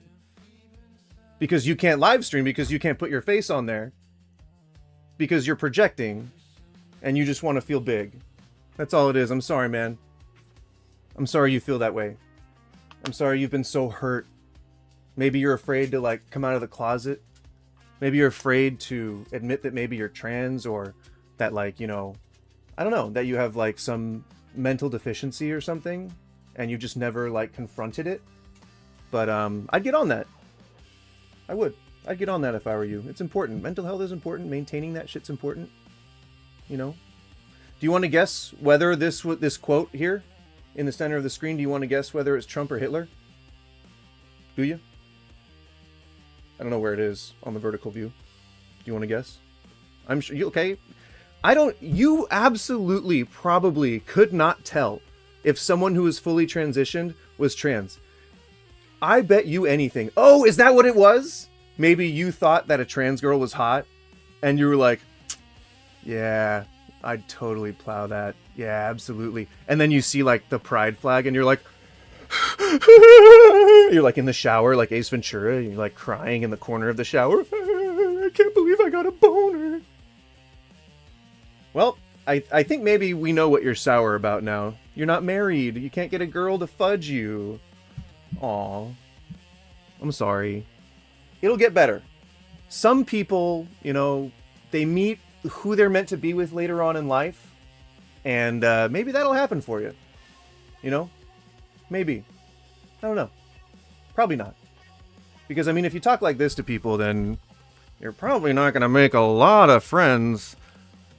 Because you can't live stream, because you can't put your face on there. Because you're projecting. and you just want to feel big. That's all it is. I'm sorry, man. I'm sorry you feel that way. I'm sorry you've been so hurt. Maybe you're afraid to, like, come out of the closet. Maybe you're afraid to admit that maybe you're trans, or that, like, you know, I don't know, that you have, like, some mental deficiency or something, and you just never, like, confronted it. But I'd get on that. I would. I'd get on that if I were you. It's important. Mental health is important. Maintaining that shit's important. You know? Do you want to guess whether this quote here in the center of the screen, do you want to guess whether it's Trump or Hitler? Do you? I don't know where it is on the vertical view. Do you want to guess? I'm sure you okay. You absolutely probably could not tell if someone who was fully transitioned was trans. I bet you anything. Oh, is that what it was? Maybe you thought that a trans girl was hot and you were like, yeah, I'd totally plow that. Yeah, absolutely. And then you see, like, the pride flag and you're like, you're like in the shower, like Ace Ventura, and you're like crying in the corner of the shower. I can't believe I got a boner. Well, I think maybe we know what you're sour about now. You're not married. You can't get a girl to fudge you. Aw. I'm sorry. It'll get better. Some people, you know, they meet who they're meant to be with later on in life, and maybe that'll happen for you. You know? Maybe. I don't know. Probably not. Because, I mean, if you talk like this to people, then you're probably not going to make a lot of friends,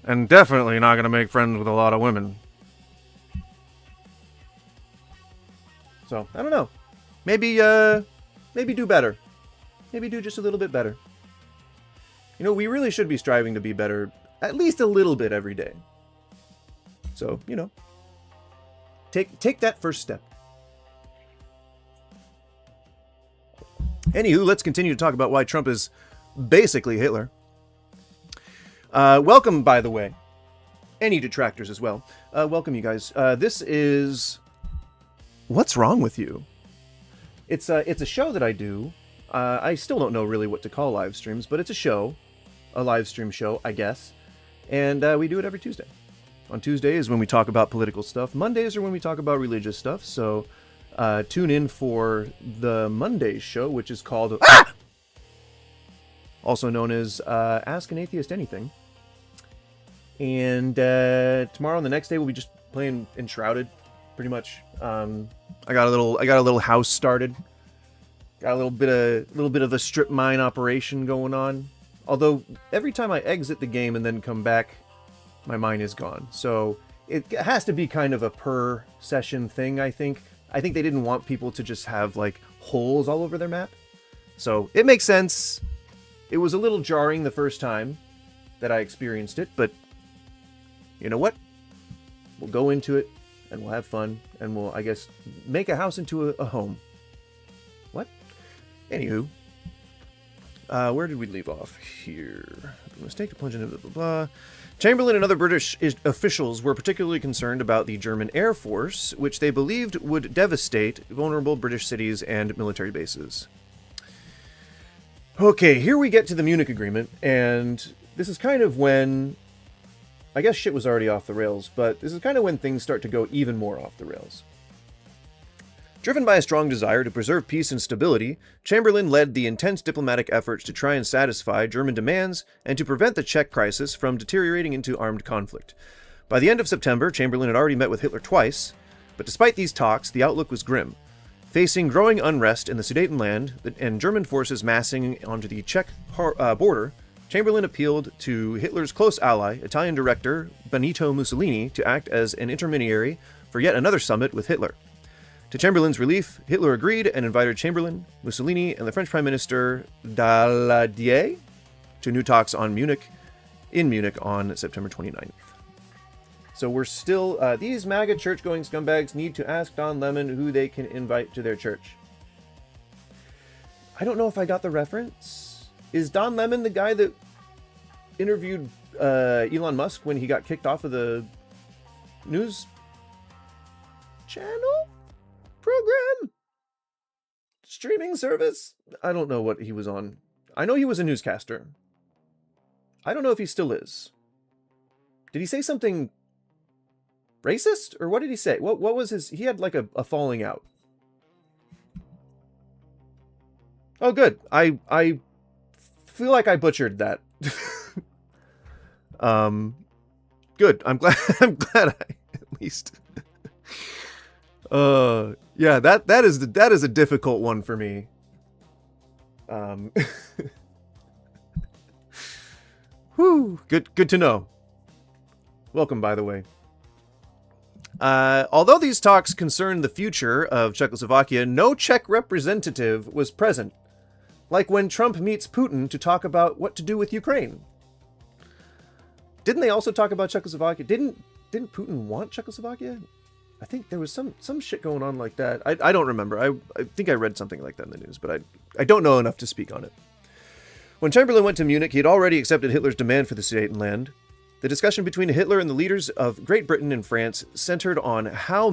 and definitely not going to make friends with a lot of women. So, I don't know. Maybe do better. Maybe do just a little bit better. You know, we really should be striving to be better at least a little bit every day. So, you know, take that first step. Anywho, let's continue to talk about why Trump is basically Hitler. Welcome, by the way. Any detractors as well. Welcome, you guys. This is... What's Wrong With You? It's a show that I do. I still don't know really what to call live streams, but it's a show. A live stream show, I guess. And we do it every Tuesday. On Tuesday is when we talk about political stuff. Mondays are when we talk about religious stuff, so... tune in for the Monday show, which is called... also known as Ask an Atheist Anything. And tomorrow and the next day we'll be just playing Enshrouded, pretty much. I got a little house started. Got a little bit of a strip mine operation going on. Although every time I exit the game and then come back, my mine is gone. So it has to be kind of a per session thing, I think. I think they didn't want people to just have, like, holes all over their map. So, it makes sense. It was a little jarring the first time that I experienced it, but you know what? We'll go into it, and we'll have fun, and we'll, I guess, make a house into a home. What? Anywho. Where did we leave off here? Mistake to plunge into blah, blah, blah. Chamberlain and other British officials were particularly concerned about the German Air Force, which they believed would devastate vulnerable British cities and military bases. Okay, here we get to the Munich Agreement, and this is kind of when... I guess shit was already off the rails, but this is kind of when things start to go even more off the rails. Driven by a strong desire to preserve peace and stability, Chamberlain led the intense diplomatic efforts to try and satisfy German demands and to prevent the Czech crisis from deteriorating into armed conflict. By the end of September, Chamberlain had already met with Hitler twice, but despite these talks, the outlook was grim. Facing growing unrest in the Sudetenland and German forces massing onto the Czech border, Chamberlain appealed to Hitler's close ally, Italian director Benito Mussolini, to act as an intermediary for yet another summit with Hitler. To Chamberlain's relief, Hitler agreed and invited Chamberlain, Mussolini, and the French Prime Minister Daladier to new talks in Munich on September 29th. So we're still... these MAGA church-going scumbags need to ask Don Lemon who they can invite to their church. I don't know if I got the reference. Is Don Lemon the guy that interviewed Elon Musk when he got kicked off of the news channel? Program? Streaming service? I don't know what he was on. I know he was a newscaster. I don't know if he still is. Did he say something racist? Or what did he say? What was his... He had like a falling out. Oh, good. I feel like I butchered that. Good. I'm glad I at least... yeah, that is a difficult one for me. Whew, good to know. Welcome, by the way. Although these talks concerned the future of Czechoslovakia, no Czech representative was present. Like when Trump meets Putin to talk about what to do with Ukraine. Didn't they also talk about Czechoslovakia? Didn't Putin want Czechoslovakia? I think there was some shit going on like that. I don't remember. I think I read something like that in the news, but I don't know enough to speak on it. When Chamberlain went to Munich, he had already accepted Hitler's demand for the Sudetenland. The discussion between Hitler and the leaders of Great Britain and France centered on how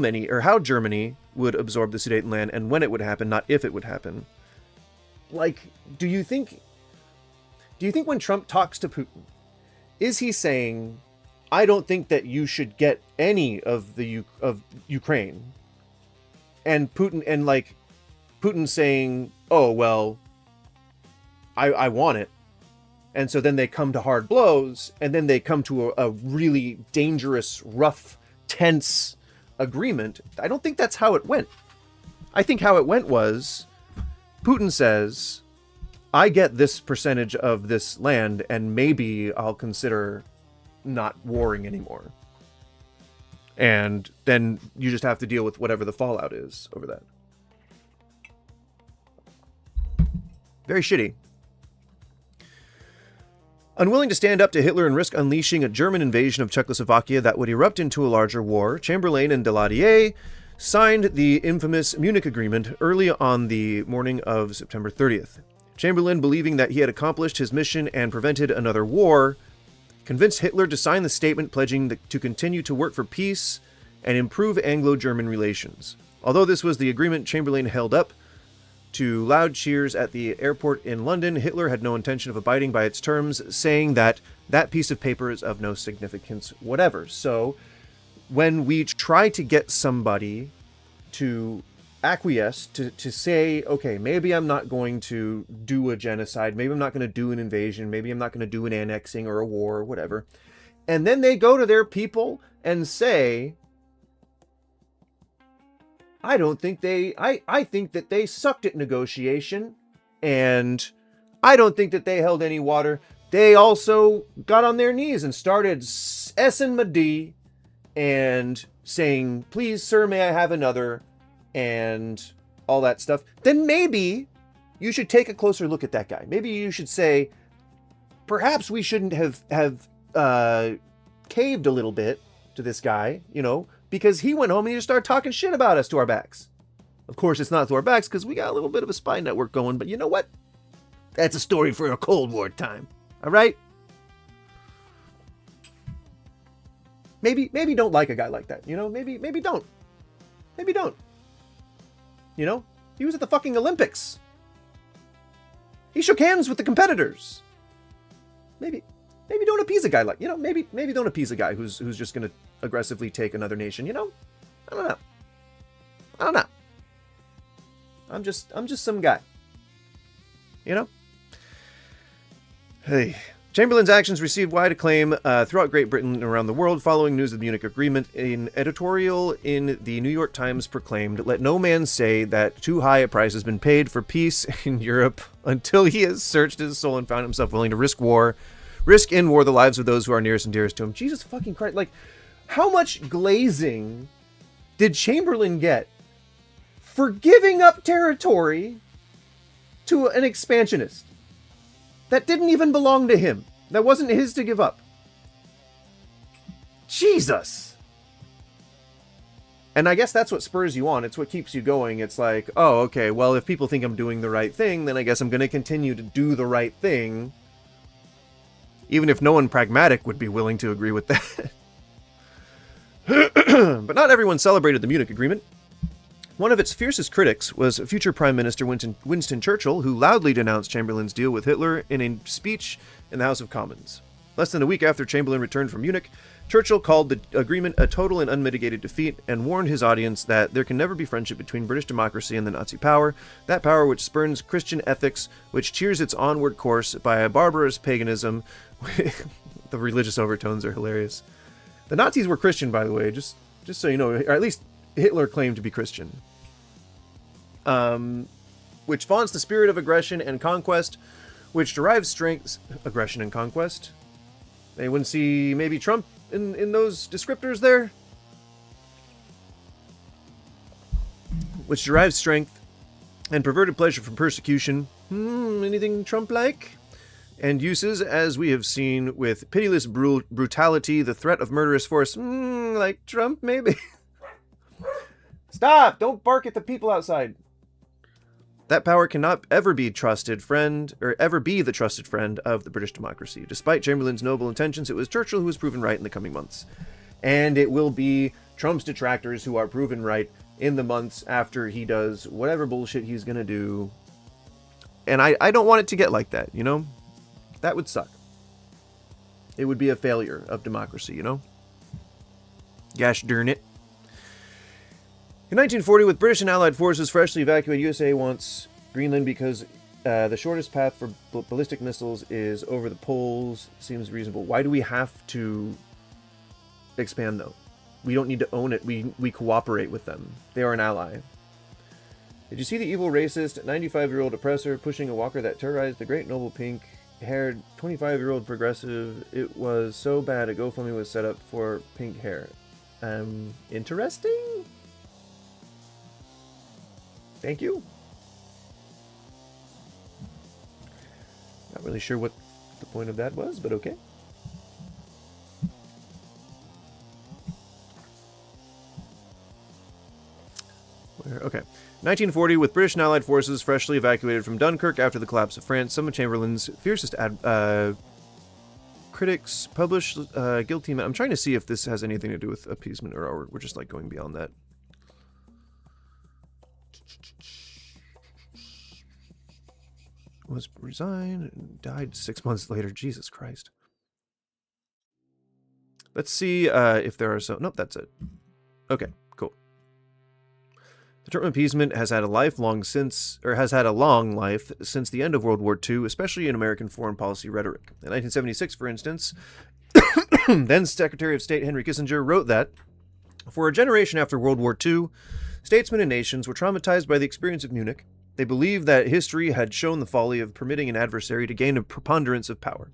Germany would absorb the Sudetenland and when it would happen, not if it would happen. Like, do you think when Trump talks to Putin, is he saying, I don't think that you should get any of Ukraine, and Putin saying, oh well, I want it, and so then they come to hard blows, and then they come to a really dangerous, rough, tense agreement? I don't think that's how it went. I think how it went was, Putin says, I get this percentage of this land, and maybe I'll consider not warring anymore. And then you just have to deal with whatever the fallout is over that. Very shitty. Unwilling to stand up to Hitler and risk unleashing a German invasion of Czechoslovakia that would erupt into a larger war, Chamberlain and Daladier signed the infamous Munich Agreement early on the morning of September 30th. Chamberlain, believing that he had accomplished his mission and prevented another war, convinced Hitler to sign the statement pledging to continue to work for peace and improve Anglo-German relations. Although this was the agreement Chamberlain held up to loud cheers at the airport in London, Hitler had no intention of abiding by its terms, saying that that piece of paper is of no significance whatever. So, when we try to get somebody to acquiesce, to say, okay, maybe I'm not going to do a genocide, maybe I'm not going to do an invasion, maybe I'm not going to do an annexing or a war or whatever, and then they go to their people and say, I think that they sucked at negotiation, and I don't think that they held any water. They also got on their knees and started S-ing my D and saying, please, sir, may I have another, and all that stuff. Then maybe you should take a closer look at that guy. Maybe you should say, perhaps we shouldn't have caved a little bit to this guy, you know, because he went home and he just started talking shit about us to our backs. Of course, it's not to our backs because we got a little bit of a spy network going, but you know what? That's a story for a Cold War time. All right? Maybe don't like a guy like that, you know? Maybe don't. Maybe don't. You know? He was at the fucking Olympics. He shook hands with the competitors. Maybe don't appease a guy like, you know, maybe don't appease a guy who's just going to aggressively take another nation, you know? I don't know. I'm just some guy. You know? Hey. Chamberlain's actions received wide acclaim throughout Great Britain and around the world following news of the Munich Agreement. An editorial in the New York Times proclaimed, "Let no man say that too high a price has been paid for peace in Europe until he has searched his soul and found himself willing to risk in war the lives of those who are nearest and dearest to him." Jesus fucking Christ. Like, how much glazing did Chamberlain get for giving up territory to an expansionist that didn't even belong to him, that wasn't his to give up? Jesus. And I guess that's what spurs you on. It's what keeps you going. It's like, oh, okay, well, if people think I'm doing the right thing, then I guess I'm going to continue to do the right thing, even if no one pragmatic would be willing to agree with that. But not everyone celebrated the Munich Agreement. One of its fiercest critics was future Prime Minister Winston Churchill, who loudly denounced Chamberlain's deal with Hitler in a speech in the House of Commons. Less than a week after Chamberlain returned from Munich, Churchill called the agreement a total and unmitigated defeat and warned his audience that there can never be friendship between British democracy and the Nazi power, that power which spurns Christian ethics, which cheers its onward course by a barbarous paganism. The religious overtones are hilarious. The Nazis were Christian, by the way, just so you know, or at least Hitler claimed to be Christian. Which vaunts the spirit of aggression and conquest, which derives strength... Aggression and conquest? Anyone see maybe Trump in those descriptors there? Which derives strength and perverted pleasure from persecution. Anything Trump-like? And uses, as we have seen, with pitiless brutality, the threat of murderous force. Like Trump, maybe? Stop! Don't bark at the people outside. That power cannot ever be trusted friend, or ever be the trusted friend of the British democracy. Despite Chamberlain's noble intentions, it was Churchill who was proven right in the coming months. And it will be Trump's detractors who are proven right in the months after he does whatever bullshit he's gonna do. And I don't want it to get like that, you know? That would suck. It would be a failure of democracy, you know? Gosh darn it. In 1940, with British and Allied forces freshly evacuated, USA wants Greenland because the shortest path for ballistic missiles is over the poles. Seems reasonable. Why do we have to expand, though? We don't need to own it. We cooperate with them. They are an ally. Did you see the evil racist 95-year-old oppressor pushing a walker that terrorized the great noble pink-haired 25-year-old progressive? It was so bad a GoFundMe was set up for pink hair. Interesting? Thank you. Not really sure what the point of that was, but okay. Okay. 1940, with British and Allied forces freshly evacuated from Dunkirk after the collapse of France, some of Chamberlain's fiercest critics published guilty... I'm trying to see if this has anything to do with appeasement, or we're just like going beyond that. Was resigned and died 6 months later. Jesus Christ. Let's see if there are some... Nope, that's it. Okay, cool. The term appeasement has had a long life since the end of World War II, especially in American foreign policy rhetoric. In 1976, for instance, then Secretary of State Henry Kissinger wrote that, for a generation after World War II, statesmen and nations were traumatized by the experience of Munich. They believed that history had shown the folly of permitting an adversary to gain a preponderance of power.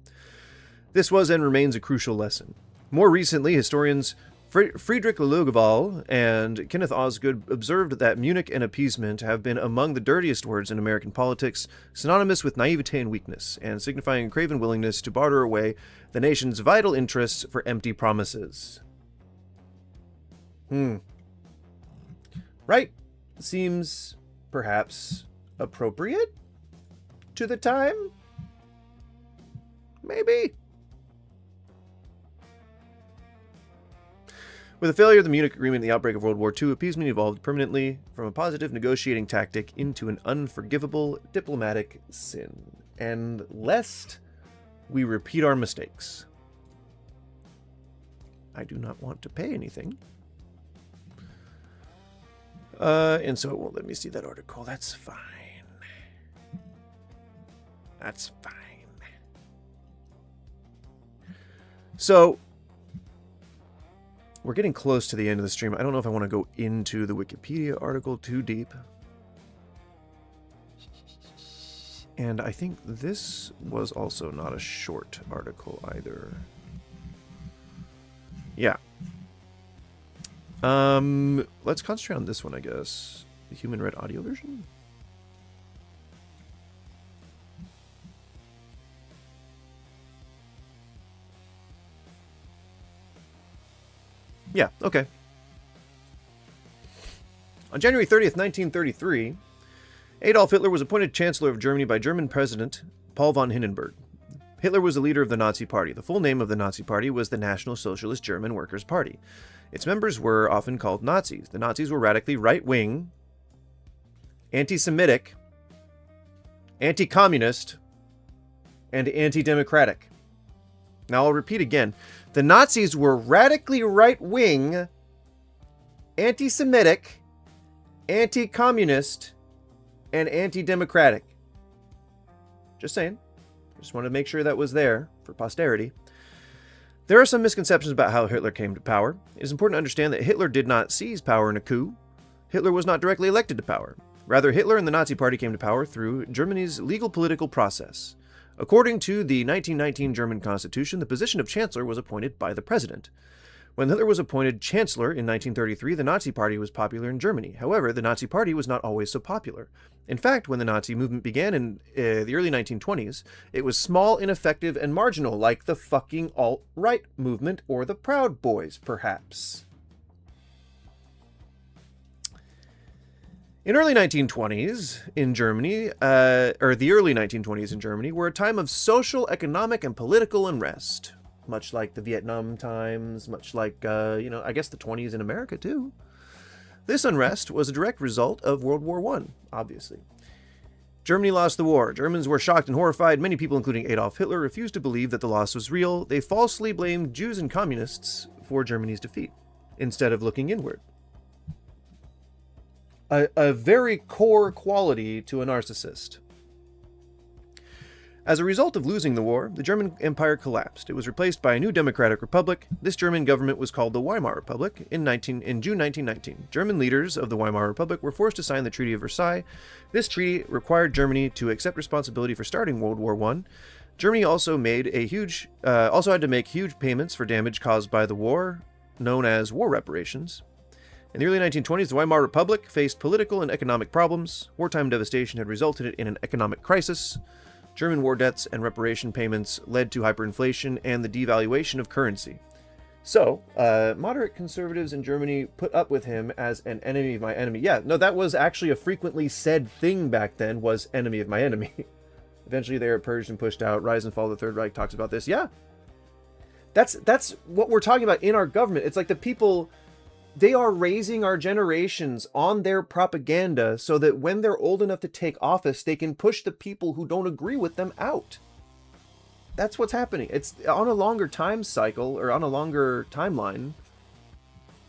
This was and remains a crucial lesson. More recently, historians Friedrich Logewall and Kenneth Osgood observed that Munich and appeasement have been among the dirtiest words in American politics, synonymous with naivete and weakness, and signifying a craven willingness to barter away the nation's vital interests for empty promises. Right? Seems perhaps appropriate to the time? Maybe. With the failure of the Munich Agreement and the outbreak of World War II, appeasement evolved permanently from a positive negotiating tactic into an unforgivable diplomatic sin. And lest we repeat our mistakes, I do not want to pay anything. And so it won't let me see that article. That's fine. That's fine. So, we're getting close to the end of the stream. I don't know if I want to go into the Wikipedia article too deep. And I think this was also not a short article either. Yeah. Let's concentrate on this one, I guess. The human read audio version? Yeah, okay. On January 30th, 1933, Adolf Hitler was appointed Chancellor of Germany by German President Paul von Hindenburg. Hitler was the leader of the Nazi Party. The full name of the Nazi Party was the National Socialist German Workers' Party. Its members were often called Nazis. The Nazis were radically right-wing, anti-Semitic, anti-communist, and anti-democratic. Now, I'll repeat again. The Nazis were radically right-wing, anti-Semitic, anti-communist, and anti-democratic. Just saying. Just wanted to make sure that was there for posterity. There are some misconceptions about how Hitler came to power. It is important to understand that Hitler did not seize power in a coup. Hitler was not directly elected to power. Rather, Hitler and the Nazi Party came to power through Germany's legal political process. According to the 1919 German Constitution, the position of Chancellor was appointed by the President. When Hitler was appointed Chancellor in 1933, the Nazi Party was popular in Germany. However, the Nazi Party was not always so popular. In fact, when the Nazi movement began in the early 1920s, it was small, ineffective, and marginal, like the fucking alt-right movement or the Proud Boys, perhaps. In early 1920s in Germany, the early 1920s in Germany, were a time of social, economic, and political unrest. Much like the Vietnam times, much like, I guess the 20s in America, too. This unrest was a direct result of World War I, obviously. Germany lost the war. Germans were shocked and horrified. Many people, including Adolf Hitler, refused to believe that the loss was real. They falsely blamed Jews and communists for Germany's defeat, instead of looking inward. A very core quality to a narcissist. As a result of losing the war, the German Empire collapsed. It was replaced by a new democratic republic. This German government was called the Weimar Republic in June 1919. German leaders of the Weimar Republic were forced to sign the Treaty of Versailles. This treaty required Germany to accept responsibility for starting World War I. Germany also had to make huge payments for damage caused by the war, known as war reparations. In the early 1920s, the Weimar Republic faced political and economic problems. Wartime devastation had resulted in an economic crisis. German war debts and reparation payments led to hyperinflation and the devaluation of currency. So, moderate conservatives in Germany put up with him as an enemy of my enemy. Yeah, no, that was actually a frequently said thing back then, was enemy of my enemy. Eventually they were purged and pushed out. Rise and Fall of the Third Reich talks about this. Yeah. That's what we're talking about in our government. It's like the people... They are raising our generations on their propaganda so that when they're old enough to take office, they can push the people who don't agree with them out. That's what's happening. It's on a longer time cycle or on a longer timeline.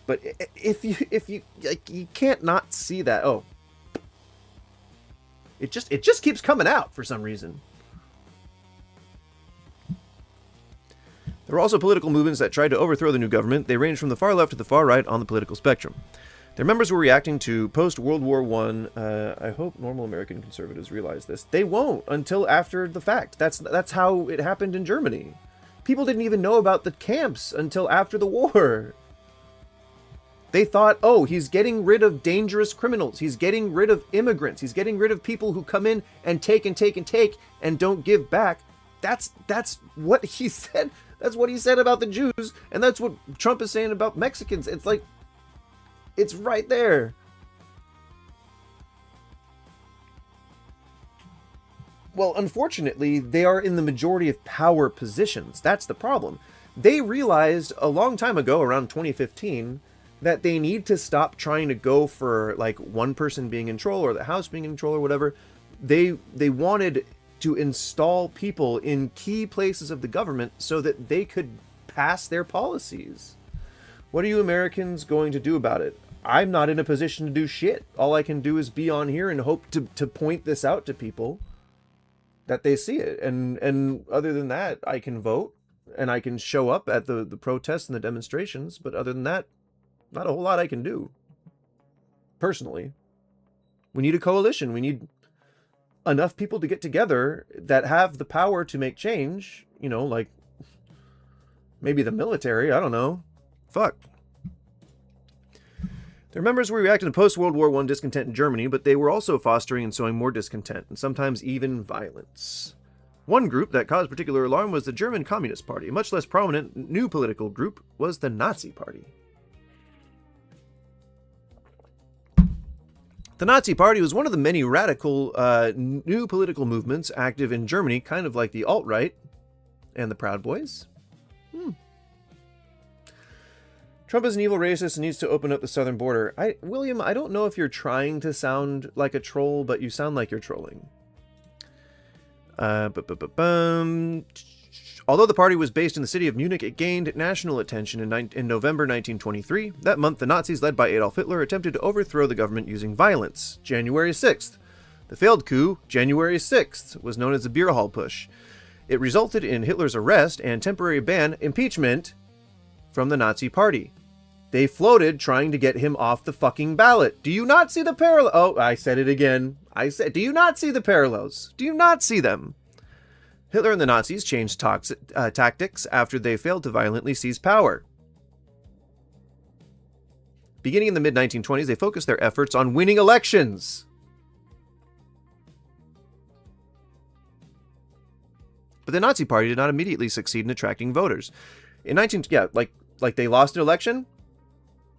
But if you like, you can't not see that. Oh, it just keeps coming out for some reason. There were also political movements that tried to overthrow the new government. They ranged from the far left to the far right on the political spectrum. Their members were reacting to post-World War I. I hope normal American conservatives realize this. They won't until after the fact. That's how it happened in Germany. People didn't even know about the camps until after the war. They thought, oh, he's getting rid of dangerous criminals. He's getting rid of immigrants. He's getting rid of people who come in and take and take and take and don't give back. That's what he said. That's what he said about the Jews, and that's what Trump is saying about Mexicans. It's like, it's right there. Well, unfortunately, they are in the majority of power positions. That's the problem. They realized a long time ago, around 2015, that they need to stop trying to go for like one person being in control or the House being in control or whatever. They wanted to install people in key places of the government so that they could pass their policies. What are you Americans going to do about it? I'm not in a position to do shit. All I can do is be on here and hope to point this out to people that they see it. And other than that, I can vote and I can show up at the protests and the demonstrations. But other than that, not a whole lot I can do. Personally. We need a coalition. We need enough people to get together that have the power to make change, you know, like maybe the military, I don't know. Fuck. Their members were reacting to post-World War I discontent in Germany, but they were also fostering and sowing more discontent, and sometimes even violence. One group that caused particular alarm was the German Communist Party. A much less prominent new political group was the Nazi Party. The Nazi Party was one of the many radical new political movements active in Germany, kind of like the alt-right and the Proud Boys. Trump is an evil racist and needs to open up the southern border. William, I don't know if you're trying to sound like a troll, but you sound like you're trolling. Although the party was based in the city of Munich, it gained national attention in November 1923. That month, the Nazis, led by Adolf Hitler, attempted to overthrow the government using violence. January 6th. The failed coup, January 6th, was known as the Beer Hall Push. It resulted in Hitler's arrest and temporary ban, impeachment, from the Nazi Party. They floated trying to get him off the fucking ballot. Do you not see the parallel? Oh, I said it again. I said, do you not see the parallels? Do you not see them? Hitler and the Nazis changed tactics after they failed to violently seize power. Beginning in the mid-1920s, they focused their efforts on winning elections. But the Nazi Party did not immediately succeed in attracting voters. Like they lost an election,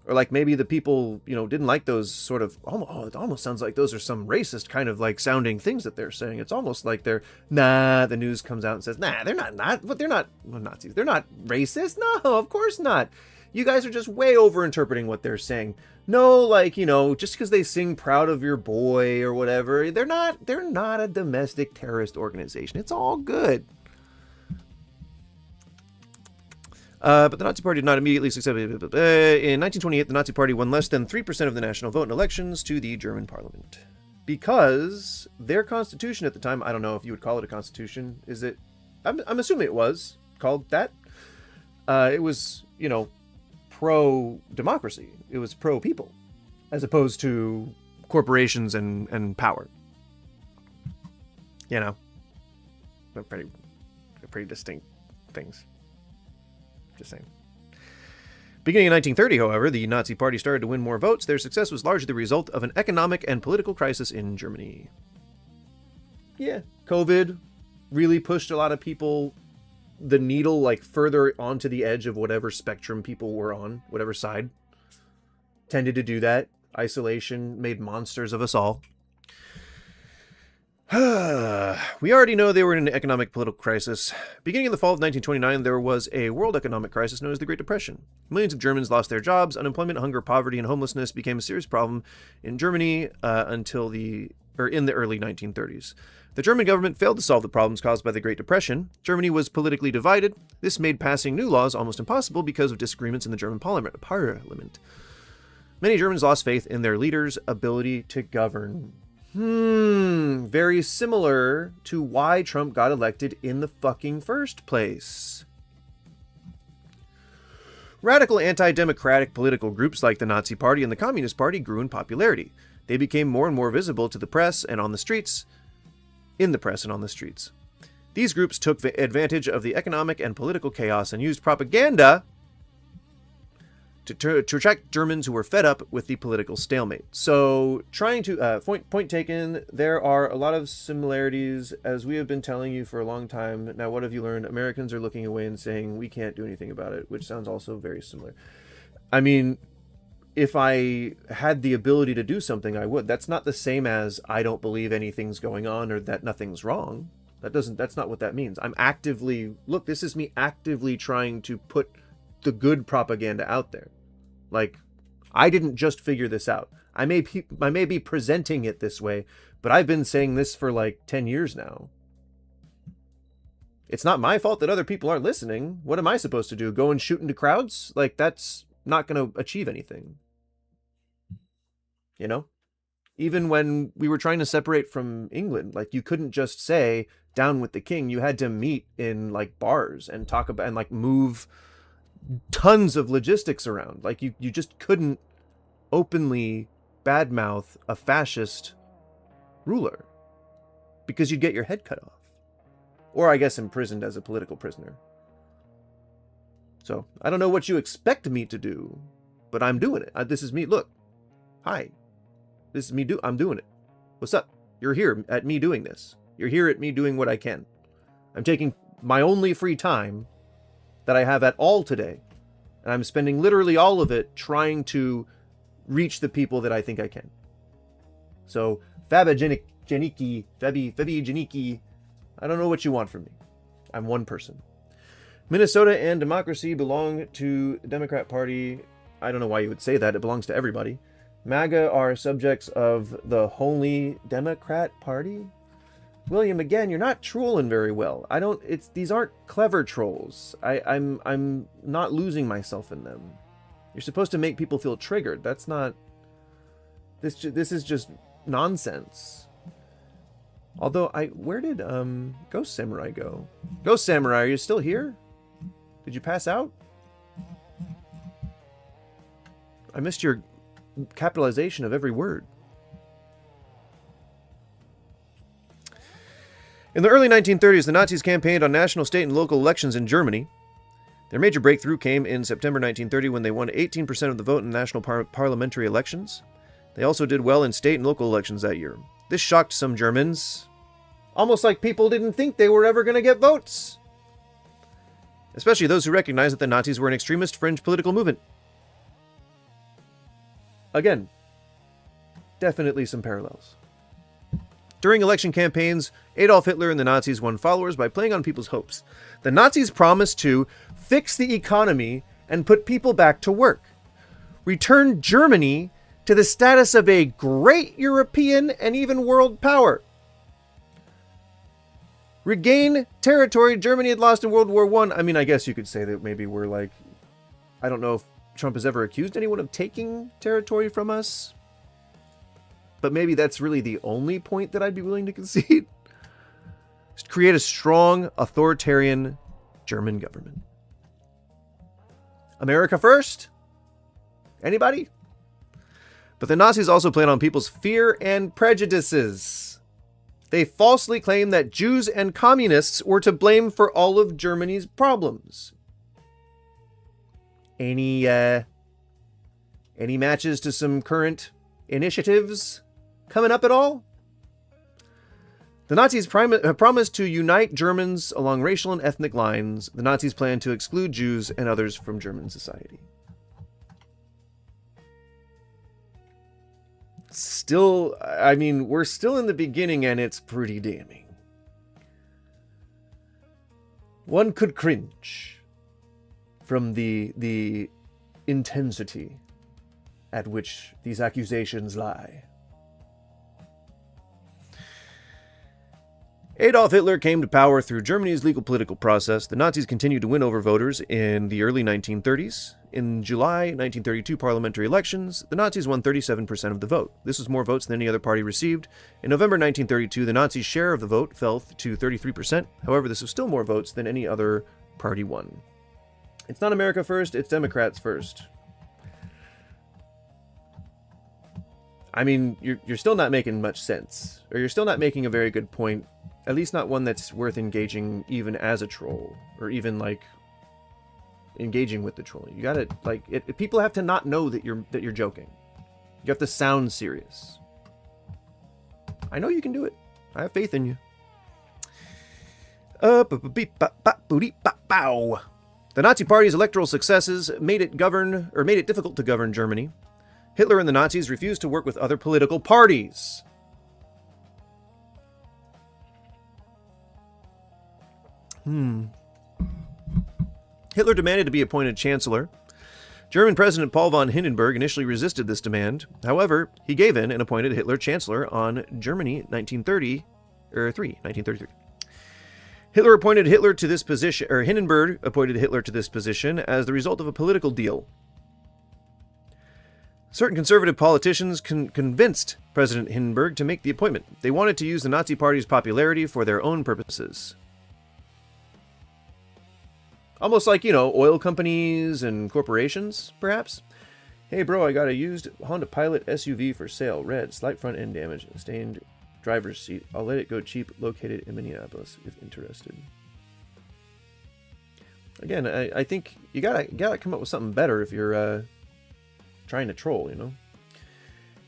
or like maybe the people, didn't like those sort of, it almost sounds like those are some racist kind of like sounding things that they're saying. It's almost like the news comes out and says, they're not Nazis. They're not racist. No, of course not. You guys are just way over-interpreting what they're saying. No, just because they sing Proud of Your Boy or whatever, they're not a domestic terrorist organization. It's all good. But the Nazi Party did not immediately succeed. In 1928, the Nazi Party won less than 3% of the national vote in elections to the German parliament. Because their constitution at the time, I don't know if you would call it a constitution, is it? I'm assuming it was called that. It was, pro-democracy. It was pro-people, as opposed to corporations and power. They're pretty distinct things. Just saying. Beginning in 1930, however, the Nazi Party started to win more votes. Their success was largely the result of an economic and political crisis in Germany. Yeah, COVID really pushed a lot of people, the needle, further onto the edge of whatever spectrum people were on, whatever side. Tended to do that. Isolation made monsters of us all. We already know they were in an economic political crisis. Beginning in the fall of 1929, there was a world economic crisis known as the Great Depression. Millions of Germans lost their jobs. Unemployment, hunger, poverty, and homelessness became a serious problem in Germany in the early 1930s. The German government failed to solve the problems caused by the Great Depression. Germany was politically divided. This made passing new laws almost impossible because of disagreements in the German parliament. Many Germans lost faith in their leaders' ability to govern. Very similar to why Trump got elected in the fucking first place. Radical anti-democratic political groups like the Nazi Party and the Communist Party grew in popularity. They became more and more visible to the press and on the streets. These groups took advantage of the economic and political chaos and used propaganda to attract Germans who were fed up with the political stalemate. So, trying to, point taken, there are a lot of similarities, as we have been telling you for a long time. Now, what have you learned? Americans are looking away and saying, we can't do anything about it, which sounds also very similar. I mean, if I had the ability to do something, I would. That's not the same as I don't believe anything's going on or that nothing's wrong. That's not what that means. This is me actively trying to put the good propaganda out there. I didn't just figure this out. I may be presenting it this way, but I've been saying this for 10 years now. It's not my fault that other people aren't listening. What am I supposed to do? Go and shoot into crowds? That's not going to achieve anything. Even when we were trying to separate from England, you couldn't just say down with the king. You had to meet in bars and talk about and move tons of logistics around. You just couldn't openly badmouth a fascist ruler because you'd get your head cut off, or I guess imprisoned as a political prisoner. So I don't know what you expect me to do, but I'm doing it. This is me. Look, hi, this is me. I'm doing it. What's up? You're here at me doing this. You're here at me doing what I can. I'm taking my only free time that I have at all today, and I'm spending literally all of it trying to reach the people that I think I can. So, Fabi Janiki, I don't know what you want from me. I'm one person. Minnesota and democracy belong to the Democrat Party. I don't know why you would say that. It belongs to everybody. MAGA are subjects of the Holy Democrat Party. William, again, you're not trolling very well. These aren't clever trolls. I'm not losing myself in them. You're supposed to make people feel triggered. That's not... This is just nonsense. Although, where did, Ghost Samurai go? Ghost Samurai, are you still here? Did you pass out? I missed your capitalization of every word. In the early 1930s, the Nazis campaigned on national, state, and local elections in Germany. Their major breakthrough came in September 1930 when they won 18% of the vote in national parliamentary elections. They also did well in state and local elections that year. This shocked some Germans. Almost like people didn't think they were ever going to get votes. Especially those who recognized that the Nazis were an extremist fringe political movement. Again, definitely some parallels. During election campaigns, Adolf Hitler and the Nazis won followers by playing on people's hopes. The Nazis promised to fix the economy and put people back to work, return Germany to the status of a great European and even world power, regain territory Germany had lost in World War I. I mean, I guess you could say that maybe we're like... I don't know if Trump has ever accused anyone of taking territory from us. But maybe that's really the only point that I'd be willing to concede. Just create a strong, authoritarian German government. America first? Anybody? But the Nazis also played on people's fear and prejudices. They falsely claimed that Jews and communists were to blame for all of Germany's problems. Any matches to some current initiatives coming up at all? The Nazis promised to unite Germans along racial and ethnic lines. The Nazis planned to exclude Jews and others from German society. Still, I mean, we're still in the beginning and it's pretty damning. One could cringe from the intensity at which these accusations lie. Adolf Hitler came to power through Germany's legal political process. The Nazis continued to win over voters in the early 1930s. In July 1932 parliamentary elections, the Nazis won 37% of the vote. This was more votes than any other party received. In November 1932, the Nazis' share of the vote fell to 33%. However, this was still more votes than any other party won. It's not America first, it's Democrats first. I mean, you're still not making much sense. Or you're still not making a very good point. At least not one that's worth engaging even as a troll. Or even, like, engaging with the troll. You gotta, like, people have to not know that you're joking. You have to sound serious. I know you can do it. I have faith in you. The Nazi Party's electoral successes made it difficult to govern Germany. Hitler and the Nazis refused to work with other political parties. Hitler demanded to be appointed Chancellor. German President Paul von Hindenburg initially resisted this demand. However, he gave in and appointed Hitler Chancellor on Germany 1933. Hindenburg appointed Hitler to this position as the result of a political deal. Certain conservative politicians convinced President Hindenburg to make the appointment. They wanted to use the Nazi Party's popularity for their own purposes. Almost like, oil companies and corporations, perhaps. Hey bro, I got a used Honda Pilot SUV for sale. Red, slight front end damage, stained driver's seat. I'll let it go cheap, located in Minneapolis, if interested. Again, I think you gotta come up with something better if you're trying to troll,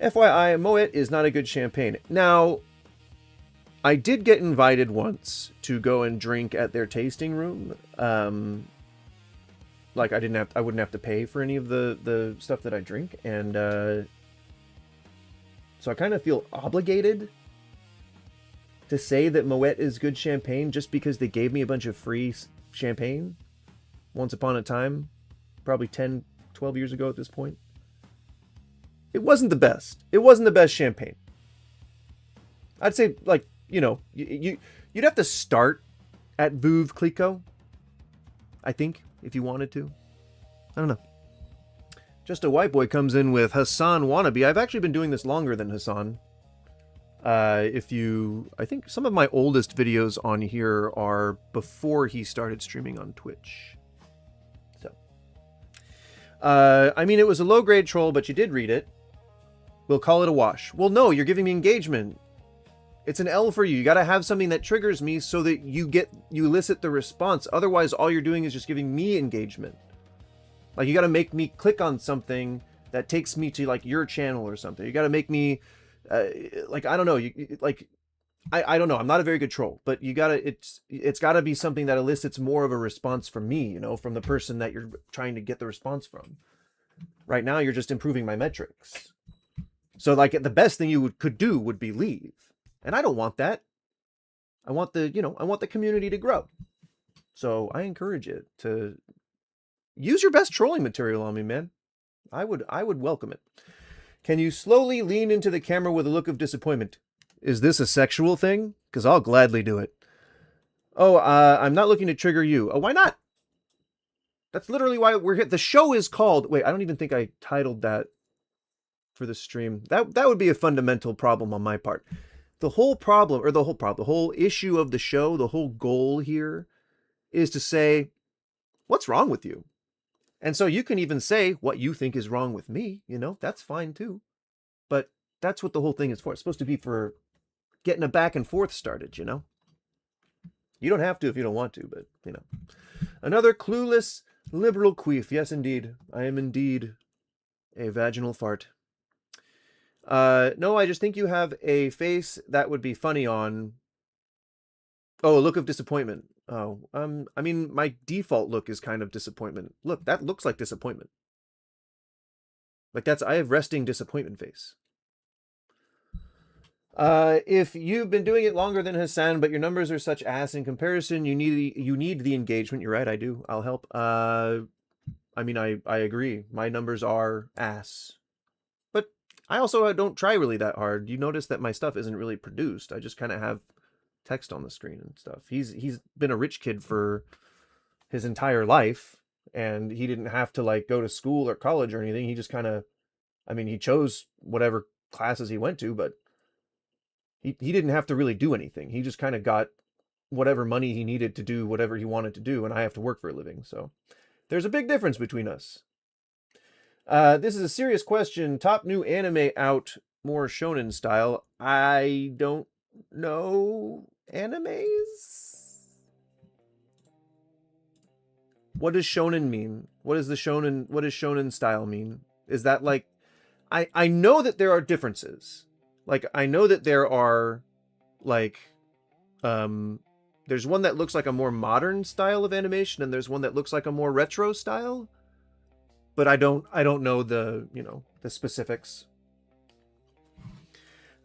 FYI, Moet is not a good champagne. Now, I did get invited once to go and drink at their tasting room. Like I wouldn't have to pay for any of the stuff that I drink, and so I kind of feel obligated to say that Moet is good champagne just because they gave me a bunch of free champagne once upon a time, probably 10, 12 years ago at this point. It wasn't the best. It wasn't the best champagne. I'd say like you know, you'd have to start at Vuv Clico, I think, if you wanted to. I don't know. Just a White Boy comes in with Hassan Wannabe. I've actually been doing this longer than Hassan. I think some of my oldest videos on here are before he started streaming on Twitch. So, I mean, it was a low-grade troll, but you did read it. We'll call it a wash. Well, no, you're giving me engagement. It's an L for you. You got to have something that triggers me so that you elicit the response. Otherwise, all you're doing is just giving me engagement. Like, you got to make me click on something that takes me to, like, your channel or something. You got to make me, like, I don't know. I don't know. I'm not a very good troll, but it's got to be something that elicits more of a response from me, you know, from the person that you're trying to get the response from. Right now, you're just improving my metrics. So, like, the best thing you could do would be leave. And I don't want that. I want the community to grow. So I encourage you to use your best trolling material on me, man. I would welcome it. Can you slowly lean into the camera with a look of disappointment? Is this a sexual thing? Because I'll gladly do it. Oh, I'm not looking to trigger you. Oh, why not? That's literally why we're here. The show is called... Wait, I don't even think I titled that for the stream. That would be a fundamental problem on my part. The whole issue of the show, the whole goal here is to say, what's wrong with you? And so you can even say what you think is wrong with me, you know, that's fine too. But that's what the whole thing is for. It's supposed to be for getting a back and forth started, you know? You don't have to if you don't want to, but, you know. Another clueless liberal queef. Yes, indeed. I am indeed a vaginal fart. No, I just think you have a face that would be funny on... Oh, a look of disappointment. Oh, I mean, my default look is kind of disappointment. Look, that looks like disappointment. Like I have resting disappointment face. If you've been doing it longer than Hassan, but your numbers are such ass in comparison, you need the engagement. You're right, I do. I'll help. I mean, I agree. My numbers are ass. But I also don't try really that hard. You notice that my stuff isn't really produced. I just kind of have text on the screen and stuff. He's been a rich kid for his entire life, and he didn't have to like go to school or college or anything. He just kind of, I mean, he chose whatever classes he went to, but he didn't have to really do anything. He just kind of got whatever money he needed to do whatever he wanted to do, and I have to work for a living. So there's a big difference between us. This is a serious question. Top new anime out, more shonen style. I don't know animes. What does shonen mean? What does shonen style mean? Is that like, I know that there are differences. Like, I know that there are like, there's one that looks like a more modern style of animation, and there's one that looks like a more retro style. But I don't know the, you know, the specifics.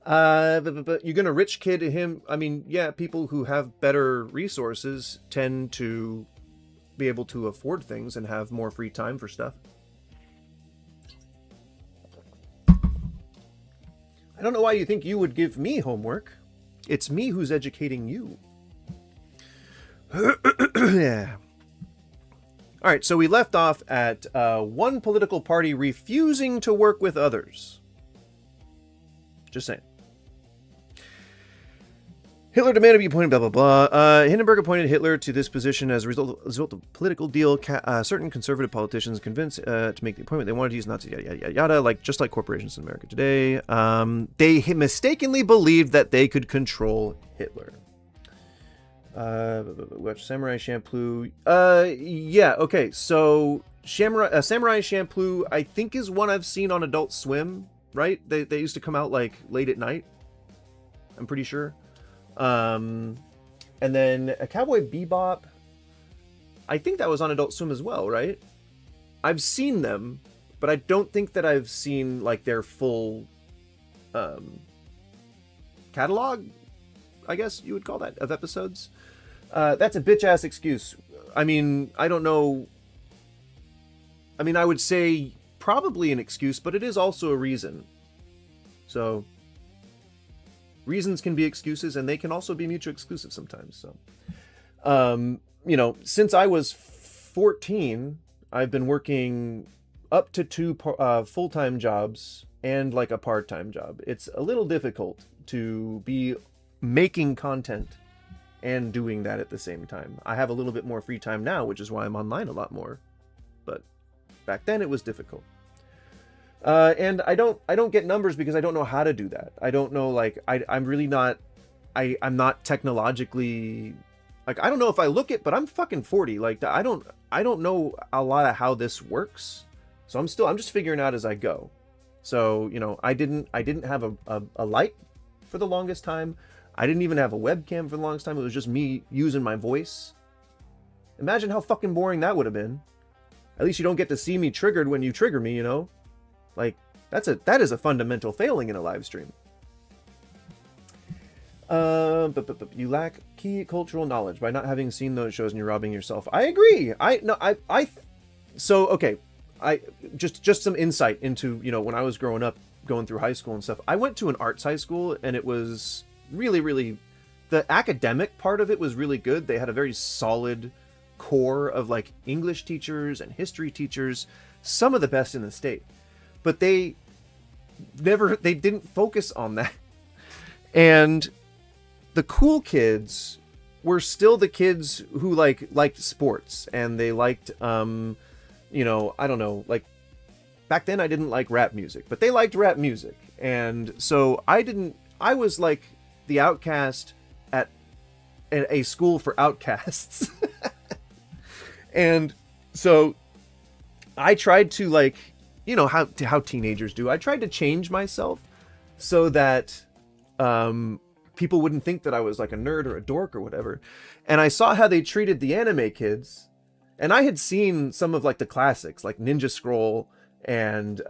But you're gonna rich kid him. I mean, yeah, people who have better resources tend to be able to afford things and have more free time for stuff. I don't know why you think you would give me homework. It's me who's educating you. Yeah. All right, so we left off at one political party refusing to work with others. Just saying. Hitler demanded to be appointed, blah, blah, blah. Hindenburg appointed Hitler to this position as a result of a political deal. Certain conservative politicians convinced to make the appointment they wanted to use Nazi, yada, yada, yada, yada, just like corporations in America today. They mistakenly believed that they could control Hitler. Watch Samurai Champloo. Yeah, okay, so Samurai Champloo, I think, is one I've seen on Adult Swim, right? They used to come out like late at night, I'm pretty sure. And then a Cowboy Bebop, I think that was on Adult Swim as well, right? I've seen them, but I don't think that I've seen like their full catalog, I guess you would call that, of episodes. That's a bitch ass excuse. I mean, I don't know. I mean, I would say probably an excuse, but it is also a reason. So reasons can be excuses, and they can also be mutually exclusive sometimes. So, you know, since I was 14, I've been working up to 2 full-time jobs and like a part-time job. It's a little difficult to be making content and doing that at the same time. I have a little bit more free time now, which is why I'm online a lot more. But back then it was difficult. And I don't get numbers because I don't know how to do that. I don't know, like, I'm really not, I'm not technologically, like, I don't know if I look it, but I'm fucking 40. Like, I don't know a lot of how this works. So I'm just figuring out as I go. So, you know, I didn't have a light for the longest time. I didn't even have a webcam for the longest time. It was just me using my voice. Imagine how fucking boring that would have been. At least you don't get to see me triggered when you trigger me, you know? Like, that is a fundamental failing in a live stream. You lack key cultural knowledge by not having seen those shows and you're robbing yourself. I agree. So, okay. Just some insight into, you know, when I was growing up, going through high school and stuff. I went to an arts high school, and it was really, the academic part of it was really good. They had a very solid core of like English teachers and history teachers, some of the best in the state. But they didn't focus on that. And the cool kids were still the kids who liked sports, and they liked, you know, I don't know, like, back then I didn't like rap music, but they liked rap music. And so I was like the outcast at a school for outcasts. And so I tried to, like, you know, how teenagers do. I tried to change myself so that people wouldn't think that I was like a nerd or a dork or whatever. And I saw how they treated the anime kids. And I had seen some of like the classics, like Ninja Scroll and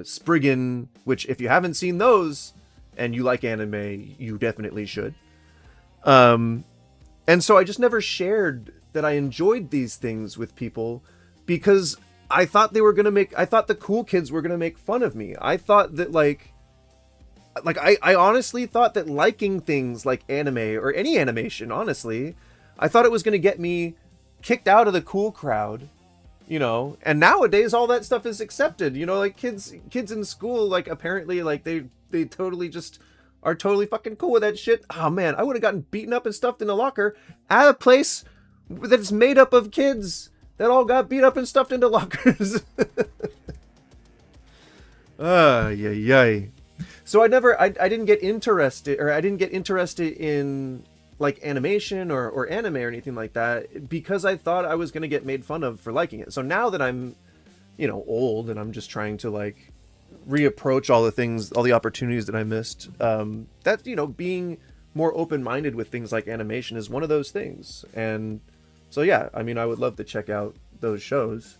Spriggan, which if you haven't seen those and you like anime, you definitely should. And so I just never shared that I enjoyed these things with people because I thought I thought the cool kids were gonna make fun of me. I thought that I honestly thought that liking things like anime or any animation, honestly, I thought it was gonna get me kicked out of the cool crowd, you know. And nowadays all that stuff is accepted, you know, like kids in school, like, apparently, like, they totally just are totally fucking cool with that shit. Oh man, I would have gotten beaten up and stuffed in a locker at a place that's made up of kids that all got beat up and stuffed into lockers. Yay. So I didn't get interested, or I didn't get interested in like animation or anime or anything like that, because I thought I was going to get made fun of for liking it. So now that I'm, you know, old and I'm just trying to like reapproach all the opportunities that I missed, that, you know, being more open-minded with things like animation is one of those things. And so, yeah, I mean, I would love to check out those shows.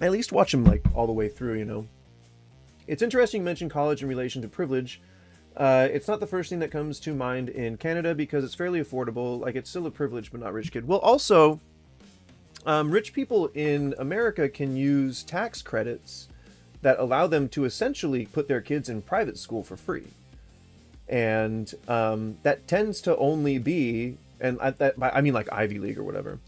At least watch them like all the way through, you know. It's interesting you mention college in relation to privilege. It's not the first thing that comes to mind in Canada because it's fairly affordable. Like, it's still a privilege, but not rich kid. Well, also, rich people in America can use tax credits that allow them to essentially put their kids in private school for free. And that tends to only be, and I mean like Ivy League or whatever.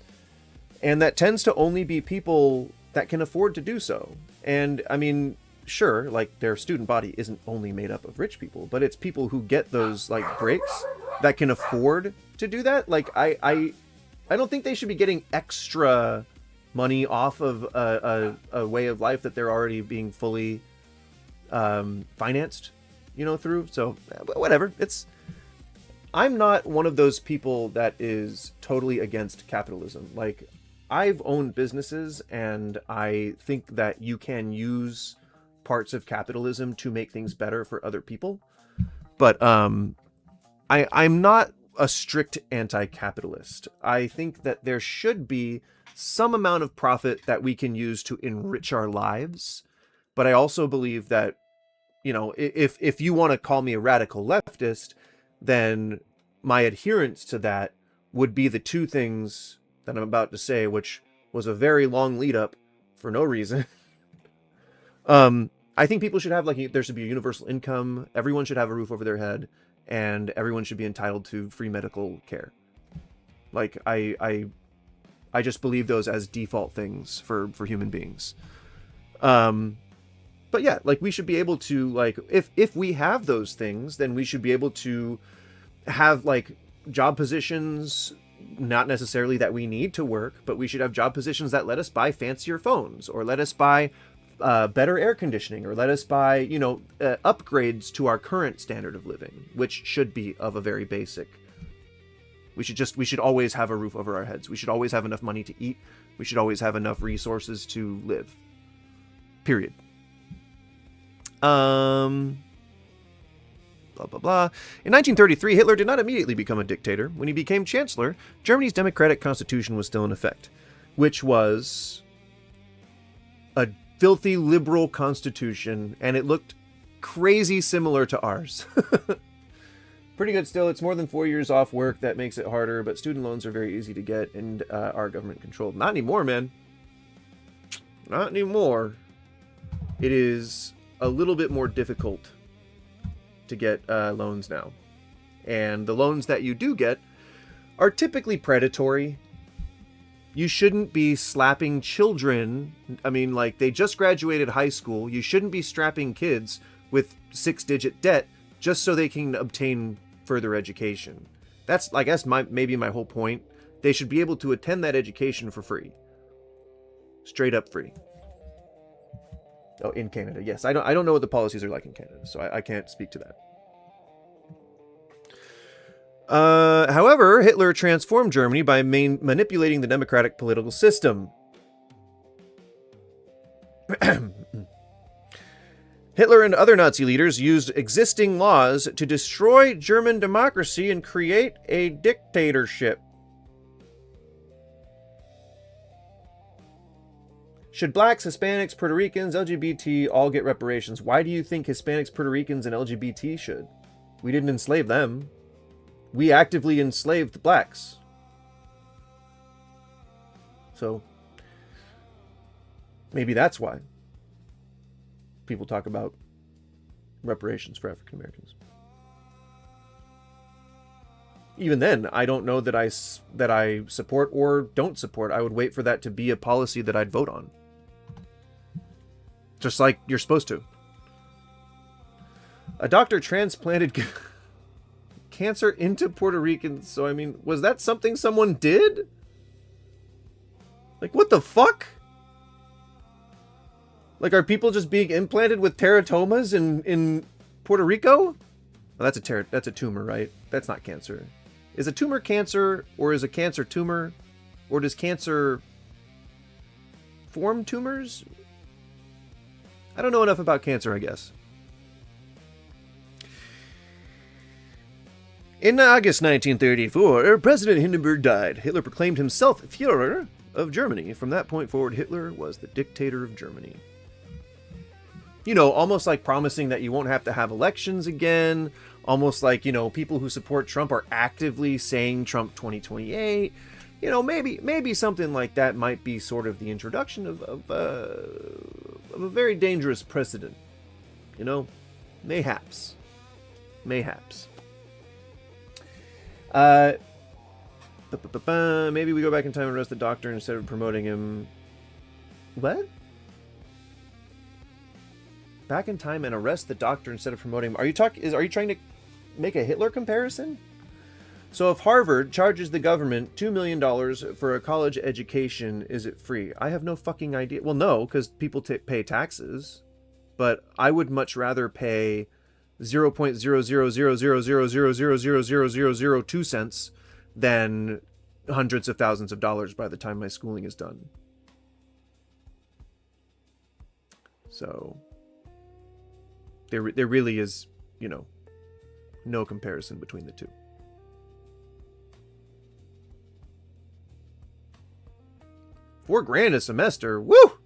And that tends to only be people that can afford to do so. And I mean, sure, like, their student body isn't only made up of rich people, but it's people who get those like breaks that can afford to do that. Like, I don't think they should be getting extra money off of a way of life that they're already being fully financed, you know, through. So whatever. I'm not one of those people that is totally against capitalism. Like, I've owned businesses, and I think that you can use parts of capitalism to make things better for other people. But I'm not a strict anti-capitalist. I think that there should be some amount of profit that we can use to enrich our lives. But I also believe that, you know, if you want to call me a radical leftist, then my adherence to that would be the two things that I'm about to say, which was a very long lead up for no reason. I think people should have, like, there should be a universal income. Everyone should have a roof over their head, and everyone should be entitled to free medical care. Like, I just believe those as default things for human beings. But yeah, like, we should be able to, like, if we have those things, then we should be able to have, like, job positions, not necessarily that we need to work, but we should have job positions that let us buy fancier phones, or let us buy better air conditioning, or let us buy, you know, upgrades to our current standard of living, which should be of a very basic. We should always have a roof over our heads. We should always have enough money to eat. We should always have enough resources to live. Period. Blah, blah, blah. In 1933, Hitler did not immediately become a dictator. When he became chancellor, Germany's democratic constitution was still in effect, which was a filthy liberal constitution, and it looked crazy similar to ours. Pretty good still. It's more than 4 years off work. That makes it harder, but student loans are very easy to get and are government controlled. Not anymore, man. Not anymore. It is a little bit more difficult to get loans now. And the loans that you do get are typically predatory. You shouldn't be slapping children. I mean, like, they just graduated high school. You shouldn't be strapping kids with 6-digit debt just so they can obtain further education. That's, I guess, maybe my whole point. They should be able to attend that education for free. Straight up free. Oh, in Canada, yes. I don't know what the policies are like in Canada, so I can't speak to that. However, Hitler transformed Germany by manipulating the democratic political system. Hitler and other Nazi leaders used existing laws to destroy German democracy and create a dictatorship. Should blacks, Hispanics, Puerto Ricans, LGBT all get reparations? Why do you think Hispanics, Puerto Ricans, and LGBT should? We didn't enslave them. We actively enslaved the blacks. So, maybe that's why people talk about reparations for African Americans. Even then, I don't know that I support or don't support. I would wait for that to be a policy that I'd vote on. Just like you're supposed to. A doctor transplanted cancer into Puerto Ricans. So, I mean, was that something someone did? Like, what the fuck? Like, are people just being implanted with teratomas in Puerto Rico? Well, that's a tumor, right? That's not cancer. Is a tumor cancer, or is a cancer tumor? Or does cancer form tumors? I don't know enough about cancer, I guess. In August 1934, President Hindenburg died. Hitler proclaimed himself Führer of Germany. From that point forward, Hitler was the dictator of Germany. You know, almost like promising that you won't have to have elections again. Almost like, you know, people who support Trump are actively saying Trump 2028. You know, maybe something like that might be sort of the introduction of a very dangerous precedent. You know, mayhaps. Maybe we go back in time and arrest the doctor instead of promoting him. What? Back in time and arrest the doctor instead of promoting him. Are you trying to make a Hitler comparison? So if Harvard charges the government $2 million for a college education, is it free? I have no fucking idea. Well, no, because people pay taxes. But I would much rather pay 0.00000000002 cents than hundreds of thousands of dollars by the time my schooling is done. So there really is, you know, no comparison between the two. $4,000 a semester, woo!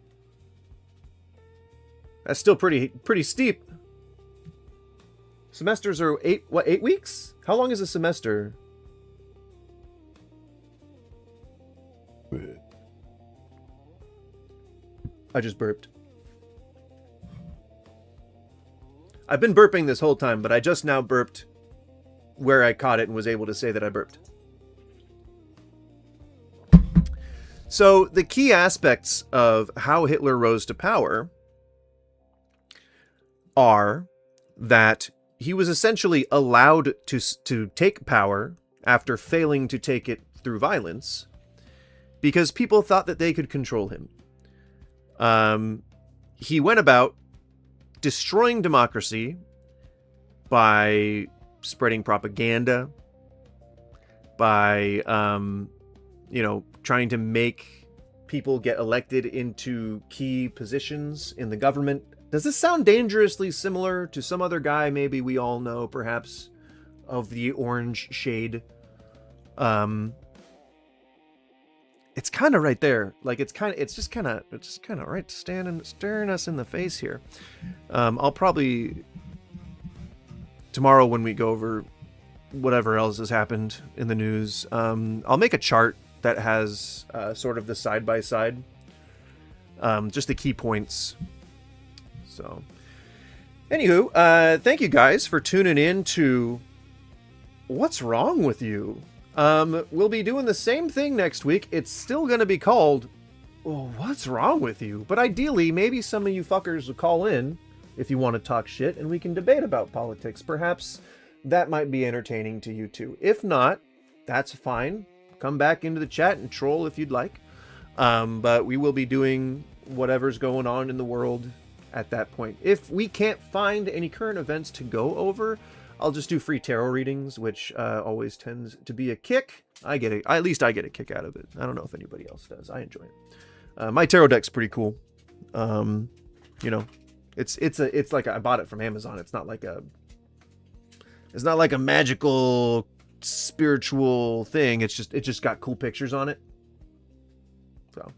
That's still pretty steep. Semesters are 8 weeks? How long is a semester? I just burped. I've been burping this whole time, but I just now burped where I caught it and was able to say that I burped. So the key aspects of how Hitler rose to power are that he was essentially allowed to take power after failing to take it through violence because people thought that they could control him. He went about destroying democracy by spreading propaganda, by, trying to make people get elected into key positions in the government. Does this sound dangerously similar to some other guy maybe we all know, perhaps, of the orange shade? It's kind of right there. Like, it's just kind of right staring us in the face here. I'll probably, tomorrow when we go over whatever else has happened in the news, I'll make a chart that has sort of the side-by-side, just the key points. So, anywho, thank you guys for tuning in to What's Wrong With You? We'll be doing the same thing next week. It's still going to be called, What's Wrong With You? But ideally, maybe some of you fuckers will call in if you want to talk shit and we can debate about politics. Perhaps that might be entertaining to you too. If not, that's fine. Come back into the chat and troll if you'd like. But we will be doing whatever's going on in the world at that point. If we can't find any current events to go over, I'll just do free tarot readings, which always tends to be a kick. At least I get a kick out of it. I don't know if anybody else does. I enjoy it. My tarot deck's pretty cool. It's like I bought it from Amazon. It's not like a magical spiritual thing. It just got cool pictures on it. So,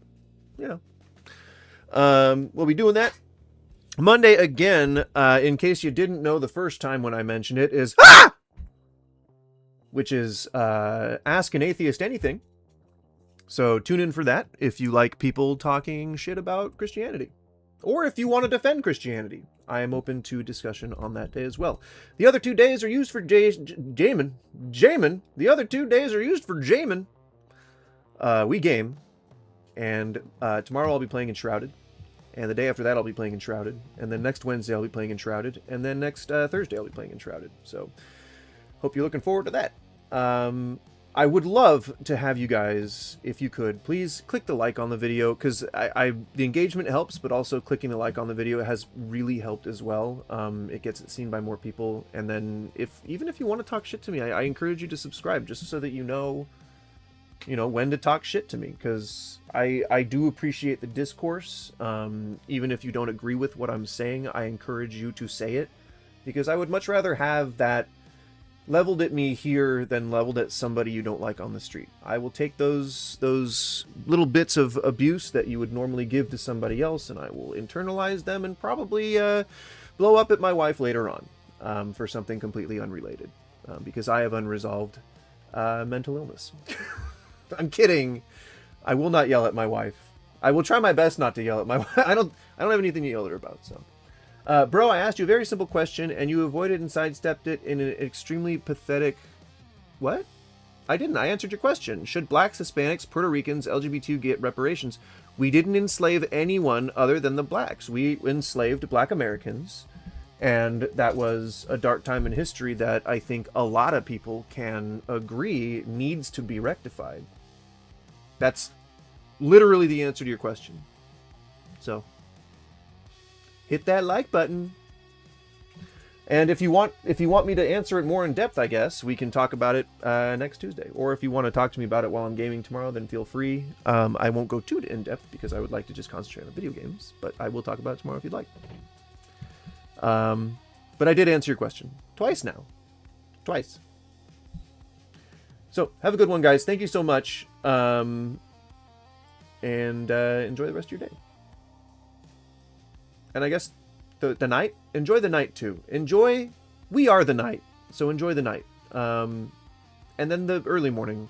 we'll be doing that Monday again. In case you didn't know the first time when I mentioned it, is which is Ask an Atheist Anything. So tune in for that if you like people talking shit about Christianity, or if you want to defend Christianity. I am open to discussion on that day as well. The other 2 days are used for Jamin. The other 2 days are used for Jamin. We game. And tomorrow I'll be playing Enshrouded. And the day after that I'll be playing Enshrouded. And then next Wednesday I'll be playing Enshrouded. And then next Thursday I'll be playing Enshrouded. So hope you're looking forward to that. I would love to have you guys, if you could, please click the like on the video, because the engagement helps, but also clicking the like on the video has really helped as well. It gets it seen by more people. And then even if you want to talk shit to me, I encourage you to subscribe, just so that you know when to talk shit to me, because I do appreciate the discourse. Even if you don't agree with what I'm saying, I encourage you to say it, because I would much rather have that leveled at me here than leveled at somebody you don't like on the street. I will take those little bits of abuse that you would normally give to somebody else, and I will internalize them and probably blow up at my wife later on for something completely unrelated, because I have unresolved mental illness. I'm kidding. I will not yell at my wife. I will try my best not to yell at my wife. I don't have anything to yell at her about, so. Bro, I asked you a very simple question, and you avoided and sidestepped it in an extremely pathetic... What? I didn't. I answered your question. Should blacks, Hispanics, Puerto Ricans, LGBT get reparations? We didn't enslave anyone other than the blacks. We enslaved black Americans, and that was a dark time in history that I think a lot of people can agree needs to be rectified. That's literally the answer to your question. So... hit that like button. And if you want me to answer it more in depth, I guess we can talk about it next Tuesday. Or if you want to talk to me about it while I'm gaming tomorrow, then feel free. I won't go too in depth because I would like to just concentrate on video games, but I will talk about it tomorrow if you'd like. But I did answer your question twice now. Twice. So have a good one, guys. Thank you so much. And enjoy the rest of your day. And I guess the night, enjoy the night too. We are the night, so enjoy the night. And then the early morning